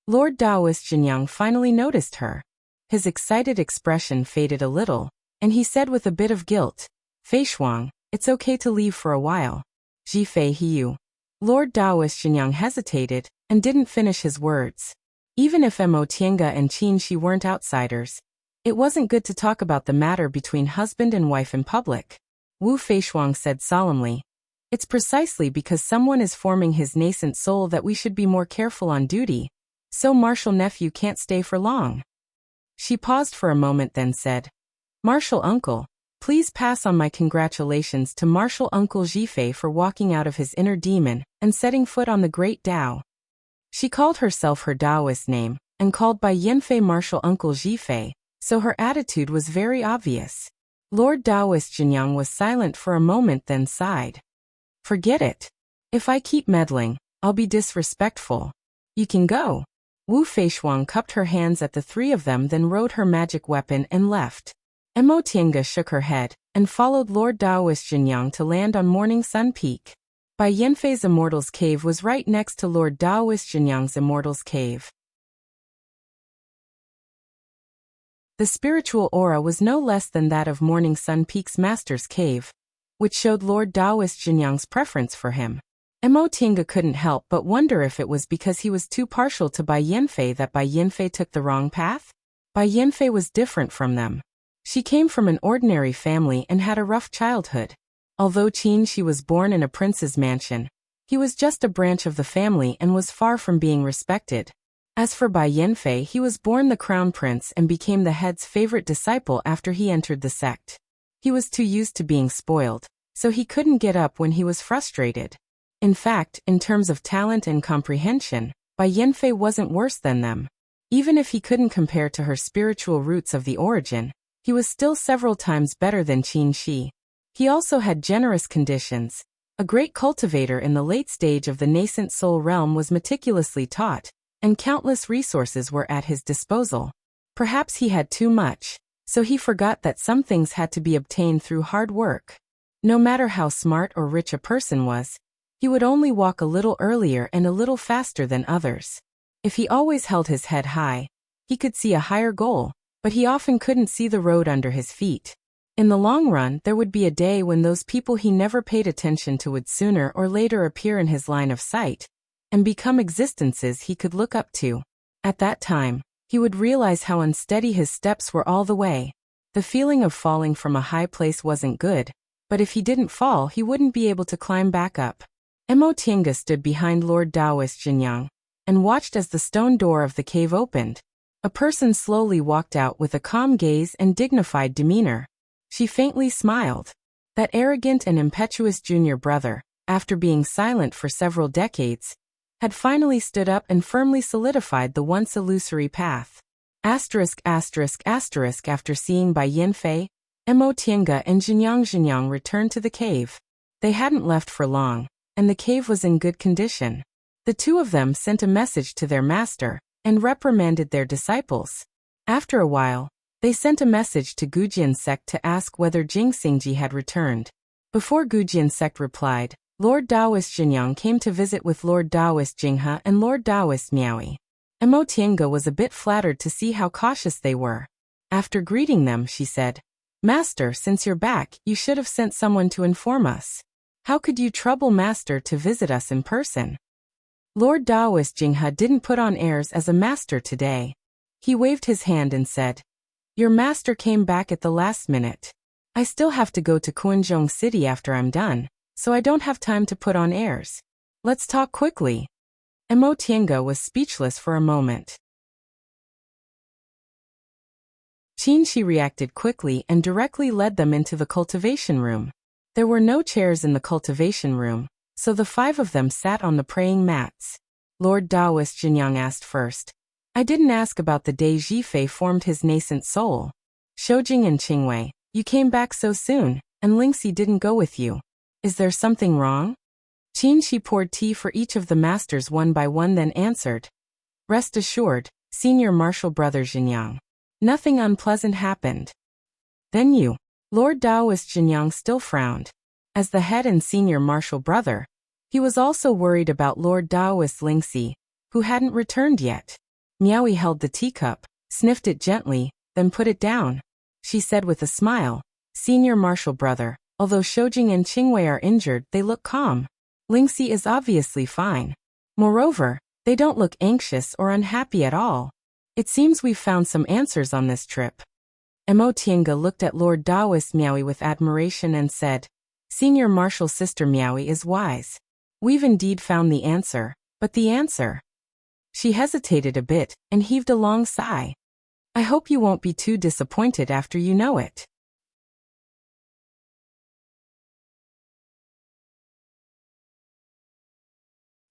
Lord Taoist Jinyang finally noticed her. His excited expression faded a little, and he said with a bit of guilt, Feishuang, it's okay to leave for a while. Jifei Hiu. Lord Taoist Jinyang hesitated, and didn't finish his words. Even if Mo Tiange and Qinshi weren't outsiders, it wasn't good to talk about the matter between husband and wife in public. Wu Feishuang said solemnly, it's precisely because someone is forming his nascent soul that we should be more careful on duty, so Martial Nephew can't stay for long. She paused for a moment then said, Martial Uncle, please pass on my congratulations to Martial Uncle Jifei for walking out of his inner demon and setting foot on the great Tao. She called herself her Taoist name, and called Bai Yanfei Martial Uncle Jifei, so her attitude was very obvious. Lord Taoist Jinyang was silent for a moment then sighed. Forget it. If I keep meddling, I'll be disrespectful. You can go. Wu Feishuang cupped her hands at the 3 of them then rode her magic weapon and left. Mo Tiange shook her head, and followed Lord Taoist Jinyang to land on Morning Sun Peak. Bai Yanfei's Immortal's Cave was right next to Lord Taoist Jinyang's Immortal's Cave. The spiritual aura was no less than that of Morning Sun Peak's Master's Cave, which showed Lord Taoist Jinyang's preference for him. Mo Tiange couldn't help but wonder if it was because he was too partial to Bai Yanfei that Bai Yanfei took the wrong path. Bai Yanfei was different from them. She came from an ordinary family and had a rough childhood. Although Qinshi was born in a prince's mansion, he was just a branch of the family and was far from being respected. As for Bai Yanfei, he was born the crown prince and became the head's favorite disciple after he entered the sect. He was too used to being spoiled, so he couldn't get up when he was frustrated. In fact, in terms of talent and comprehension, Bai Yanfei wasn't worse than them. Even if he couldn't compare to her spiritual roots of the origin, he was still several times better than Qinshi. He also had generous conditions. A great cultivator in the late stage of the nascent soul realm was meticulously taught, and countless resources were at his disposal. Perhaps he had too much, so he forgot that some things had to be obtained through hard work. No matter how smart or rich a person was, he would only walk a little earlier and a little faster than others. If he always held his head high, he could see a higher goal, but he often couldn't see the road under his feet. In the long run, there would be a day when those people he never paid attention to would sooner or later appear in his line of sight and become existences he could look up to. At that time, he would realize how unsteady his steps were all the way. The feeling of falling from a high place wasn't good, but if he didn't fall, he wouldn't be able to climb back up. Mo Tiange stood behind Lord Taoist Jinyang and watched as the stone door of the cave opened. A person slowly walked out with a calm gaze and dignified demeanor. She faintly smiled. That arrogant and impetuous junior brother, after being silent for several decades, had finally stood up and firmly solidified the once illusory path. After seeing Bai Yanfei, Mo Tiange and Jinyang returned to the cave. They hadn't left for long, and the cave was in good condition. The two of them sent a message to their master and reprimanded their disciples. After a while, they sent a message to Gujian sect to ask whether Jing Xingji had returned. Before Gujian sect replied, Lord Taoist Jinyang came to visit with Lord Taoist Jinghe and Lord Taoist Miaoyi. Mo Tiange was a bit flattered to see how cautious they were. After greeting them, she said, "Master, since you're back, you should have sent someone to inform us. How could you trouble Master to visit us in person?" Lord Taoist Jinghe didn't put on airs as a master today. He waved his hand and said, "Your master came back at the last minute. I still have to go to Quanzhong City after I'm done, so I don't have time to put on airs. Let's talk quickly." Mo Tiange was speechless for a moment. Qin Shi reacted quickly and directly led them into the cultivation room. There were no chairs in the cultivation room, so the five of them sat on the praying mats. Lord Taoist Jinyang asked first, "I didn't ask about the day Zhifei formed his nascent soul. Shoujing and Qingwei, you came back so soon, and Lingxi didn't go with you. Is there something wrong?" Qin Shi poured tea for each of the masters one by one, then answered, "Rest assured, senior martial brother Jinyang. Nothing unpleasant happened." "Then you?" Lord Taoist Jinyang still frowned. As the head and senior martial brother, he was also worried about Lord Taoist Lingxi, who hadn't returned yet. Miaoyi held the teacup, sniffed it gently, then put it down. She said with a smile, "Senior martial brother, although Shoujing and Qingwei are injured, they look calm. Lingxi is obviously fine. Moreover, they don't look anxious or unhappy at all. It seems we've found some answers on this trip." Mo Tiange looked at Lord Taoist Miaoyi with admiration and said, "Senior martial sister Miaoyi is wise. We've indeed found the answer, but the answer?" She hesitated a bit and heaved a long sigh. "I hope you won't be too disappointed after you know it."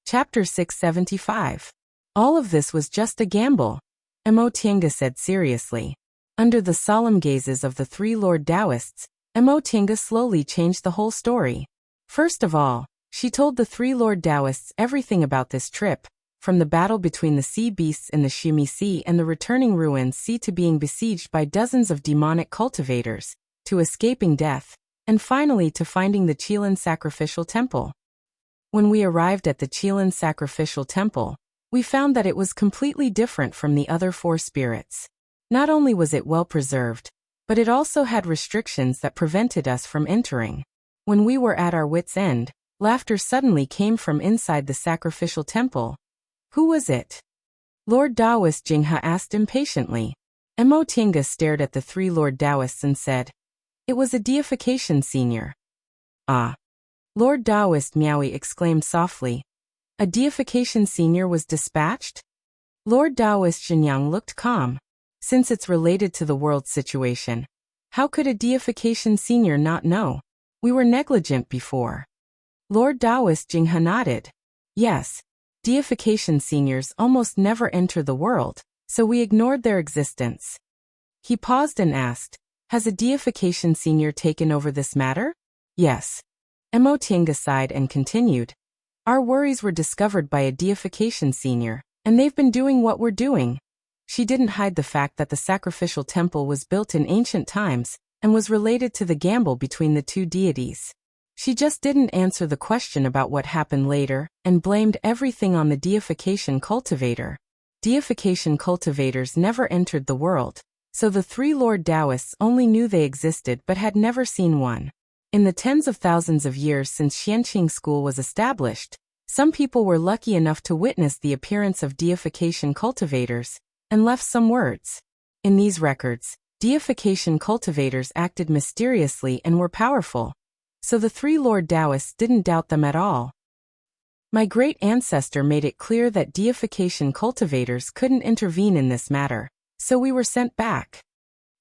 Chapter 675. All of this was just a gamble, Mo Tiange said seriously. Under the solemn gazes of the three Lord Taoists, Mo Tiange slowly changed the whole story. First of all, she told the three Lord Taoists everything about this trip, from the battle between the sea beasts in the Shumi Sea and the returning ruined sea to being besieged by dozens of demonic cultivators, to escaping death, and finally to finding the Qilin sacrificial temple. When we arrived at the Qilin sacrificial temple, we found that it was completely different from the other four spirits. Not only was it well preserved, but it also had restrictions that prevented us from entering. When we were at our wits' end, laughter suddenly came from inside the sacrificial temple. "Who was it?" Lord Taoist Jinghe asked impatiently. Mo Tiange stared at the three Lord Taoists and said, "It was a deification senior." "Ah." Lord Taoist Miaoyi exclaimed softly. "A deification senior was dispatched?" Lord Taoist Jinyang looked calm. Since it's related to the world situation, how could a deification senior not know? We were negligent before. Lord Taoist Jinghe nodded. "Yes, deification seniors almost never enter the world, so we ignored their existence." He paused and asked, "Has a deification senior taken over this matter?" "Yes." Emotienga sighed and continued. Our worries were discovered by a deification senior, and they've been doing what we're doing. She didn't hide the fact that the sacrificial temple was built in ancient times and was related to the gamble between the two deities. She just didn't answer the question about what happened later and blamed everything on the deification cultivator. Deification cultivators never entered the world, so the three Lord Taoists only knew they existed but had never seen one. In the tens of thousands of years since Xianqing School was established, some people were lucky enough to witness the appearance of deification cultivators and left some words. In these records, deification cultivators acted mysteriously and were powerful, so the three Lord Taoists didn't doubt them at all. My great ancestor made it clear that deification cultivators couldn't intervene in this matter, so we were sent back.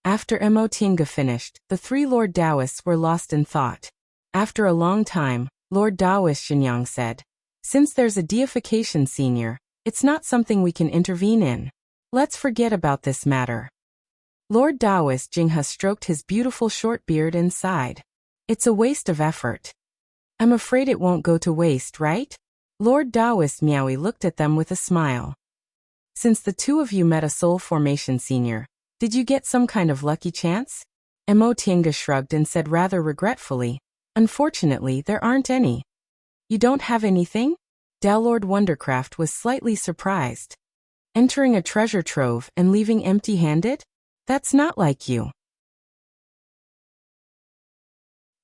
After Emotienga finished, the three Lord Taoists were lost in thought. After a long time, Lord Taoist Xinyang said, Since there's a deification senior, it's not something we can intervene in. Let's forget about this matter. Lord Taoist Jinghe stroked his beautiful short beard and sighed. It's a waste of effort. I'm afraid it won't go to waste, right? Lord Taoist Miaoi looked at them with a smile. Since the two of you met a soul formation senior, did you get some kind of lucky chance? Emotienga shrugged and said rather regretfully, Unfortunately, there aren't any. You don't have anything? Lord Wondercraft was slightly surprised. Entering a treasure trove and leaving empty-handed? That's not like you.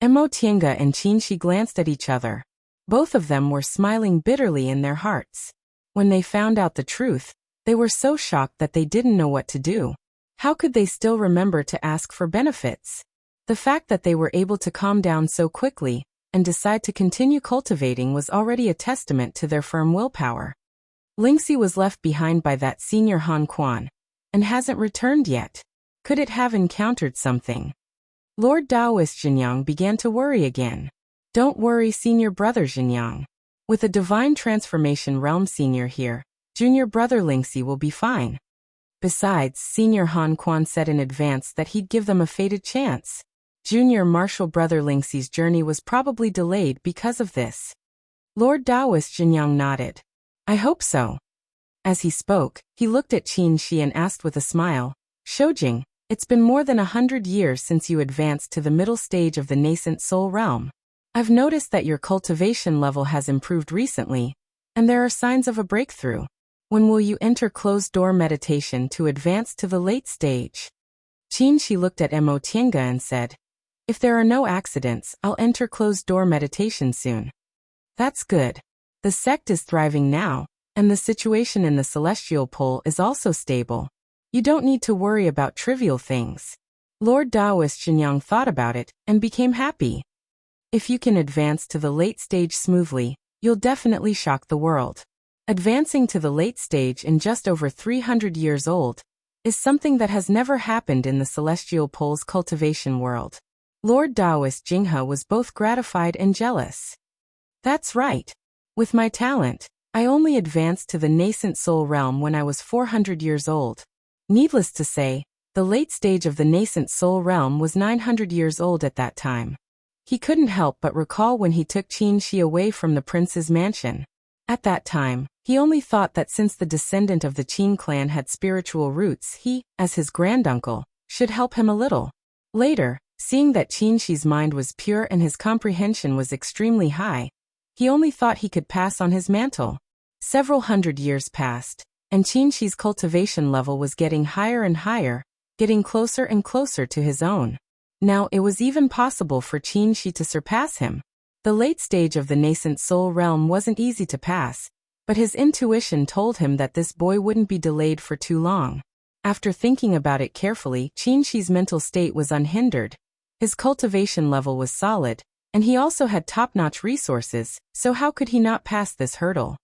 Emotienga and Qinshi glanced at each other. Both of them were smiling bitterly in their hearts. When they found out the truth, they were so shocked that they didn't know what to do. How could they still remember to ask for benefits? The fact that they were able to calm down so quickly and decide to continue cultivating was already a testament to their firm willpower. Lingxi was left behind by that senior Han Quan, and hasn't returned yet. Could it have encountered something? Lord Taoist Xinyang began to worry again. Don't worry, senior brother Xinyang. With a divine transformation realm senior here, junior brother Lingxi will be fine. Besides, senior Han Quan said in advance that he'd give them a fated chance. Junior martial brother Lingxi's journey was probably delayed because of this. Lord Taoist Xinyang nodded. I hope so. As he spoke, he looked at Qin Shi and asked with a smile, Shoujing, it's been more than 100 years since you advanced to the middle stage of the nascent soul realm. I've noticed that your cultivation level has improved recently, and there are signs of a breakthrough. When will you enter closed-door meditation to advance to the late stage? Qin Shi looked at Emotienga and said, If there are no accidents, I'll enter closed-door meditation soon. That's good. The sect is thriving now, and the situation in the celestial pole is also stable. You don't need to worry about trivial things. Lord Taoist Xinyang thought about it and became happy. If you can advance to the late stage smoothly, you'll definitely shock the world. Advancing to the late stage in just over 300 years old is something that has never happened in the celestial pole's cultivation world. Lord Taoist Jinghe was both gratified and jealous. That's right. With my talent, I only advanced to the nascent soul realm when I was 400 years old. Needless to say, the late stage of the nascent soul realm was 900 years old at that time. He couldn't help but recall when he took Qin Shi away from the prince's mansion. At that time, he only thought that since the descendant of the Qin clan had spiritual roots, he, as his granduncle, should help him a little. Later, seeing that Qin Shi's mind was pure and his comprehension was extremely high, he only thought he could pass on his mantle. Several hundred years passed, and Qin Shi's cultivation level was getting higher and higher, getting closer and closer to his own. Now it was even possible for Qin Shi to surpass him. The late stage of the nascent soul realm wasn't easy to pass, but his intuition told him that this boy wouldn't be delayed for too long. After thinking about it carefully, Qin Shi's mental state was unhindered. His cultivation level was solid, and he also had top-notch resources, so how could he not pass this hurdle?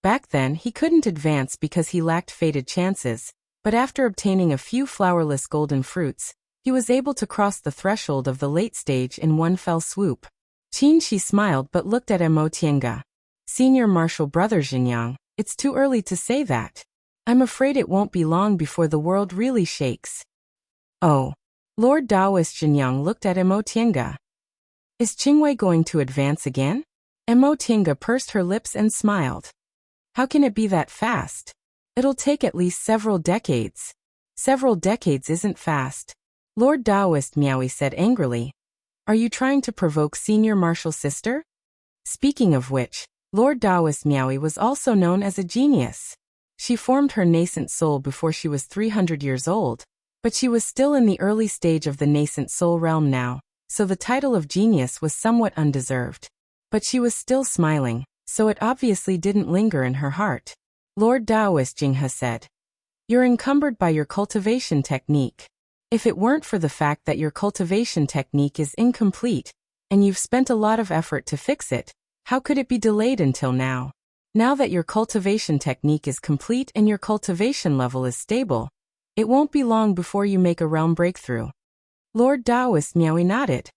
Back then, he couldn't advance because he lacked fated chances, but after obtaining a few flowerless golden fruits, he was able to cross the threshold of the late stage in one fell swoop. Qin Shi smiled but looked at Emotienga. Senior martial brother Xinyang, it's too early to say that. I'm afraid it won't be long before the world really shakes. Oh. Lord Daoist Jinyang looked at Mo Tiange. Is Qingwei going to advance again? Mo Tiange pursed her lips and smiled. How can it be that fast? It'll take at least several decades. Several decades isn't fast. Lord Daoist Miaoui said angrily. Are you trying to provoke Senior Marshal's sister? Speaking of which, Lord Daoist Miaoui was also known as a genius. She formed her nascent soul before she was 300 years old, but she was still in the early stage of the nascent soul realm now, so the title of genius was somewhat undeserved. But she was still smiling, so it obviously didn't linger in her heart. Lord Daoist Jinghe said, You're encumbered by your cultivation technique. If it weren't for the fact that your cultivation technique is incomplete, and you've spent a lot of effort to fix it, how could it be delayed until now? Now that your cultivation technique is complete and your cultivation level is stable, it won't be long before you make a realm breakthrough. Lord Daoist Miaoui nodded.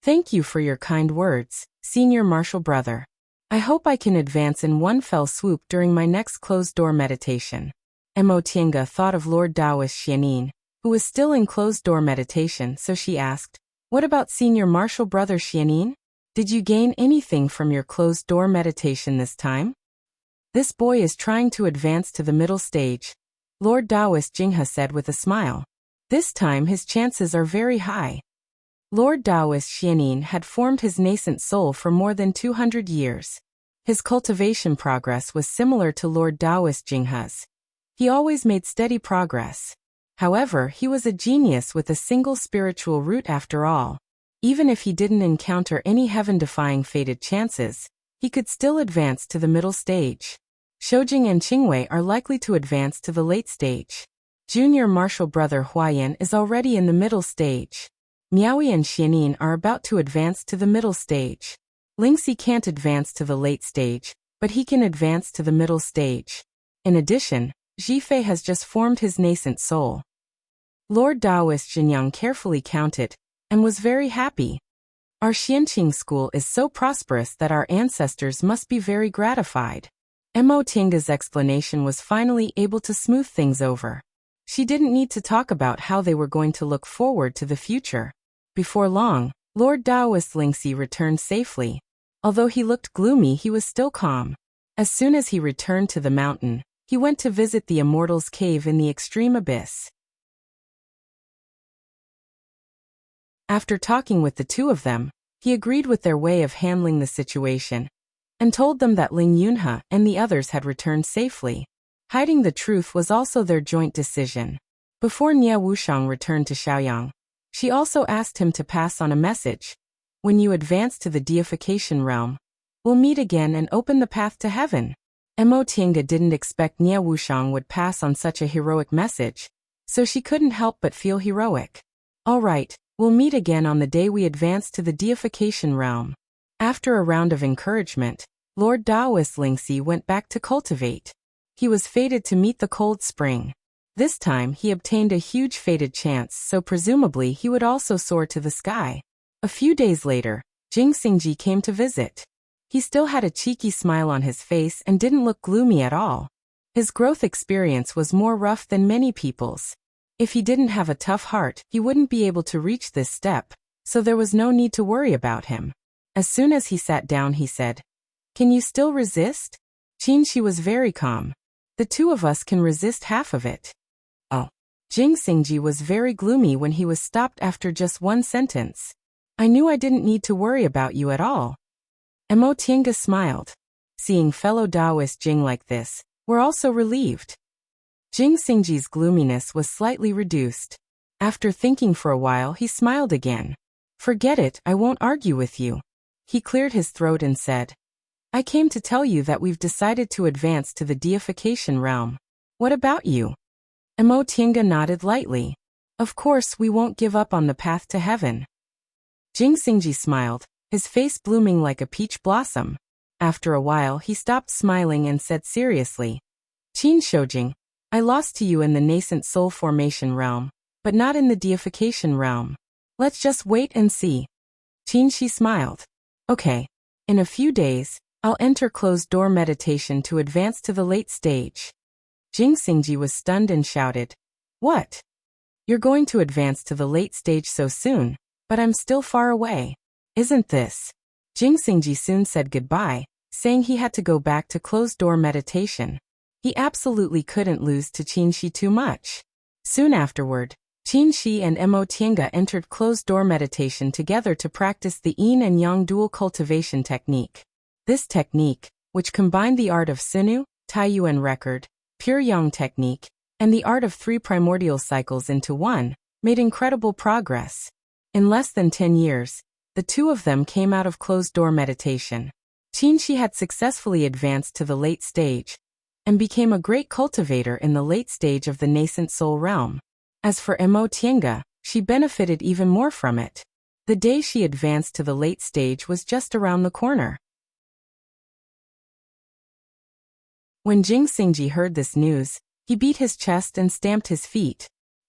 Thank you for your kind words, Senior Marshal Brother. I hope I can advance in one fell swoop during my next closed-door meditation. Mo Tiange thought of Lord Daoist Xianin, who was still in closed-door meditation, so she asked, What about Senior Marshal Brother Xianin? Did you gain anything from your closed-door meditation this time? This boy is trying to advance to the middle stage, Lord Daoist Jinghe said with a smile. This time his chances are very high. Lord Daoist Xianin had formed his nascent soul for more than 200 years. His cultivation progress was similar to Lord Daoist Jinghe's. He always made steady progress. However, he was a genius with a single spiritual root after all. Even if he didn't encounter any heaven-defying fated chances, he could still advance to the middle stage. Shoujing and Qingwei are likely to advance to the late stage. Junior Marshal Brother Huayan is already in the middle stage. Miaoui and Xianin are about to advance to the middle stage. Lingxi can't advance to the late stage, but he can advance to the middle stage. In addition, Zhifei has just formed his nascent soul. Lord Daoist Jinyang carefully counted, and was very happy. Our Xianqing school is so prosperous that our ancestors must be very gratified. Mo Tiange's explanation was finally able to smooth things over. She didn't need to talk about how they were going to look forward to the future. Before long, Lord Daoist Lingxi returned safely. Although he looked gloomy, he was still calm. As soon as he returned to the mountain, he went to visit the Immortal's Cave in the extreme abyss. After talking with the two of them, he agreed with their way of handling the situation, and told them that Ling Yunhe and the others had returned safely. Hiding the truth was also their joint decision. Before Nie Wuxiang returned to Shaoyang, she also asked him to pass on a message. When you advance to the deification realm, we'll meet again and open the path to heaven. Mo Tiange didn't expect Nie Wuxiang would pass on such a heroic message, so she couldn't help but feel heroic. All right, we'll meet again on the day we advance to the deification realm. After a round of encouragement, Lord Daoist Lingxi went back to cultivate. He was fated to meet the cold spring. This time he obtained a huge fated chance, so presumably he would also soar to the sky. A few days later, Jing Xingji came to visit. He still had a cheeky smile on his face and didn't look gloomy at all. His growth experience was more rough than many people's. If he didn't have a tough heart, he wouldn't be able to reach this step, so there was no need to worry about him. As soon as he sat down, he said, Can you still resist? Qinshi was very calm. The two of us can resist half of it. Oh. Jing Xingji was very gloomy when he was stopped after just one sentence. I knew I didn't need to worry about you at all. Mo Tiange smiled. Seeing fellow Daoist Jing like this, we're also relieved. Jing Xingji's gloominess was slightly reduced. After thinking for a while, he smiled again. Forget it, I won't argue with you. He cleared his throat and said, I came to tell you that we've decided to advance to the deification realm. What about you? Mo Tiange nodded lightly. Of course, we won't give up on the path to heaven. Jing Xingji smiled, his face blooming like a peach blossom. After a while, he stopped smiling and said seriously, Qin Shoujing, I lost to you in the nascent soul formation realm, but not in the deification realm. Let's just wait and see. Qin Shi smiled. Okay. In a few days, I'll enter closed-door meditation to advance to the late stage. Jing Xingji was stunned and shouted, What? You're going to advance to the late stage so soon, but I'm still far away. Isn't this? Jing Xingji soon said goodbye, saying he had to go back to closed-door meditation. He absolutely couldn't lose to Qin Shi too much. Soon afterward, Qin Shi and Mo Tiange entered closed-door meditation together to practice the yin and yang dual cultivation technique. This technique, which combined the art of Sinu, Taiyuan record, pure yang technique, and the art of 3 primordial cycles into one, made incredible progress. In less than 10 years, the two of them came out of closed-door meditation. Qin Shi had successfully advanced to the late stage and became a great cultivator in the late stage of the nascent soul realm. As for Mo Tiange, she benefited even more from it. The day she advanced to the late stage was just around the corner. When Jing Xingji heard this news, he beat his chest and stamped his feet.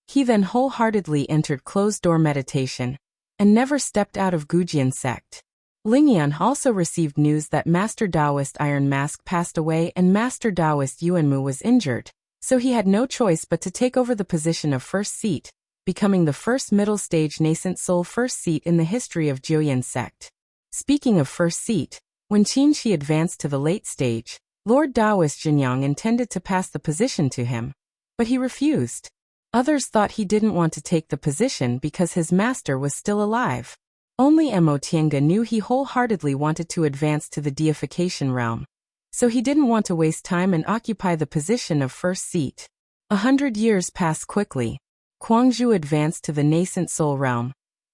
He then wholeheartedly entered closed-door meditation and never stepped out of Gujian sect. Lingyan also received news that Master Taoist Iron Mask passed away and Master Taoist Yuanmu was injured, so he had no choice but to take over the position of first seat, becoming the first middle-stage nascent soul first seat in the history of Jiuyan sect. Speaking of first seat, when Qin Shi advanced to the late stage, Lord Taoist Jinyang intended to pass the position to him, but he refused. Others thought he didn't want to take the position because his master was still alive. Only Mo Tiange knew he wholeheartedly wanted to advance to the deification realm, so he didn't want to waste time and occupy the position of first seat. 100 years passed quickly. Guangzhou advanced to the nascent soul realm,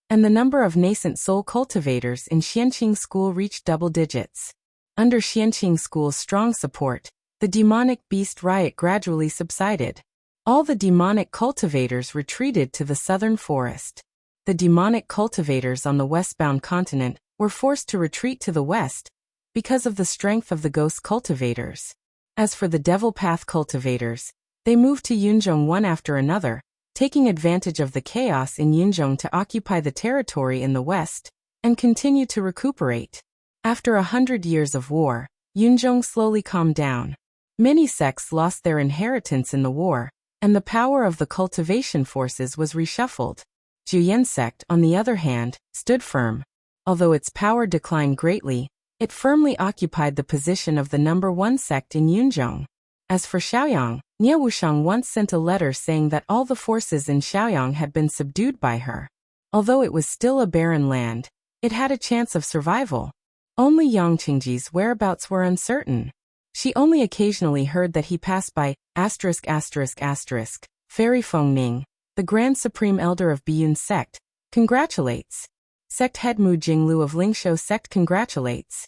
and the number of nascent soul cultivators in Xianqing school reached double digits. Under Xianqing school's strong support, the demonic beast riot gradually subsided. All the demonic cultivators retreated to the southern forest. The demonic cultivators on the westbound continent were forced to retreat to the west because of the strength of the ghost cultivators. As for the devil path cultivators, they moved to Yunzhong one after another, taking advantage of the chaos in Yunzhong to occupy the territory in the west and continue to recuperate. After 100 years of war, Yunzhong slowly calmed down. Many sects lost their inheritance in the war, and the power of the cultivation forces was reshuffled. Jiuyan sect, on the other hand, stood firm. Although its power declined greatly, it firmly occupied the position of the number 1 sect in Yunzhong. As for Shaoyang, Nie Wushang once sent a letter saying that all the forces in Shaoyang had been subdued by her. Although it was still a barren land, it had a chance of survival. Only Yang Qingji's whereabouts were uncertain. She only occasionally heard that he passed by Fairy Fengning, the Grand Supreme Elder of Biyun sect, congratulates. Sect head Mu Jinglu of Lingshou sect congratulates.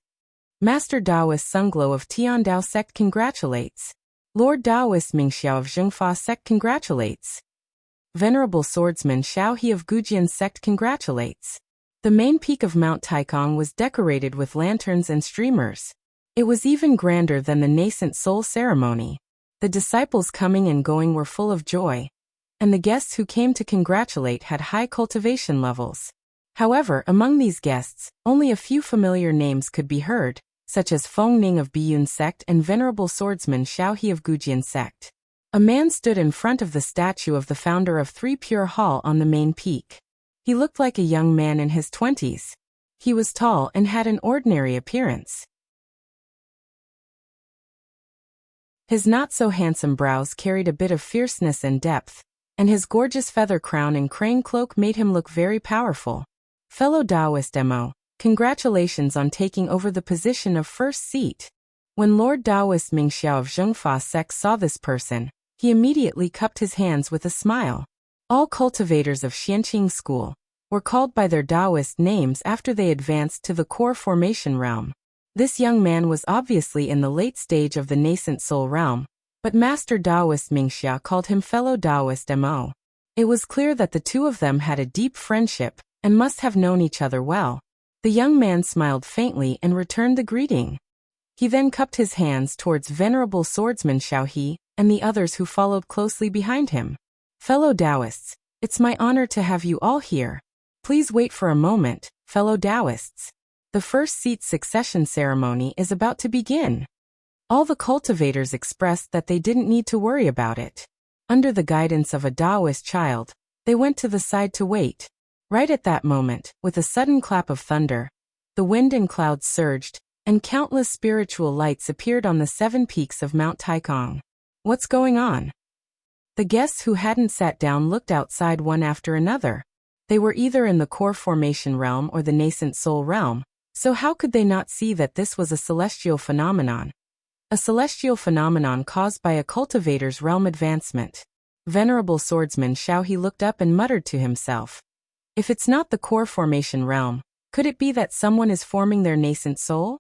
Master Taoist Sunglo of Tiandao sect congratulates. Lord Taoist Mingxiao of Zhengfa sect congratulates. Venerable Swordsman Xiao He of Gujian sect congratulates. The main peak of Mount Taikong was decorated with lanterns and streamers. It was even grander than the nascent soul ceremony. The disciples coming and going were full of joy, and the guests who came to congratulate had high cultivation levels. However, among these guests, only a few familiar names could be heard, such as Feng Ning of Biyun sect and Venerable Swordsman Xiao He of Gujian sect. A man stood in front of the statue of the founder of Three Pure Hall on the main peak. He looked like a young man in his 20s. He was tall and had an ordinary appearance. His not-so-handsome brows carried a bit of fierceness and depth, and his gorgeous feather crown and crane cloak made him look very powerful. Fellow Taoist Mo, congratulations on taking over the position of first seat. When Lord Taoist Mingxiao of Zhengfa sect saw this person, he immediately cupped his hands with a smile. All cultivators of Xianqing school were called by their Taoist names after they advanced to the core formation realm. This young man was obviously in the late stage of the nascent soul realm, but Master Taoist Mingxia called him fellow Taoist Mo. It was clear that the two of them had a deep friendship and must have known each other well. The young man smiled faintly and returned the greeting. He then cupped his hands towards Venerable Swordsman Xiao He and the others who followed closely behind him. Fellow Taoists, it's my honor to have you all here. Please wait for a moment, fellow Taoists. The first seat succession ceremony is about to begin. All the cultivators expressed that they didn't need to worry about it. Under the guidance of a Taoist child, They went to the side to wait. Right at that moment, with a sudden clap of thunder, the wind and clouds surged, and countless spiritual lights appeared on the 7 peaks of Mount Taikong. What's going on? The guests who hadn't sat down looked outside one after another. They were either in the core formation realm or the nascent soul realm, so how could they not see that this was a celestial phenomenon? A celestial phenomenon caused by a cultivator's realm advancement. Venerable swordsman Xiao looked up and muttered to himself. If it's not the core formation realm, could it be that someone is forming their nascent soul?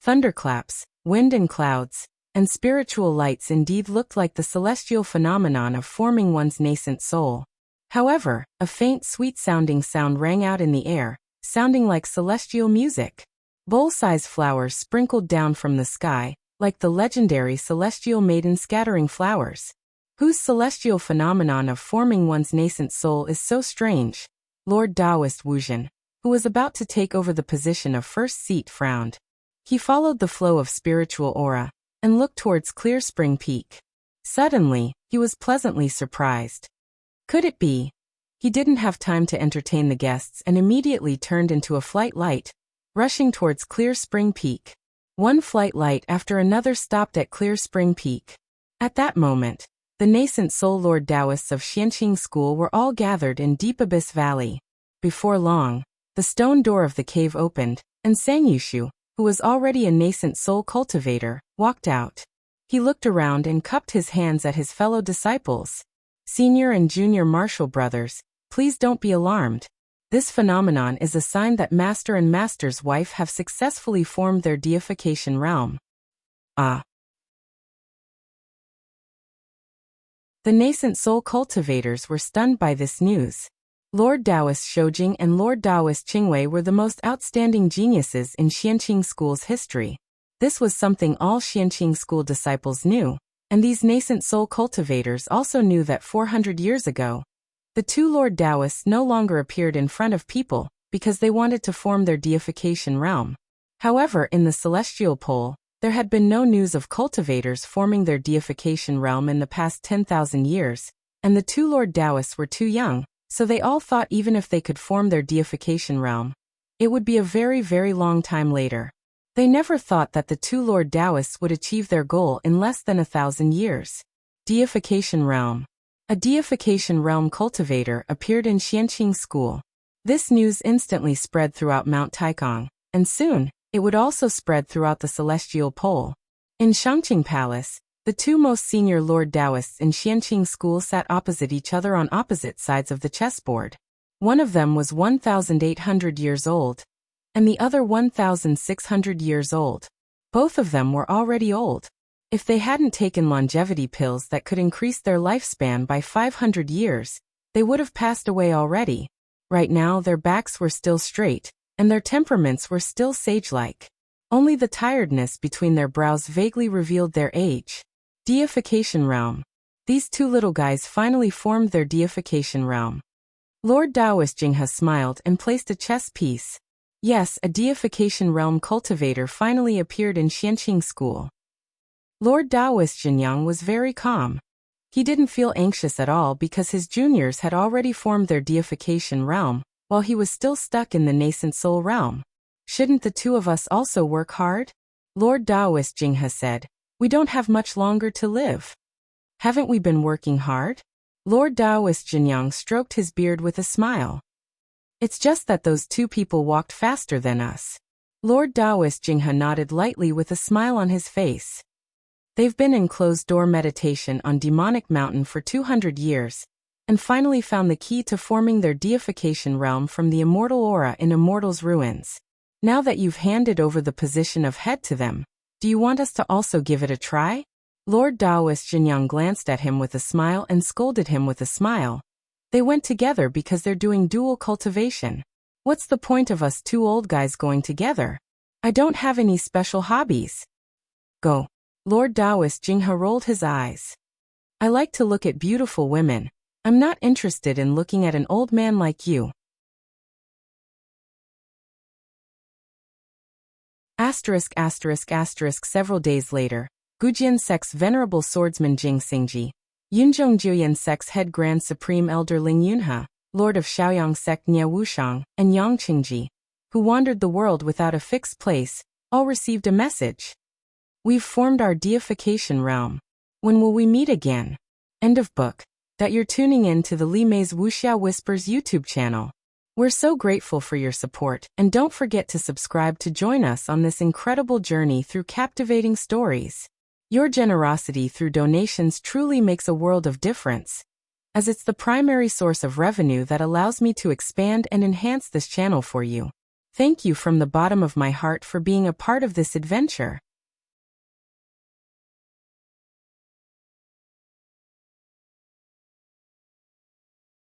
Thunderclaps, wind and clouds, and spiritual lights indeed looked like the celestial phenomenon of forming one's nascent soul. However, a faint sweet-sounding sound rang out in the air, sounding like celestial music. Bowl-sized flowers sprinkled down from the sky, like the legendary celestial maiden scattering flowers. Whose celestial phenomenon of forming one's nascent soul is so strange? Lord Taoist Wuxian, who was about to take over the position of first seat, frowned. He followed the flow of spiritual aura, and looked towards Clear Spring Peak. Suddenly, he was pleasantly surprised. Could it be? He didn't have time to entertain the guests and immediately turned into a flight light, rushing towards Clear Spring Peak. One flight light after another stopped at Clear Spring Peak. At that moment, the nascent soul Lord Taoists of Xianqing School were all gathered in Deep Abyss Valley. Before long, the stone door of the cave opened, and Sang Yushu, who was already a nascent soul cultivator, walked out. He looked around and cupped his hands at his fellow disciples. Senior and junior martial brothers, please don't be alarmed. This phenomenon is a sign that Master and Master's wife have successfully formed their deification realm. Ah. The nascent soul cultivators were stunned by this news. Lord Taoist Shoujing and Lord Taoist Qingwei were the most outstanding geniuses in Xianqing School's history. This was something all Xianqing School disciples knew, and these nascent soul cultivators also knew that 400 years ago, the 2 Lord Taoists no longer appeared in front of people because they wanted to form their deification realm. However, in the celestial pole, there had been no news of cultivators forming their deification realm in the past 10,000 years, and the 2 Lord Taoists were too young, so they all thought even if they could form their deification realm, it would be a very, very long time later. They never thought that the 2 Lord Taoists would achieve their goal in less than 1,000 years. Deification realm. A deification realm cultivator appeared in Xianqing School. This news instantly spread throughout Mount Taikong, and soon, it would also spread throughout the celestial pole. In Shangqing Palace, the 2 most senior Lord Taoists in Xianqing School sat opposite each other on opposite sides of the chessboard. One of them was 1,800 years old, and the other 1,600 years old. Both of them were already old. If they hadn't taken longevity pills that could increase their lifespan by 500 years, they would have passed away already. Right now their backs were still straight, and their temperaments were still sage-like. Only the tiredness between their brows vaguely revealed their age. Deification realm. These 2 little guys finally formed their deification realm. Lord Taoist Jinghe smiled and placed a chess piece. Yes, a deification realm cultivator finally appeared in Xianqing School. Lord Taoist Jinyang was very calm. He didn't feel anxious at all because his juniors had already formed their deification realm, while he was still stuck in the nascent soul realm. Shouldn't the 2 of us also work hard? Lord Taoist Jinghe said. We don't have much longer to live. Haven't we been working hard? Lord Taoist Jinyang stroked his beard with a smile. It's just that those 2 people walked faster than us. Lord Taoist Jinghe nodded lightly with a smile on his face. They've been in closed-door meditation on Demonic Mountain for 200 years, and finally found the key to forming their deification realm from the immortal aura in Immortal's ruins. Now that you've handed over the position of head to them, do you want us to also give it a try? Lord Taoist Jinyang glanced at him with a smile and scolded him with a smile. They went together because they're doing dual cultivation. What's the point of us 2 old guys going together? I don't have any special hobbies. Go. Lord Taoist Jinghe rolled his eyes. I like to look at beautiful women. I'm not interested in looking at an old man like you. ******* Several days later, Gujian Sect's venerable swordsman Jing Xingji, Yunzhong Juyan Sect's head Grand Supreme Elder Ling Yunhe, Lord of Shaoyang Sect Nie Wushang, and Yang Qingji, who wandered the world without a fixed place, all received a message. We've formed our deification realm. When will we meet again? End of book. That you're tuning in to the Li Mei's Wuxia Whispers YouTube channel. We're so grateful for your support, and don't forget to subscribe to join us on this incredible journey through captivating stories. Your generosity through donations truly makes a world of difference, as it's the primary source of revenue that allows me to expand and enhance this channel for you. Thank you from the bottom of my heart for being a part of this adventure.